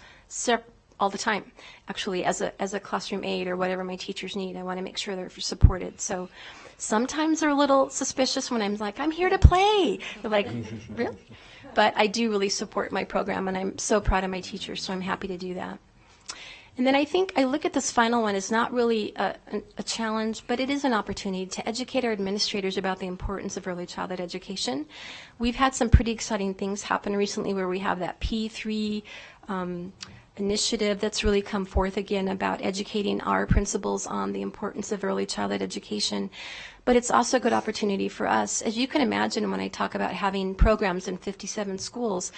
Speaker 12: all the time, actually, as a classroom aide or whatever my teachers need. I want to make sure they're supported. So sometimes they're a little suspicious when I'm like, I'm here to play. They're like, really? But I do really support my program, and I'm so proud of my teachers, so I'm happy to do that. And then I think I look at this final one as not really a challenge, but it is an opportunity to educate our administrators about the importance of early childhood education. We've had some pretty exciting things happen recently where we have that P3 initiative that's really come forth again about educating our principals on the importance of early childhood education. But it's also a good opportunity for us. As you can imagine, when I talk about having programs in 57 schools,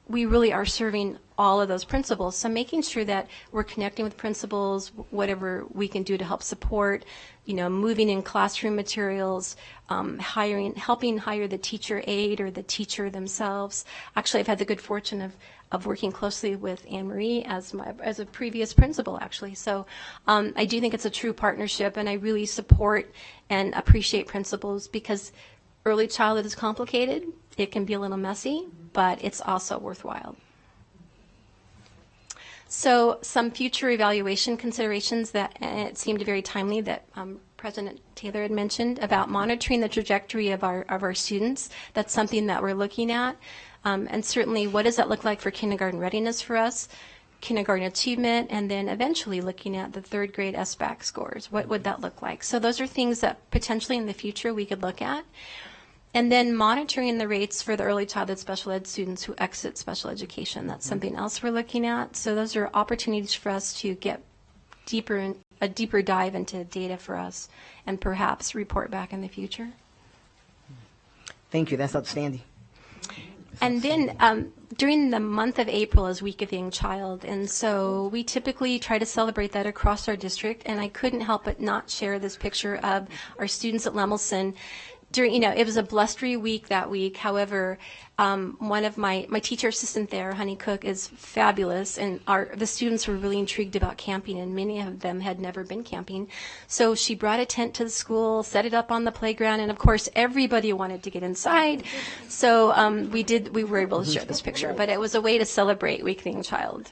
Speaker 12: we really are serving all of those principals. So making sure that we're connecting with principals, whatever we can do to help support, moving in classroom materials, helping hire the teacher aide or the teacher themselves. Actually, I've had the good fortune of working closely with Anne Marie as a previous principal, actually. So I do think it's a true partnership, and I really support and appreciate principals because early childhood is complicated. It can be a little messy, but it's also worthwhile. So some future evaluation considerations that it seemed very timely that President Taylor had mentioned about monitoring the trajectory of our students. That's something that we're looking at. And certainly, what does that look like for kindergarten readiness for us, kindergarten achievement, and then eventually looking at the third grade SBAC scores? What would that look like? So those are things that potentially in the future we could look at. And then monitoring the rates for the early childhood special ed students who exit special education. That's something else we're looking at. So those are opportunities for us to get a deeper dive into data for us and perhaps report back in the future.
Speaker 1: Thank you. That's outstanding.
Speaker 12: And then during the month of April is Week of the Young Child, and so we typically try to celebrate that across our district, and I couldn't help but not share this picture of our students at Lemelson. It was a blustery week that week. However, one of my teacher assistant there, Honey Cook, is fabulous, and the students were really intrigued about camping, and many of them had never been camping. So she brought a tent to the school, set it up on the playground, and of course everybody wanted to get inside. So we were able to share this picture, but it was a way to celebrate Week of the Young Child.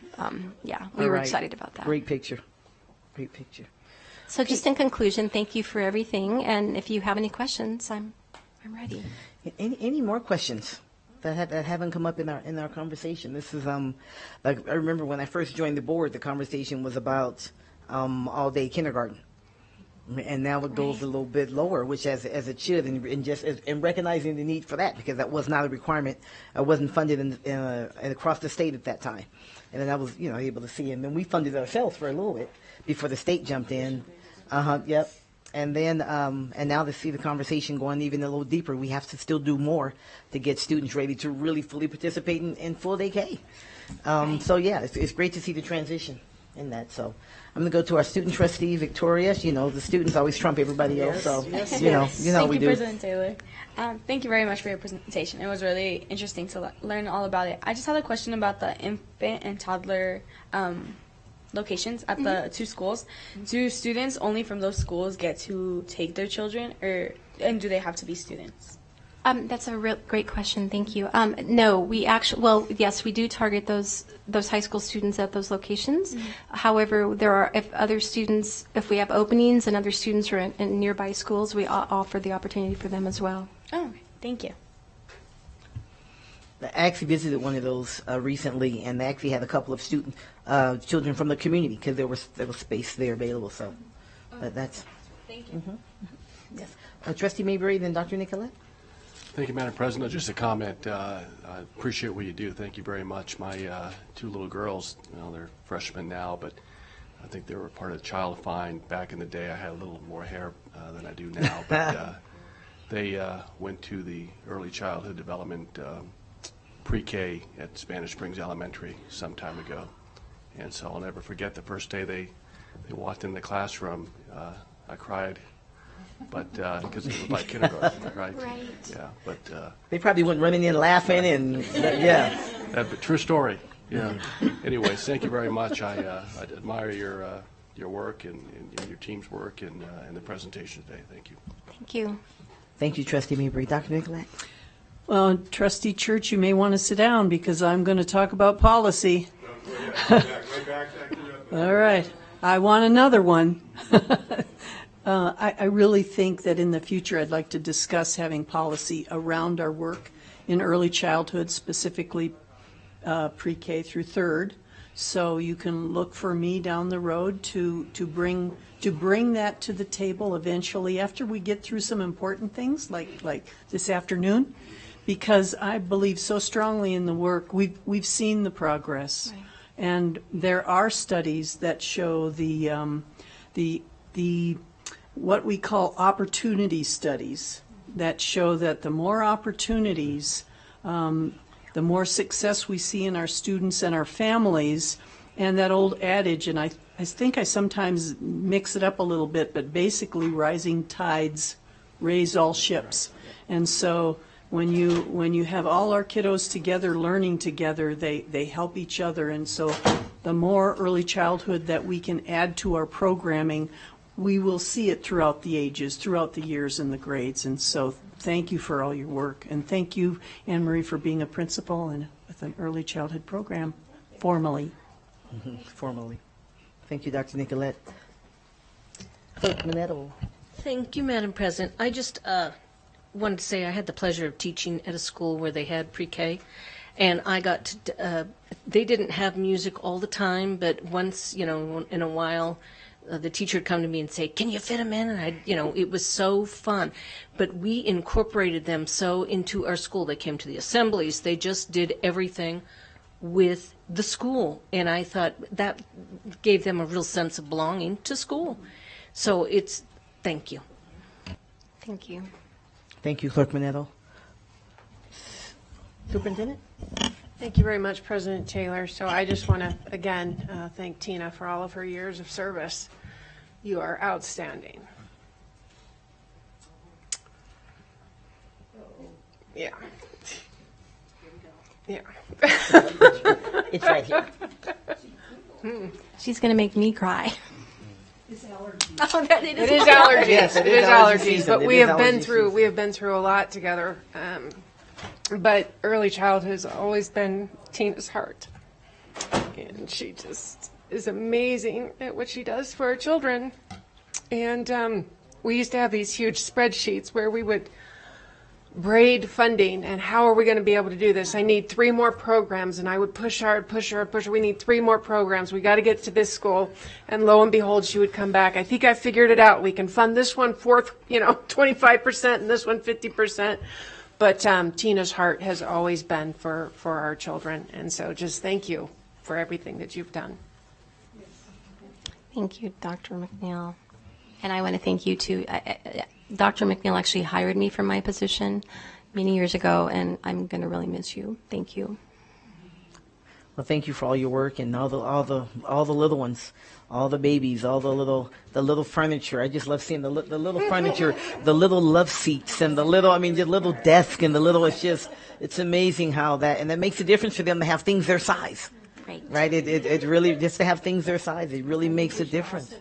Speaker 12: We were excited about that.
Speaker 1: Great picture. Great picture.
Speaker 12: So just in conclusion, thank you for everything, and if you have any questions, I'm ready.
Speaker 1: Any more questions that haven't come up in our conversation? This is like I remember when I first joined the board, the conversation was about all day kindergarten, And now it goes a little bit lower, which as it should, and recognizing the need for that, because that was not a requirement. It wasn't funded across the state at that time. And then I was, able to see him. And we funded ourselves for a little bit before the state jumped in. Yep. And then, and now to see the conversation going even a little deeper, we have to still do more to get students ready to really fully participate in full day K. So yeah, it's great to see the transition in that. So I'm going to go to our student trustee, Victoria. The students always trump everybody else. So, you know
Speaker 17: Thank
Speaker 1: we
Speaker 17: you,
Speaker 1: do.
Speaker 17: President Taylor. Thank you very much for your presentation. It was really interesting to learn all about it. I just had a question about the infant and toddler locations at the two schools. Do students only from those schools get to take their children, and do they have to be students?
Speaker 12: That's a great question. Thank you. No, we actually, yes, we do target those high school students at those locations. However, there are, if we have openings and other students are in nearby schools, we offer the opportunity for them as well.
Speaker 17: Oh, okay. Thank you.
Speaker 1: I actually visited one of those recently, and they actually had a couple of children from the community, because there was space there available. So, but that's.
Speaker 17: Thank you.
Speaker 1: Yes. Trustee Mayberry, then Dr. Nicolette.
Speaker 13: Thank you, Madam President. Just a comment. I appreciate what you do. Thank you very much. My two little girls, they're freshmen now, but I think they were part of Child Find back in the day. I had a little more hair than I do now, but they went to the early childhood development PreK at Spanish Springs Elementary some time ago. And so I'll never forget the first day they walked in the classroom. I cried. But because it was like kindergarten, right?
Speaker 12: Right.
Speaker 13: Yeah, but
Speaker 1: They probably went running in laughing, and yeah.
Speaker 13: But true story. Yeah. Anyways, thank you very much. I admire your work and your team's work and the presentation today. Thank you.
Speaker 12: Thank you.
Speaker 1: Thank you, Trustee Mayberry. Dr. Nicolette.
Speaker 6: Well, Trustee Church, you may want to sit down because I'm going to talk about policy. All right. I want another one. I really think that in the future I'd like to discuss having policy around our work in early childhood, specifically pre-K through third. So you can look for me down the road to bring that to the table eventually after we get through some important things like this afternoon, because I believe so strongly in the work. We've seen the progress, right. And there are studies that show the what we call opportunity studies that show that the more opportunities, the more success we see in our students and our families. And that old adage, and I think I sometimes mix it up a little bit, but basically rising tides raise all ships. And so when you have all our kiddos together learning together, they help each other. And so the more early childhood that we can add to our programming, we will see it throughout the ages, throughout the years and the grades. And so thank you for all your work. And thank you, Anne Marie, for being a principal and with an early childhood program, formally.
Speaker 1: Formally. Thank you, Dr. Nicolette. Clerk Minetto.
Speaker 2: Thank you, Madam President. I just wanted to say I had the pleasure of teaching at a school where they had pre-K, and I got to, they didn't have music all the time, but once, in a while, the teacher would come to me and say, "Can you fit them in?" And it was so fun. But we incorporated them so into our school. They came to the assemblies. They just did everything with the school. And I thought that gave them a real sense of belonging to school. So thank you.
Speaker 12: Thank you.
Speaker 1: Thank you, Clerk Minetto. Superintendent?
Speaker 11: Thank you very much, President Taylor. So I just want to, again, thank Tina for all of her years of service. You are outstanding. Yeah. Yeah.
Speaker 1: It's right here.
Speaker 12: She's going to make me cry.
Speaker 6: It's allergies.
Speaker 12: Oh, that it is.
Speaker 11: It is allergies.
Speaker 1: Yes,
Speaker 11: it is allergies.
Speaker 1: season.
Speaker 11: But we have been through a lot together. But early childhood has always been Tina's heart, and she just is amazing at what she does for our children. And we used to have these huge spreadsheets where we would braid funding, and how are we going to be able to do this? I need 3 more programs, and I would push hard. We need 3 more programs. We got to get to this school. And lo and behold, she would come back. I think I figured it out. We can fund this one 25% and this one 50%. But Tina's heart has always been for our children. And so just thank you for everything that you've done.
Speaker 12: Thank you, Dr. McNeil. And I want to thank you too. Dr. McNeil actually hired me for my position many years ago, and I'm going to really miss you. Thank you.
Speaker 1: Well, thank you for all your work and all the little ones, all the babies, all the little furniture. I just love seeing the little furniture, the little love seats, and the little desk, and the little. It's amazing how that makes a difference for them to have things their size. Right. It really, just to have things their size, it really makes a difference.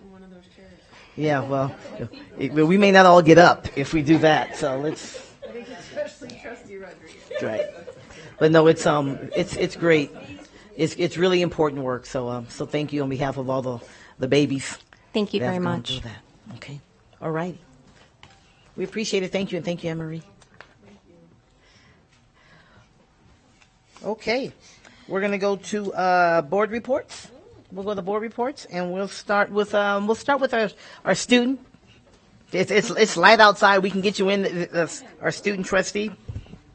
Speaker 1: Yeah. Well, we may not all get up if we do that. So let's.
Speaker 11: I think especially Trustee Rodriguez.
Speaker 1: Right. But no, it's great. It's really important work. So thank you on behalf of all the babies.
Speaker 12: Thank you
Speaker 1: that
Speaker 12: very
Speaker 1: have gone
Speaker 12: much.
Speaker 1: through that. Okay. All righty. We appreciate it. Thank you, and thank you, Anne-Marie. Okay. We're going to go to board reports. We'll go to board reports, and we'll start with our student. It's light outside. We can get you in. Our student trustee.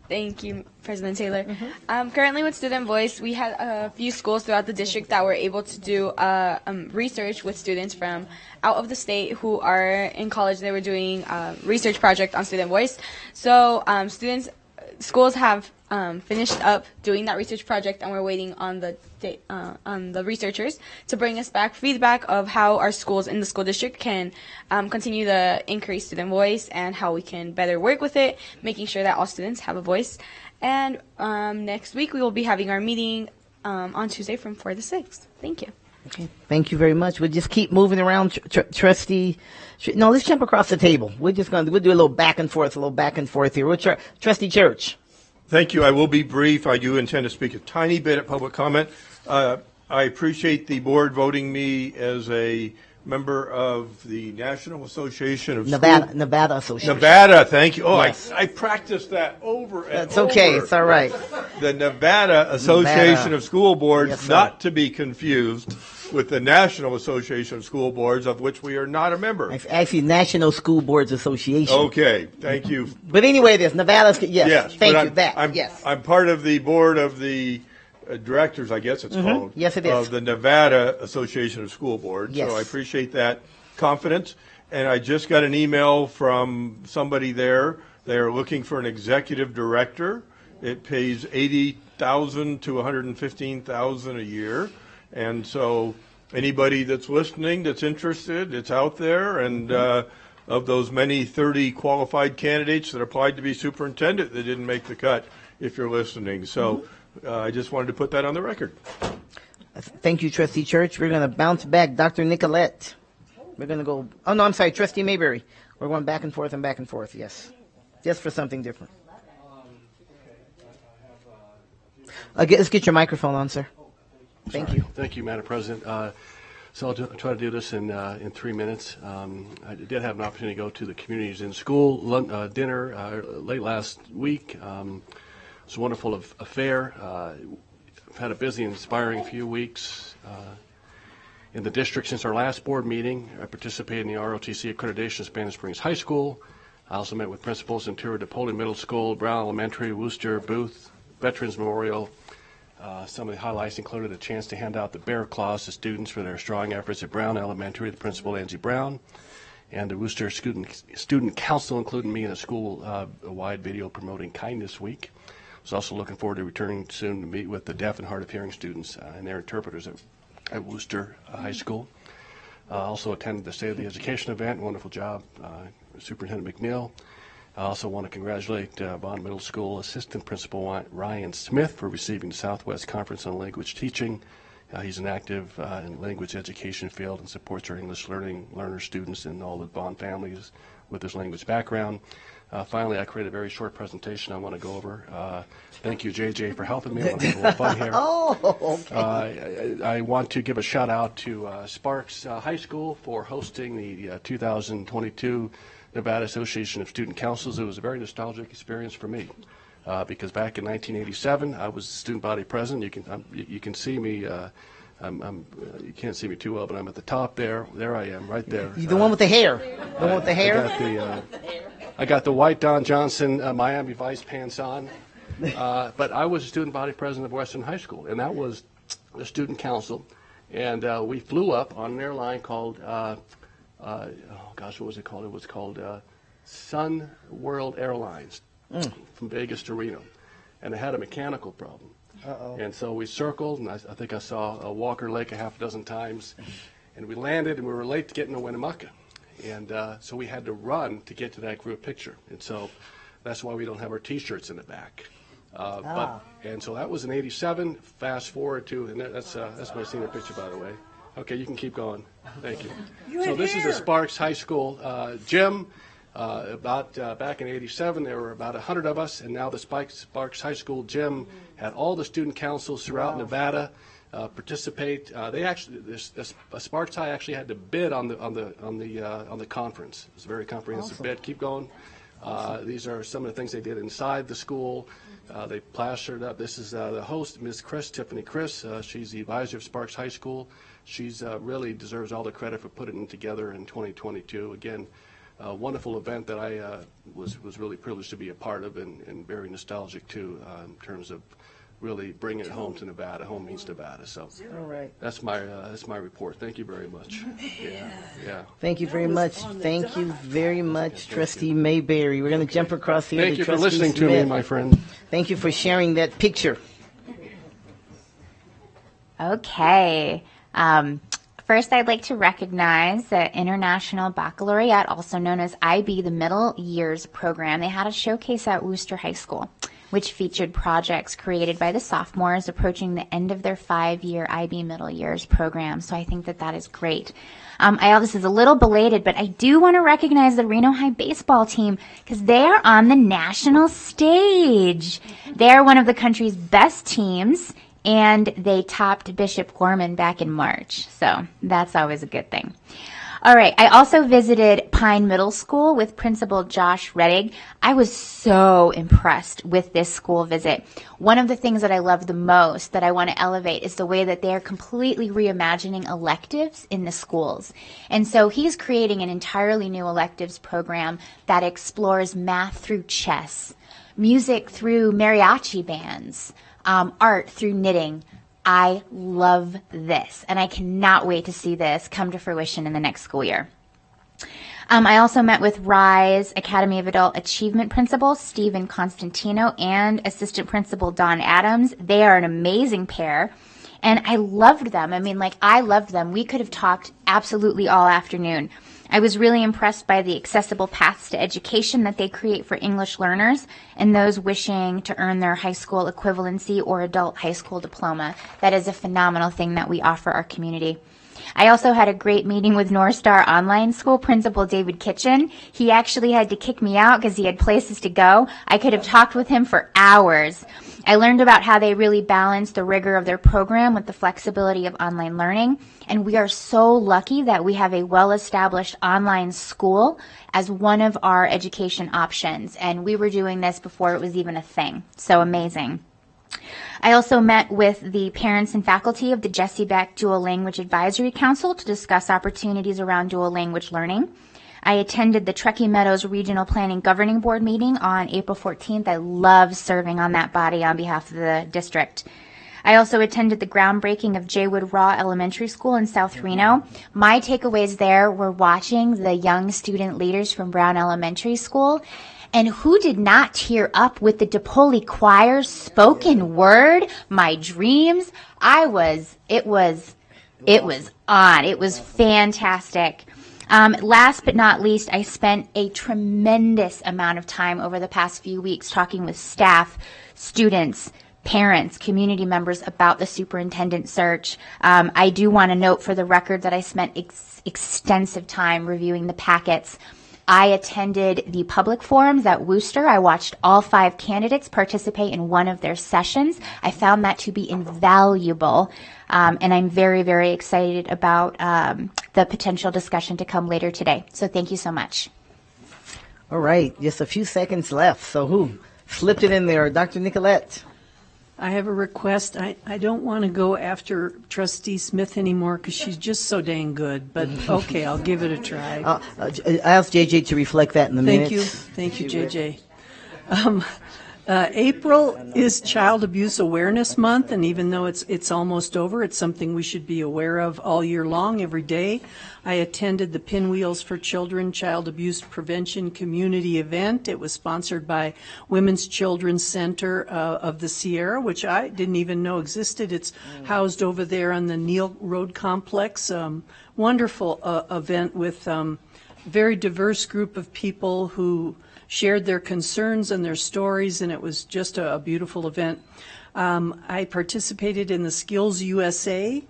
Speaker 17: Thank you, President Taylor. Currently with Student Voice, we had a few schools throughout the district that were able to do research with students from out of the state who are in college. They were doing a research project on Student Voice. So schools have finished up doing that research project, and we're waiting on the researchers to bring us back feedback of how our schools in the school district can continue to increase student voice and how we can better work with it, making sure that all students have a voice. And next week we will be having our meeting on Tuesday from 4 to 6. Thank you.
Speaker 1: Okay. Thank you very much. We'll just keep moving around, trustee. No, let's jump across the table. We'll do a little back and forth here. We'll Trustee Church.
Speaker 3: Thank you. I will be brief. I do intend to speak a tiny bit at public comment. I appreciate the board voting me as a member of the National Association of
Speaker 1: Nevada Association.
Speaker 3: Nevada, thank you. Oh,
Speaker 1: Yes.
Speaker 3: I practiced that over and
Speaker 1: That's
Speaker 3: over.
Speaker 1: okay. It's all right.
Speaker 3: The Nevada Association of School Boards,
Speaker 1: Yes, sir.
Speaker 3: not to be confused with the National Association of School Boards, of which we are not a member.
Speaker 1: Actually, National School Boards Association.
Speaker 3: Okay, thank you.
Speaker 1: But anyway, there's Nevada. Yes. Thank you.
Speaker 3: I'm part of the board of the directors, I guess it's called.
Speaker 1: Yes, it is.
Speaker 3: Of the Nevada Association of School Boards.
Speaker 1: Yes.
Speaker 3: So I appreciate that confidence. And I just got an email from somebody there. They're looking for an executive director. It pays $80,000 to $115,000 a year. And so anybody that's listening, that's interested, it's out there. And of those many 30 qualified candidates that applied to be superintendent, they didn't make the cut, if you're listening. So I just wanted to put that on the record.
Speaker 1: Thank you, Trustee Church. We're going to bounce back. Dr. Nicolette. We're going to go. Oh, no, I'm sorry. Trustee Mayberry. We're going back and forth. Yes. Just for something different. Let's get your microphone on, sir. Thank you.
Speaker 13: Thank you, Madam President. So I'll try to do this in 3 minutes. I did have an opportunity to go to the Communities in School dinner late last week. It's a wonderful affair. I've had a busy, inspiring few weeks in the district since our last board meeting. I participated in the ROTC accreditation of Spanish Springs High School. I also met with principals and toured DePoli Middle School, Brown Elementary, Worcester, Booth, Veterans Memorial. Some of the highlights included a chance to hand out the Bear Claws to students for their strong efforts at Brown Elementary, the principal, Angie Brown, and the Worcester Student Council included me in a school-wide video promoting Kindness Week. I was also looking forward to returning soon to meet with the deaf and hard of hearing students and their interpreters at Worcester High School. Also attended the State of the Education event. Wonderful job, Superintendent McNeil. I also want to congratulate Bond Middle School Assistant Principal Ryan Smith for receiving the Southwest Conference on Language Teaching. He's an active in language education field and supports our English learner students and all the Bond families with his language background. Finally, I created a very short presentation I want to go over. Thank you, JJ, for helping me. I want to have a little fun here.
Speaker 1: Oh, okay.
Speaker 13: I want to give a shout out to Sparks High School for hosting the 2022 Nevada Association of Student Councils. It was a very nostalgic experience for me because back in 1987, I was student body president. You can see me. You can't see me too well, but I'm at the top there. There I am, right there.
Speaker 1: You the one with the hair. The one with the hair.
Speaker 13: I got the white Don Johnson Miami Vice pants on. But I was a student body president of Western High School, and that was the student council. And we flew up on an airline called, what was it called? It was called Sun World Airlines from Vegas to Reno. And it had a mechanical problem. And so we circled, and I think I saw Walker Lake a half a dozen times. And we landed, and we were late to get into Winnemucca. And so we had to run to get to that group picture. And so that's why we don't have our T-shirts in the back. And so that was in '87. Fast forward to, and that's my senior picture, by the way. Okay, you can keep going. Thank you. So this is the Sparks High School gym. Back in '87, there were about 100 of us, and now the Sparks High School gym had all the student councils throughout Nevada participate. Sparks High actually had to bid on the conference. It was a very comprehensive bid. Keep going. These are some of the things they did inside the school. They plastered up. This is the host, Ms. Tiffany Chris. She's the advisor of Sparks High School. She's really deserves all the credit for putting it together in 2022. Again, a wonderful event that I was really privileged to be a part of, and very nostalgic too, in terms of really bringing it home to Nevada. Home means Nevada. So
Speaker 1: all right.
Speaker 13: That's my report. Thank you very much. Yeah.
Speaker 1: Thank you very much. Thank you very much, Trustee Mayberry. We're going to jump across here.
Speaker 13: Thank
Speaker 1: to
Speaker 13: you for
Speaker 1: Trustee
Speaker 13: listening to
Speaker 1: Smith.
Speaker 13: me, my friend.
Speaker 1: Thank you for sharing that picture.
Speaker 7: Okay. First, I'd like to recognize the International Baccalaureate, also known as IB, the Middle Years Program. They had a showcase at Wooster High School, which featured projects created by the sophomores approaching the end of their 5-year IB Middle Years Program. So I think that is great. This is a little belated, but I do want to recognize the Reno High baseball team because they are on the national stage. They are one of the country's best teams, and they topped Bishop Gorman back in March. So that's always a good thing. All right. I also visited Pine Middle School with Principal Josh Reddig. I was so impressed with this school visit. One of the things that I love the most that I want to elevate is the way that they are completely reimagining electives in the schools. And so he's creating an entirely new electives program that explores math through chess, music through mariachi bands, art through knitting. I love this, and I cannot wait to see this come to fruition in the next school year. I also met with RISE Academy of Adult Achievement Principal Stephen Constantino and Assistant Principal Don Adams. They are an amazing pair, and I loved them. I loved them. We could have talked absolutely all afternoon. I was really impressed by the accessible paths to education that they create for English learners and those wishing to earn their high school equivalency or adult high school diploma. That is a phenomenal thing that we offer our community. I also had a great meeting with North Star Online School Principal David Kitchen. He actually had to kick me out because he had places to go. I could have talked with him for hours. I learned about how they really balance the rigor of their program with the flexibility of online learning. And we are so lucky that we have a well-established online school as one of our education options. And we were doing this before it was even a thing. So amazing. I also met with the parents and faculty of the Jesse Beck Dual Language Advisory Council to discuss opportunities around dual language learning. I attended the Truckee Meadows Regional Planning Governing Board meeting on April 14th. I love serving on that body on behalf of the district. I also attended the groundbreaking of Jaywood Raw Elementary School in South Reno. My takeaways there were watching the young student leaders from Brown Elementary School. And who did not tear up with the DePoli Choir's spoken word, My Dreams? It was on. It was fantastic. Last but not least, I spent a tremendous amount of time over the past few weeks talking with staff, students, parents, community members about the superintendent search. I do want to note for the record that I spent extensive time reviewing the packets, I attended the public forums at Worcester. I watched all 5 candidates participate in one of their sessions. I found that to be invaluable, and I'm very, very excited about the potential discussion to come later today. So thank you so much.
Speaker 1: All right, just a few seconds left. So who slipped it in there? Dr. Nicolette.
Speaker 6: I have a request. I don't want to go after Trustee Smith anymore because she's just so dang good, but okay, I'll give it a try.
Speaker 1: I asked JJ to reflect that in the minutes.
Speaker 6: Thank you, JJ. April is Child Abuse Awareness Month, and even though it's almost over, it's something we should be aware of all year long, every day. I attended the Pinwheels for Children Child Abuse Prevention Community event. It was sponsored by Women's Children's Center of the Sierra, which I didn't even know existed. It's housed over there on the Neal Road Complex. Wonderful event with very diverse group of people who shared their concerns and their stories, and it was just a beautiful event. I participated in the Skills USA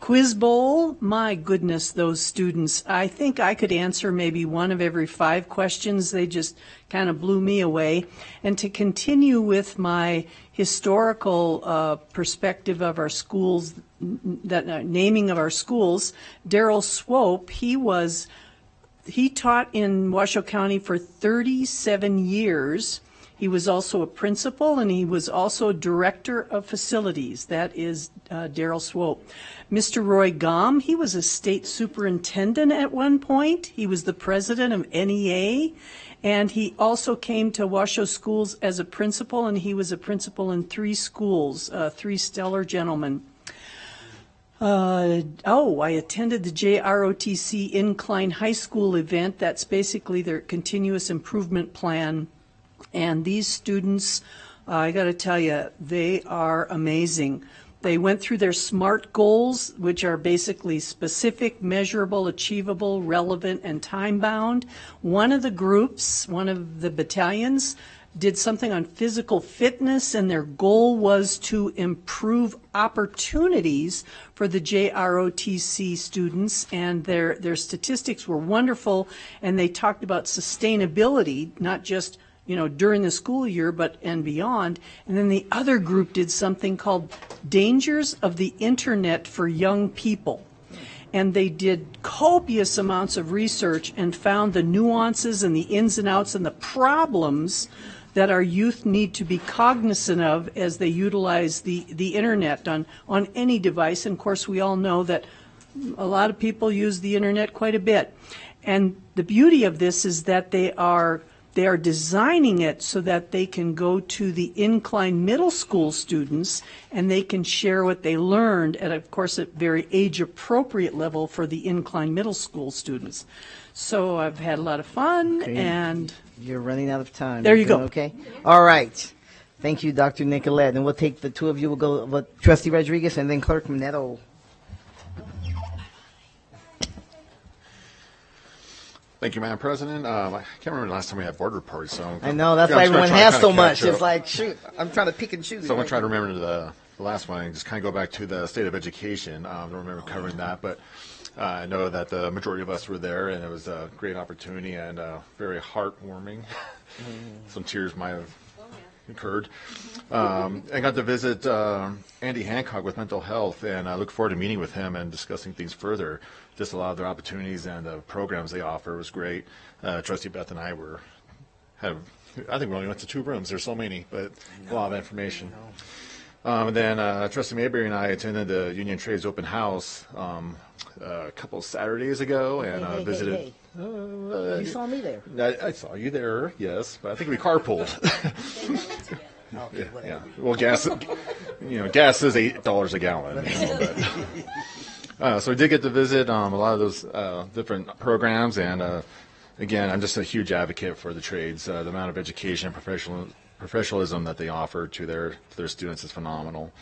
Speaker 6: Quiz Bowl. My goodness, those students. I think I could answer maybe one of every 5 questions. They just kind of blew me away. And to continue with my historical perspective of our schools, that naming of our schools, Daryl Swope, he taught in Washoe County for 37 years. He was also a principal, and he was also director of facilities. That is Daryl Swope. Mr. Roy Gom, he was a state superintendent at one point. He was the president of NEA, and he also came to Washoe schools as a principal, and he was a principal in 3 schools, 3 stellar gentlemen. I attended the JROTC Incline High School event. That's basically their continuous improvement plan. And these students, I got to tell you, they are amazing. They went through their SMART goals, which are basically specific, measurable, achievable, relevant, and time-bound. One of the groups, one of the battalions, did something on physical fitness, and their goal was to improve opportunities for the JROTC students, and their statistics were wonderful, and they talked about sustainability, not just during the school year, but and beyond. And then the other group did something called Dangers of the Internet for Young People. And they did copious amounts of research and found the nuances and the ins and outs and the problems that our youth need to be cognizant of as they utilize the internet on any device. And of course, we all know that a lot of people use the internet quite a bit. And the beauty of this is that they are designing it so that they can go to the Incline Middle School students and they can share what they learned at, of course, a very age-appropriate level for the Incline Middle School students. So I've had a lot of fun, and
Speaker 1: you're running out of time.
Speaker 6: There you go.
Speaker 1: Okay. All right. Thank you, Dr. Nicolette. And we'll take the 2 of you. We'll go with Trustee Rodriguez and then Clerk Minetto.
Speaker 8: Thank you, Madam President. I can't remember the last time we had board reports, so
Speaker 1: I know that's why everyone has so much. It's like, shoot, I'm trying to pick and choose.
Speaker 8: So I'm going to try to remember the last one and just kind of go back to the state of education. I don't remember covering that, but I know that the majority of us were there, and it was a great opportunity and very heartwarming. Some tears might have occurred. I got to visit Andy Hancock with mental health, and I look forward to meeting with him and discussing things further. Just a lot of their opportunities and the programs they offer was great. Trustee Beth and I I think we only went to 2 rooms. There's so many, but a lot of information. And then Trustee Mayberry and I attended the Union Trades Open House a couple of Saturdays ago and visited.
Speaker 1: You saw me there.
Speaker 8: I saw you there, yes, but I think we carpooled.
Speaker 1: Okay,
Speaker 8: yeah. Well, gas is $8 a gallon. So we did get to visit a lot of those different programs, and again, I'm just a huge advocate for the trades. The amount of education and professionalism that they offer to their students is phenomenal.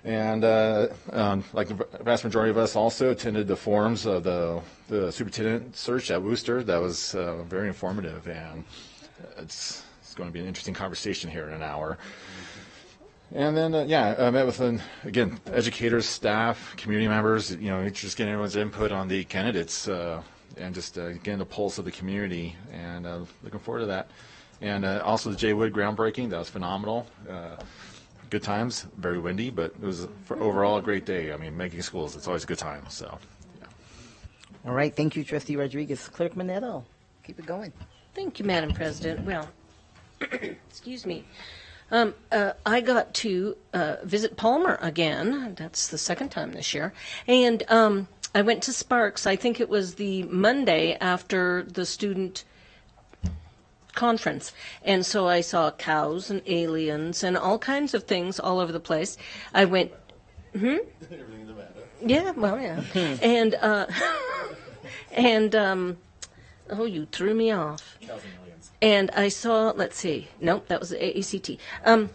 Speaker 8: And like the vast majority of us also attended the forums of the superintendent search at Worcester. That was very informative, and it's going to be an interesting conversation here in an hour. And then, I met with, educators, staff, community members, just getting everyone's input on the candidates just getting the pulse of the community, and looking forward to that. And also the Jay Wood groundbreaking, that was phenomenal. Good times, very windy, but it was overall a great day. I mean, making schools, it's always a good time. So, yeah.
Speaker 1: All right, thank you, Trustee Rodriguez. Clerk Manetto, keep it going.
Speaker 2: Thank you, Madam President. Well, excuse me. I got to visit Palmer again. That's the second time this year. And I went to Sparks. I think it was the Monday after the student conference. And so I saw cows and aliens and all kinds of things all over the place. I went, yeah, well, yeah. And, oh, you threw me off. And I saw, let's see, nope, that was the AACT. And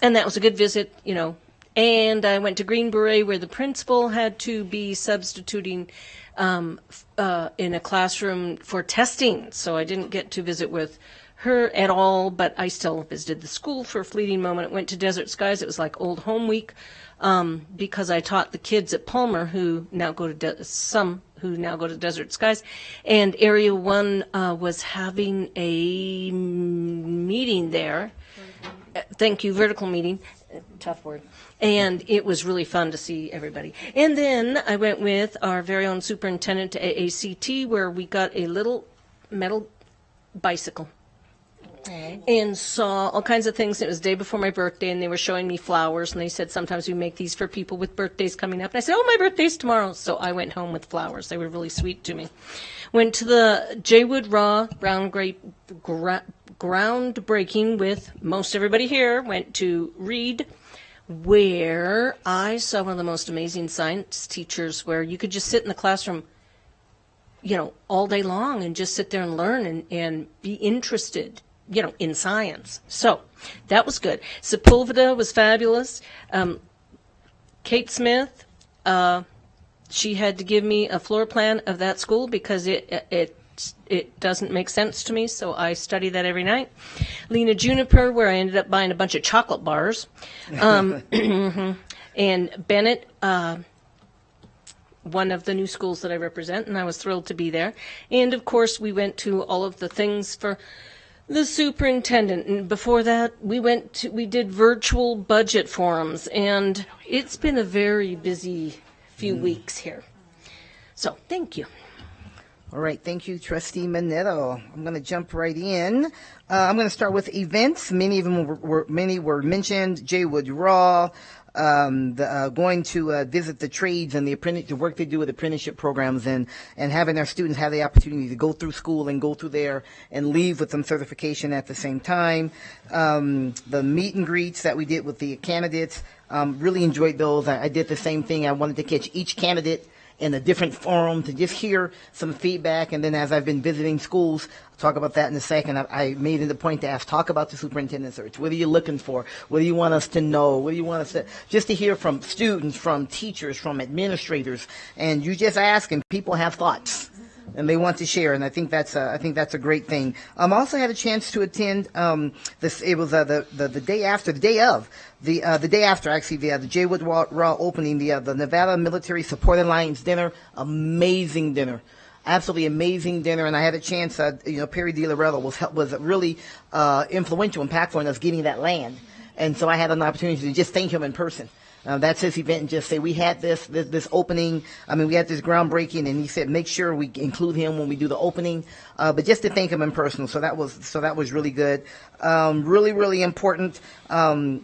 Speaker 2: that was a good visit, you know. And I went to Green Beret where the principal had to be substituting in a classroom for testing. So I didn't get to visit with her at all, but I still visited the school for a fleeting moment. Went to Desert Skies. It was like old home week because I taught the kids at Palmer who now go to Desert Skies. And Area 1 was having a meeting there. Thank you, vertical meeting. Tough word. And it was really fun to see everybody. And then I went with our very own superintendent to AACT where we got a little metal bicycle. And saw all kinds of things. It was the day before my birthday, and they were showing me flowers, and they said sometimes we make these for people with birthdays coming up. And I said, oh, my birthday's tomorrow. So I went home with flowers. They were really sweet to me. Went to the Jay Wood Raw groundbreaking with most everybody here. Went to Reed, where I saw one of the most amazing science teachers where you could just sit in the classroom, you know, all day long and just sit there and learn and be interested, you know, in science. So that was good. Sepulveda was fabulous. Kate Smith, she had to give me a floor plan of that school because it doesn't make sense to me, so I study that every night. Lena Juniper, where I ended up buying a bunch of chocolate bars. And Bennett, one of the new schools that I represent, and I was thrilled to be there. And, of course, we went to all of the things for the superintendent. And before that, we did virtual budget forums, and it's been a very busy few weeks here. So, thank you.
Speaker 1: All right, thank you, Trustee Manetto. I'm going to jump right in. I'm going to start with events. Many of them were mentioned. Jay Wood Raw, going to visit the trades and the work they do with apprenticeship programs, and having our students have the opportunity to go through school and go through there and leave with some certification at the same time. The meet and greets that we did with the candidates, really enjoyed those. I did the same thing. I wanted to catch each candidate in a different forum to just hear some feedback. And then as I've been visiting schools, I'll talk about that in a second, I made it a point to talk about the superintendent search. What are you looking for? What do you want us to know? What do you want us to, just to hear from students, from teachers, from administrators. And you just ask and people have thoughts and they want to share, and I think that's a great thing. I also had a chance to attend it was the day after the Jay Wood Raw opening, the Nevada Military Support Alliance dinner. Amazing dinner, absolutely amazing dinner, and I had a chance. Perry DiLorello was really influential, impactful in us getting that land, and so I had an opportunity to just thank him in person. That's his event, and just say we had this opening. I mean, we had this groundbreaking, and he said make sure we include him when we do the opening. But just to thank him in person, so that was really good. Really important on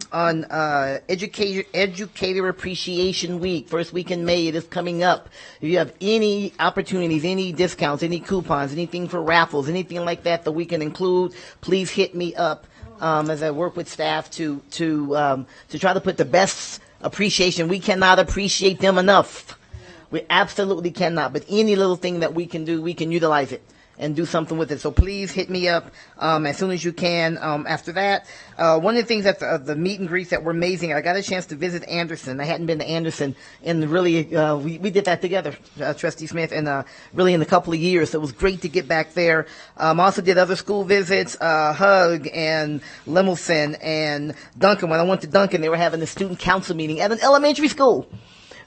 Speaker 1: Educator Appreciation Week, first week in May. It is coming up. If you have any opportunities, any discounts, any coupons, anything for raffles, anything like that we can include, please hit me up as I work with staff to try to put the best appreciation. We cannot appreciate them enough. We absolutely cannot. But any little thing that we can do, we can utilize it and do something with it. So please hit me up as soon as you can. After that, one of the things that the meet and greets that were amazing, I got a chance to visit Anderson. I hadn't been to Anderson in really, we did that together, Trustee Smith, and really in a couple of years. So it was great to get back there. Also did other school visits, Hug and Lemelson and Duncan. When I went to Duncan, they were having a student council meeting at an elementary school.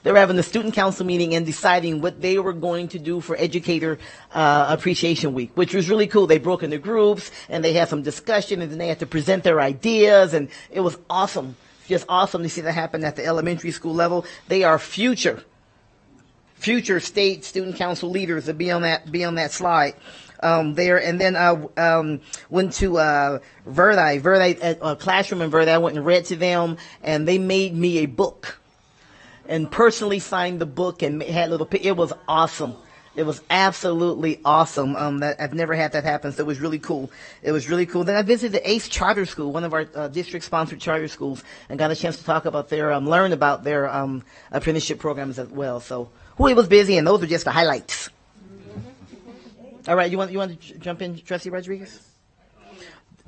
Speaker 1: they were having the student council meeting and deciding what they were going to do for Educator Appreciation Week, which was really cool. They broke into groups and they had some discussion, and then they had to present their ideas, and it was awesome. Just awesome to see that happen at the elementary school level. They are future state student council leaders to be on that slide. There, and then went to Verdi, a classroom in Verdi. I went and read to them, and they made me a book, and personally signed the book and had little. It was awesome. It was absolutely awesome. That I've never had that happen, so it was really cool. It was really cool. Then I visited the ACE Charter School, one of our district-sponsored charter schools, and got a chance to talk about learn about their apprenticeship programs as well. So, it was busy, and those were just the highlights. All right, you want to jump in, Trustee Rodriguez?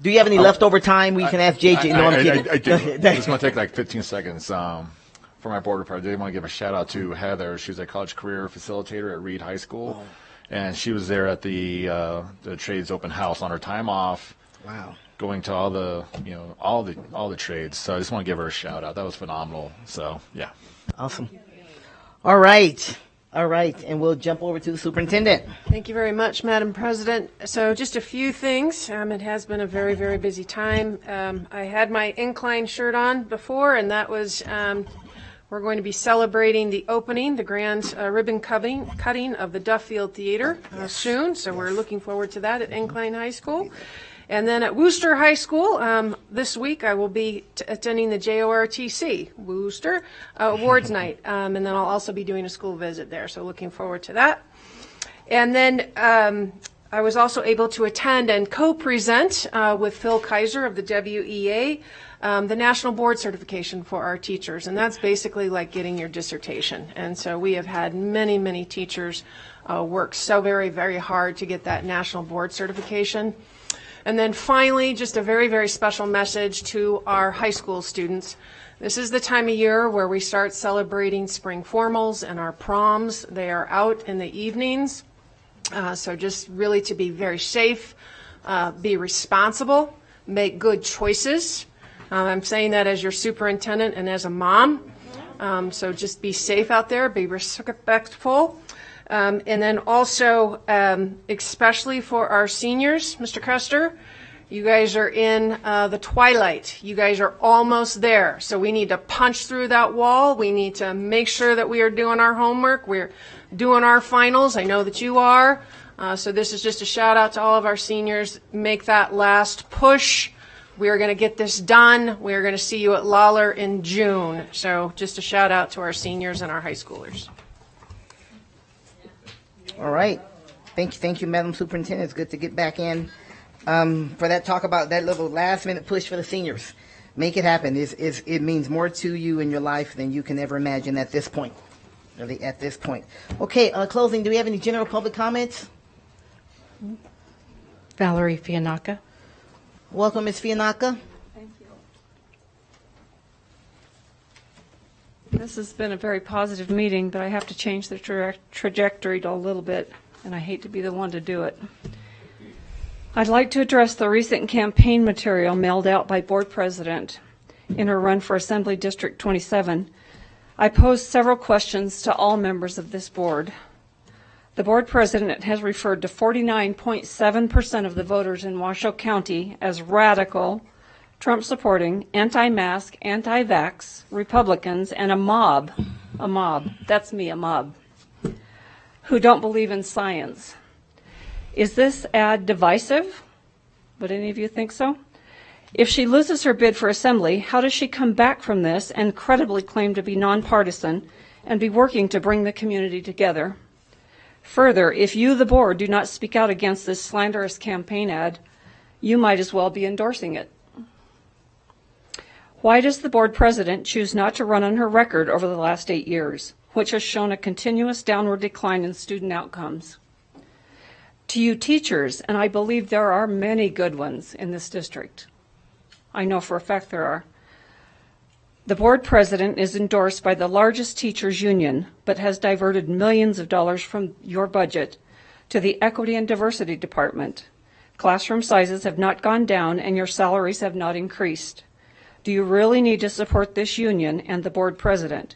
Speaker 1: Do you have any leftover time? We can ask JJ. No, I'm kidding.
Speaker 8: I do. It's going to take like 15 seconds. For my board report, I did want to give a shout out to Heather. She was a college career facilitator at Reed High School, and she was there at the trades open house on her time off.
Speaker 1: Wow.
Speaker 8: Going to all the trades. So I just want to give her a shout out. That was phenomenal. So yeah.
Speaker 1: Awesome. All right, and we'll jump over to the superintendent.
Speaker 11: Thank you very much, Madam President. So just a few things. It has been a very, very busy time. I had my Incline shirt on before, and that was we're going to be celebrating the opening, the grand ribbon cutting of the Duffield Theater soon. So we're looking forward to that at Incline High School. And then at Wooster High School, this week I will be attending the JORTC, Wooster, Awards Night. And then I'll also be doing a school visit there, so looking forward to that. And then I was also able to attend and co-present with Phil Kaiser of the WEA the National Board Certification for our teachers. And that's basically like getting your dissertation. And so we have had many, many teachers work so very, very hard to get that National Board Certification. And then finally, just a very, very special message to our high school students. This is the time of year where we start celebrating spring formals and our proms. They are out in the evenings. So just really to be very safe, be responsible, make good choices. I'm saying that as your superintendent and as a mom. So just be safe out there, be respectful. And then also, especially for our seniors, Mr. Custer, you guys are in the twilight. You guys are almost there. So we need to punch through that wall. We need to make sure that we are doing our homework. We're doing our finals. I know that you are. So this is just a shout out to all of our seniors. Make that last push. We are going to get this done. We are going to see you at Lawler in June. So just a shout out to our seniors and our high schoolers.
Speaker 1: All right. Thank you, Madam Superintendent. It's good to get back in for that talk about that little last-minute push for the seniors. Make it happen. It means more to you in your life than you can ever imagine at this point. Really, at this point. Okay, closing. Do we have any general public comments?
Speaker 4: Valerie Fianaka.
Speaker 1: Welcome, Ms. Fianaka.
Speaker 18: Thank you. This has been a very positive meeting, but I have to change the trajectory a little bit, and I hate to be the one to do it. I'd like to address the recent campaign material mailed out by Board President in her run for Assembly District 27. I posed several questions to all members of this board. The board president has referred to 49.7% of the voters in Washoe County as radical, Trump-supporting, anti-mask, anti-vax Republicans, and a mob, that's me, a mob, who don't believe in science. Is this ad divisive? Would any of you think so? If she loses her bid for Assembly, how does she come back from this and credibly claim to be nonpartisan and be working to bring the community together? Further, if you, the board, do not speak out against this slanderous campaign ad, you might as well be endorsing it. Why does the board president choose not to run on her record over the last 8 years, which has shown a continuous downward decline in student outcomes? To you teachers, and I believe there are many good ones in this district, I know for a fact there are, the board president is endorsed by the largest teachers union, but has diverted millions of dollars from your budget to the Equity and Diversity Department. Classroom sizes have not gone down and your salaries have not increased. Do you really need to support this union and the board president?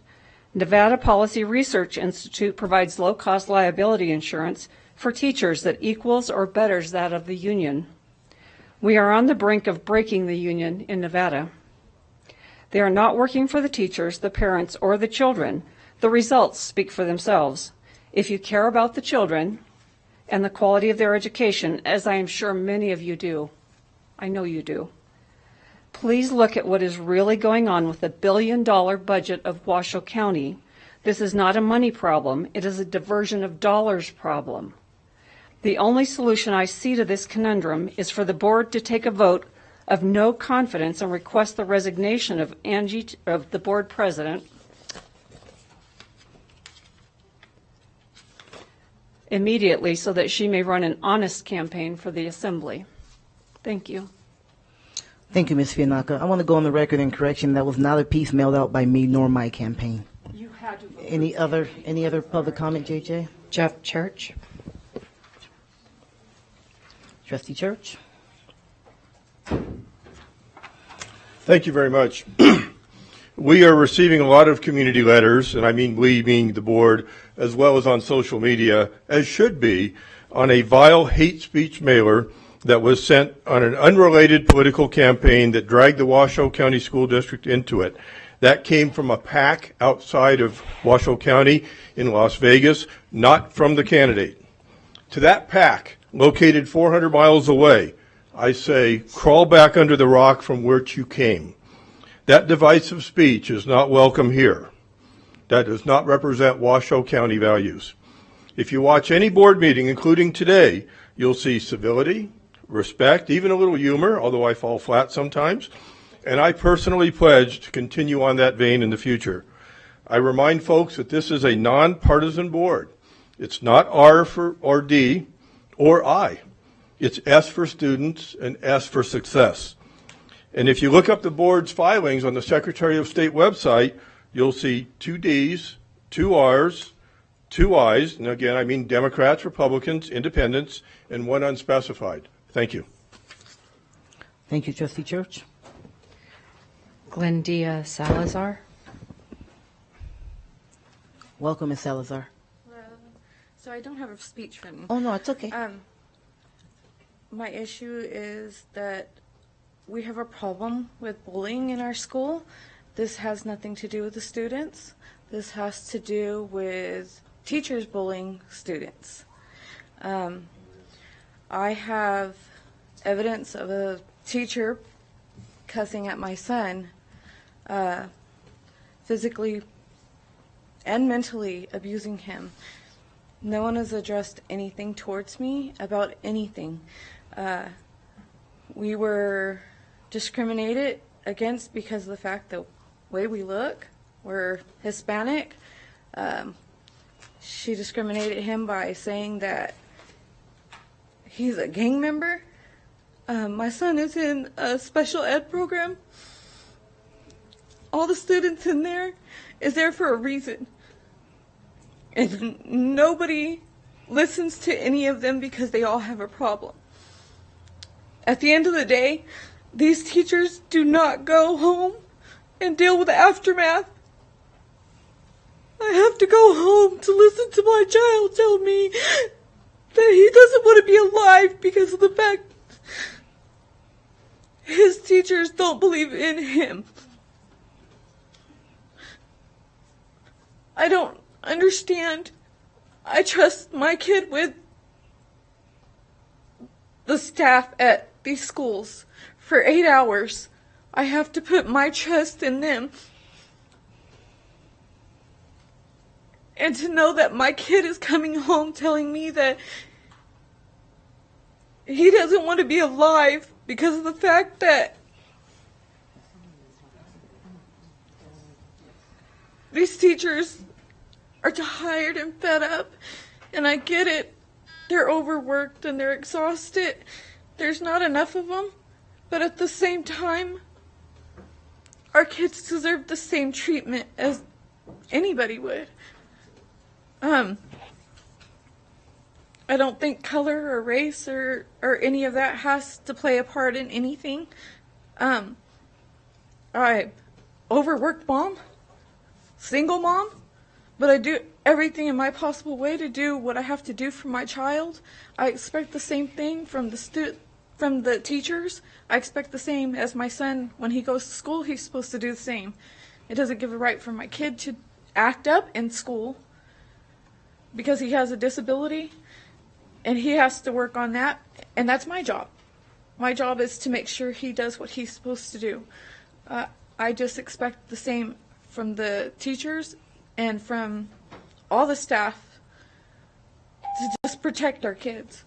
Speaker 18: Nevada Policy Research Institute provides low-cost liability insurance for teachers that equals or betters that of the union. We are on the brink of breaking the union in Nevada. They are not working for the teachers, the parents, or the children. The results speak for themselves. If you care about the children and the quality of their education, as I am sure many of you do, I know you do, please look at what is really going on with the billion-dollar budget of Washoe County. This is not a money problem. It is a diversion of dollars problem. The only solution I see to this conundrum is for the board to take a vote of no confidence and request the resignation of the board president, immediately so that she may run an honest campaign for the assembly. Thank you.
Speaker 1: Thank you, Ms. Fiannaca. I want to go on the record in correction. That was not a piece mailed out by me nor my campaign.
Speaker 18: You had to vote.
Speaker 1: Any other public comment, JJ?
Speaker 4: Jeff Church.
Speaker 1: Trustee Church?
Speaker 3: Thank you very much. We are receiving a lot of community letters, and I mean we, being the board, as well as on social media, as should be, on a vile hate speech mailer that was sent on an unrelated political campaign that dragged the Washoe County School District into it. That came from a PAC outside of Washoe County in Las Vegas, not from the candidate. To that PAC, located 400 miles away, I say, crawl back under the rock from which you came. That divisive speech is not welcome here. That does not represent Washoe County values. If you watch any board meeting, including today, you'll see civility, respect, even a little humor, although I fall flat sometimes, and I personally pledge to continue on that vein in the future. I remind folks that this is a nonpartisan board. It's not R or D or I. It's S for students and S for success. And if you look up the board's filings on the Secretary of State website, you'll see 2 Ds, 2 Rs, 2 Is, and again, I mean Democrats, Republicans, Independents, and 1 unspecified. Thank you.
Speaker 1: Thank you, Trustee Church.
Speaker 4: Glendia Salazar.
Speaker 1: Welcome, Ms. Salazar.
Speaker 19: So I don't have a speech written.
Speaker 1: Oh, no, it's okay.
Speaker 19: My issue is that we have a problem with bullying in our school. This has nothing to do with the students. This has to do with teachers bullying students. I have evidence of a teacher cussing at my son, physically and mentally abusing him. No one has addressed anything towards me about anything. We were discriminated against because of the fact that way we look. We're Hispanic. She discriminated him by saying that he's a gang member. My son is in a special ed program. All the students in there is there for a reason. And nobody listens to any of them because they all have a problem. At the end of the day, these teachers do not go home and deal with the aftermath. I have to go home to listen to my child tell me that he doesn't want to be alive because of the fact his teachers don't believe in him. I don't understand. I trust my kid with the staff at these schools for 8 hours. I have to put my trust in them. And to know that my kid is coming home telling me that he doesn't want to be alive because of the fact that these teachers are tired and fed up. And I get it. They're overworked and they're exhausted. There's not enough of them. But at the same time, our kids deserve the same treatment as anybody would. I don't think color or race or any of that has to play a part in anything. I overworked mom, single mom, but I do everything in my possible way to do what I have to do for my child. I expect the same thing from the teachers. I expect the same as my son. When he goes to school, he's supposed to do the same. It doesn't give a right for my kid to act up in school because he has a disability, and he has to work on that, and that's my job. My job is to make sure he does what he's supposed to do. I just expect the same from the teachers and from all the staff to just protect our kids.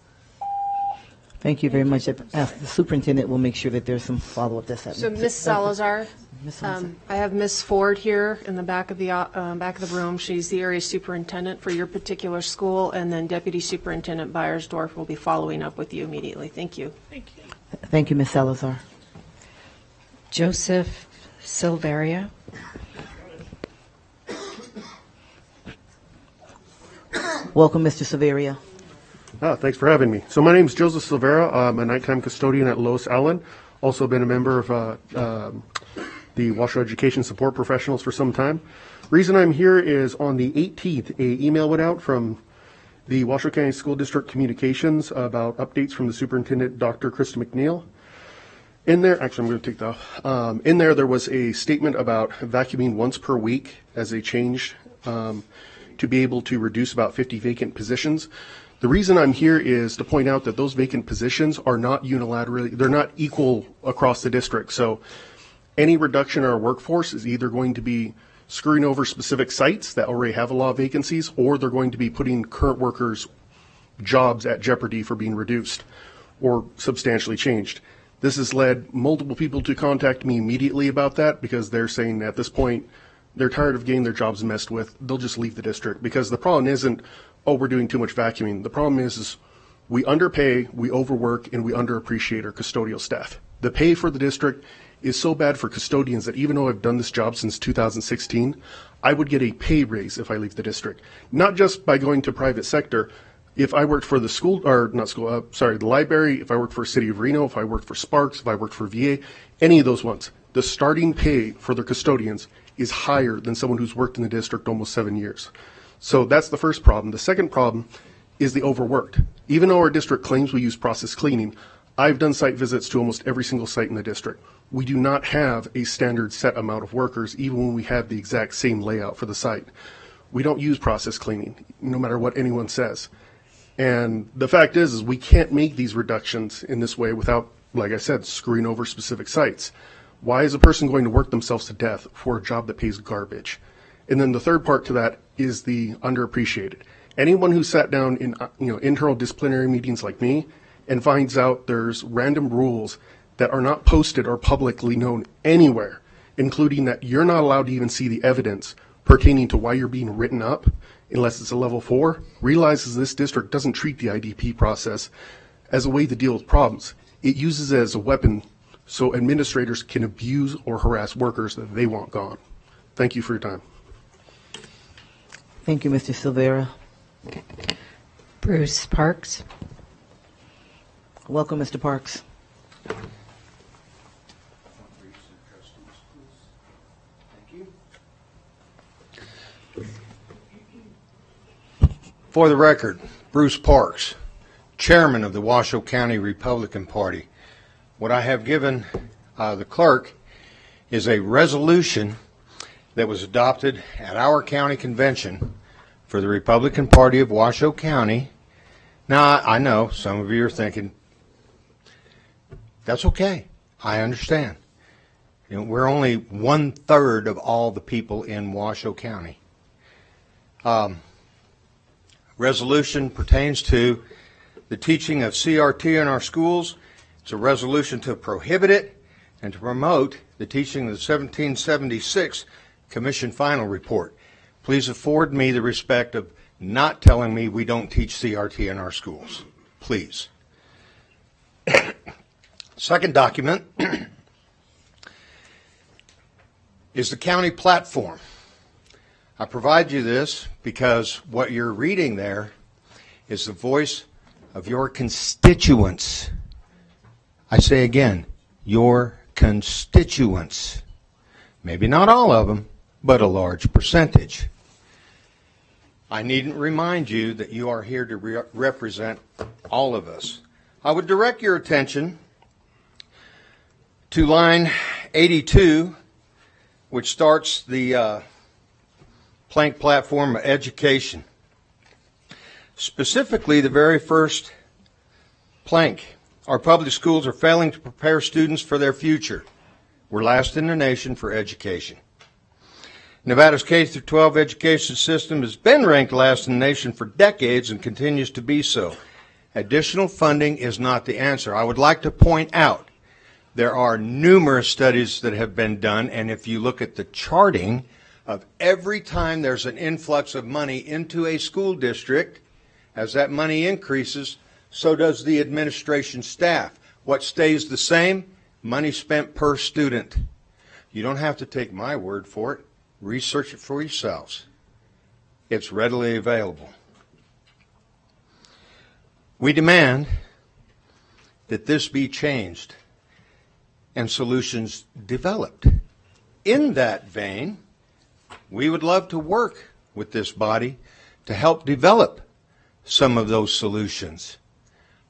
Speaker 1: Thank you very much. The superintendent will make sure that there's some follow-up that's happening.
Speaker 11: So, Ms. Salazar,
Speaker 1: Ms. Salazar.
Speaker 11: I have Ms. Ford here in the back of the room. She's the area superintendent for your particular school, and then Deputy Superintendent Beiersdorf will be following up with you immediately. Thank you.
Speaker 19: Thank you.
Speaker 1: Thank you, Ms. Salazar.
Speaker 4: Joseph Silveria.
Speaker 1: Welcome, Mr. Severia.
Speaker 20: Thanks for having me. So my name is Joseph Silvera. I'm a nighttime custodian at Los Allen. Also been a member of the Washoe Education Support Professionals for some time. Reason I'm here is on the 18th, an email went out from the Washoe County School District Communications about updates from the superintendent, Dr. Krista McNeil. In there, actually, I'm going to take that off. In there was a statement about vacuuming once per week as a change to be able to reduce about 50 vacant positions. The reason I'm here is to point out that those vacant positions are not unilaterally, they're not equal across the district. So any reduction in our workforce is either going to be screwing over specific sites that already have a lot of vacancies, or they're going to be putting current workers' jobs at jeopardy for being reduced or substantially changed. This has led multiple people to contact me immediately about that because they're saying at this point they're tired of getting their jobs messed with. They'll just leave the district because the problem isn't, oh, we're doing too much vacuuming. The problem is we underpay, we overwork, and we underappreciate our custodial staff. The pay for the district is so bad for custodians that even though I've done this job since 2016, I would get a pay raise if I leave the district. Not just by going to private sector. If I worked for the school, or not school, the library, if I worked for City of Reno, if I worked for Sparks, if I worked for VA, any of those ones, the starting pay for their custodians is higher than someone who's worked in the district almost 7 years. So that's the first problem. The second problem is the overworked. Even though our district claims we use process cleaning, I've done site visits to almost every single site in the district. We do not have a standard set amount of workers, even when we have the exact same layout for the site. We don't use process cleaning, no matter what anyone says. And the fact is we can't make these reductions in this way without, like I said, screwing over specific sites. Why is a person going to work themselves to death for a job that pays garbage? And then the third part to that is the underappreciated. Anyone who sat down in internal disciplinary meetings like me and finds out there's random rules that are not posted or publicly known anywhere, including that you're not allowed to even see the evidence pertaining to why you're being written up unless it's a level 4, realizes this district doesn't treat the IDP process as a way to deal with problems. It uses it as a weapon so administrators can abuse or harass workers that they want gone. Thank you for your time.
Speaker 1: Thank you, Mr. Silvera.
Speaker 4: Bruce Parks.
Speaker 1: Welcome, Mr. Parks.
Speaker 21: For the record, Bruce Parks, Chairman of the Washoe County Republican Party. What I have given the clerk is a resolution that was adopted at our county convention for the Republican Party of Washoe County. Now, I know some of you are thinking, that's okay. I understand. We're only 1/3 of all the people in Washoe County. Resolution pertains to the teaching of CRT in our schools. It's a resolution to prohibit it and to promote the teaching of the 1776 Commission Final Report. Please afford me the respect of not telling me we don't teach CRT in our schools. Please. Second document is the county platform. I provide you this because what you're reading there is the voice of your constituents. I say again, your constituents. Maybe not all of them, but a large percentage. I needn't remind you that you are here to represent all of us. I would direct your attention to line 82, which starts the plank platform of education. Specifically, the very first plank. Our public schools are failing to prepare students for their future. We're last in the nation for education. Nevada's K-12 education system has been ranked last in the nation for decades and continues to be so. Additional funding is not the answer. I would like to point out there are numerous studies that have been done, and if you look at the charting of every time there's an influx of money into a school district, as that money increases, so does the administration staff. What stays the same? Money spent per student. You don't have to take my word for it. Research it for yourselves. It's readily available. We demand that this be changed and solutions developed. In that vein, we would love to work with this body to help develop some of those solutions.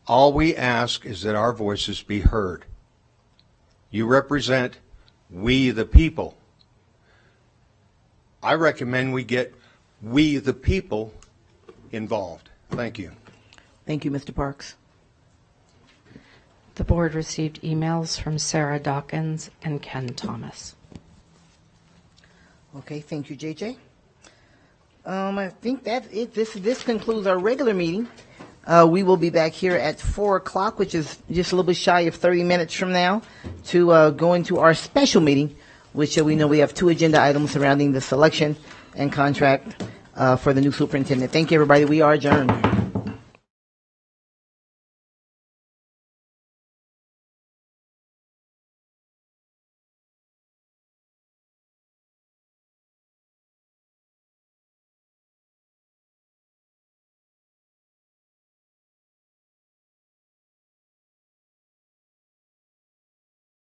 Speaker 21: All we ask is that our voices be heard. You represent we the people. I recommend we get we the people involved. Thank you.
Speaker 1: Thank you, Mr. Parks.
Speaker 4: The board received emails from Sarah Dawkins and Ken Thomas.
Speaker 1: Okay, thank you, JJ. I think that this concludes our regular meeting. We will be back here at 4 o'clock, which is just a little bit shy of 30 minutes from now, to go into our special meeting, which we know we have 2 agenda items surrounding the selection and contract for the new superintendent. Thank you, everybody. We are adjourned.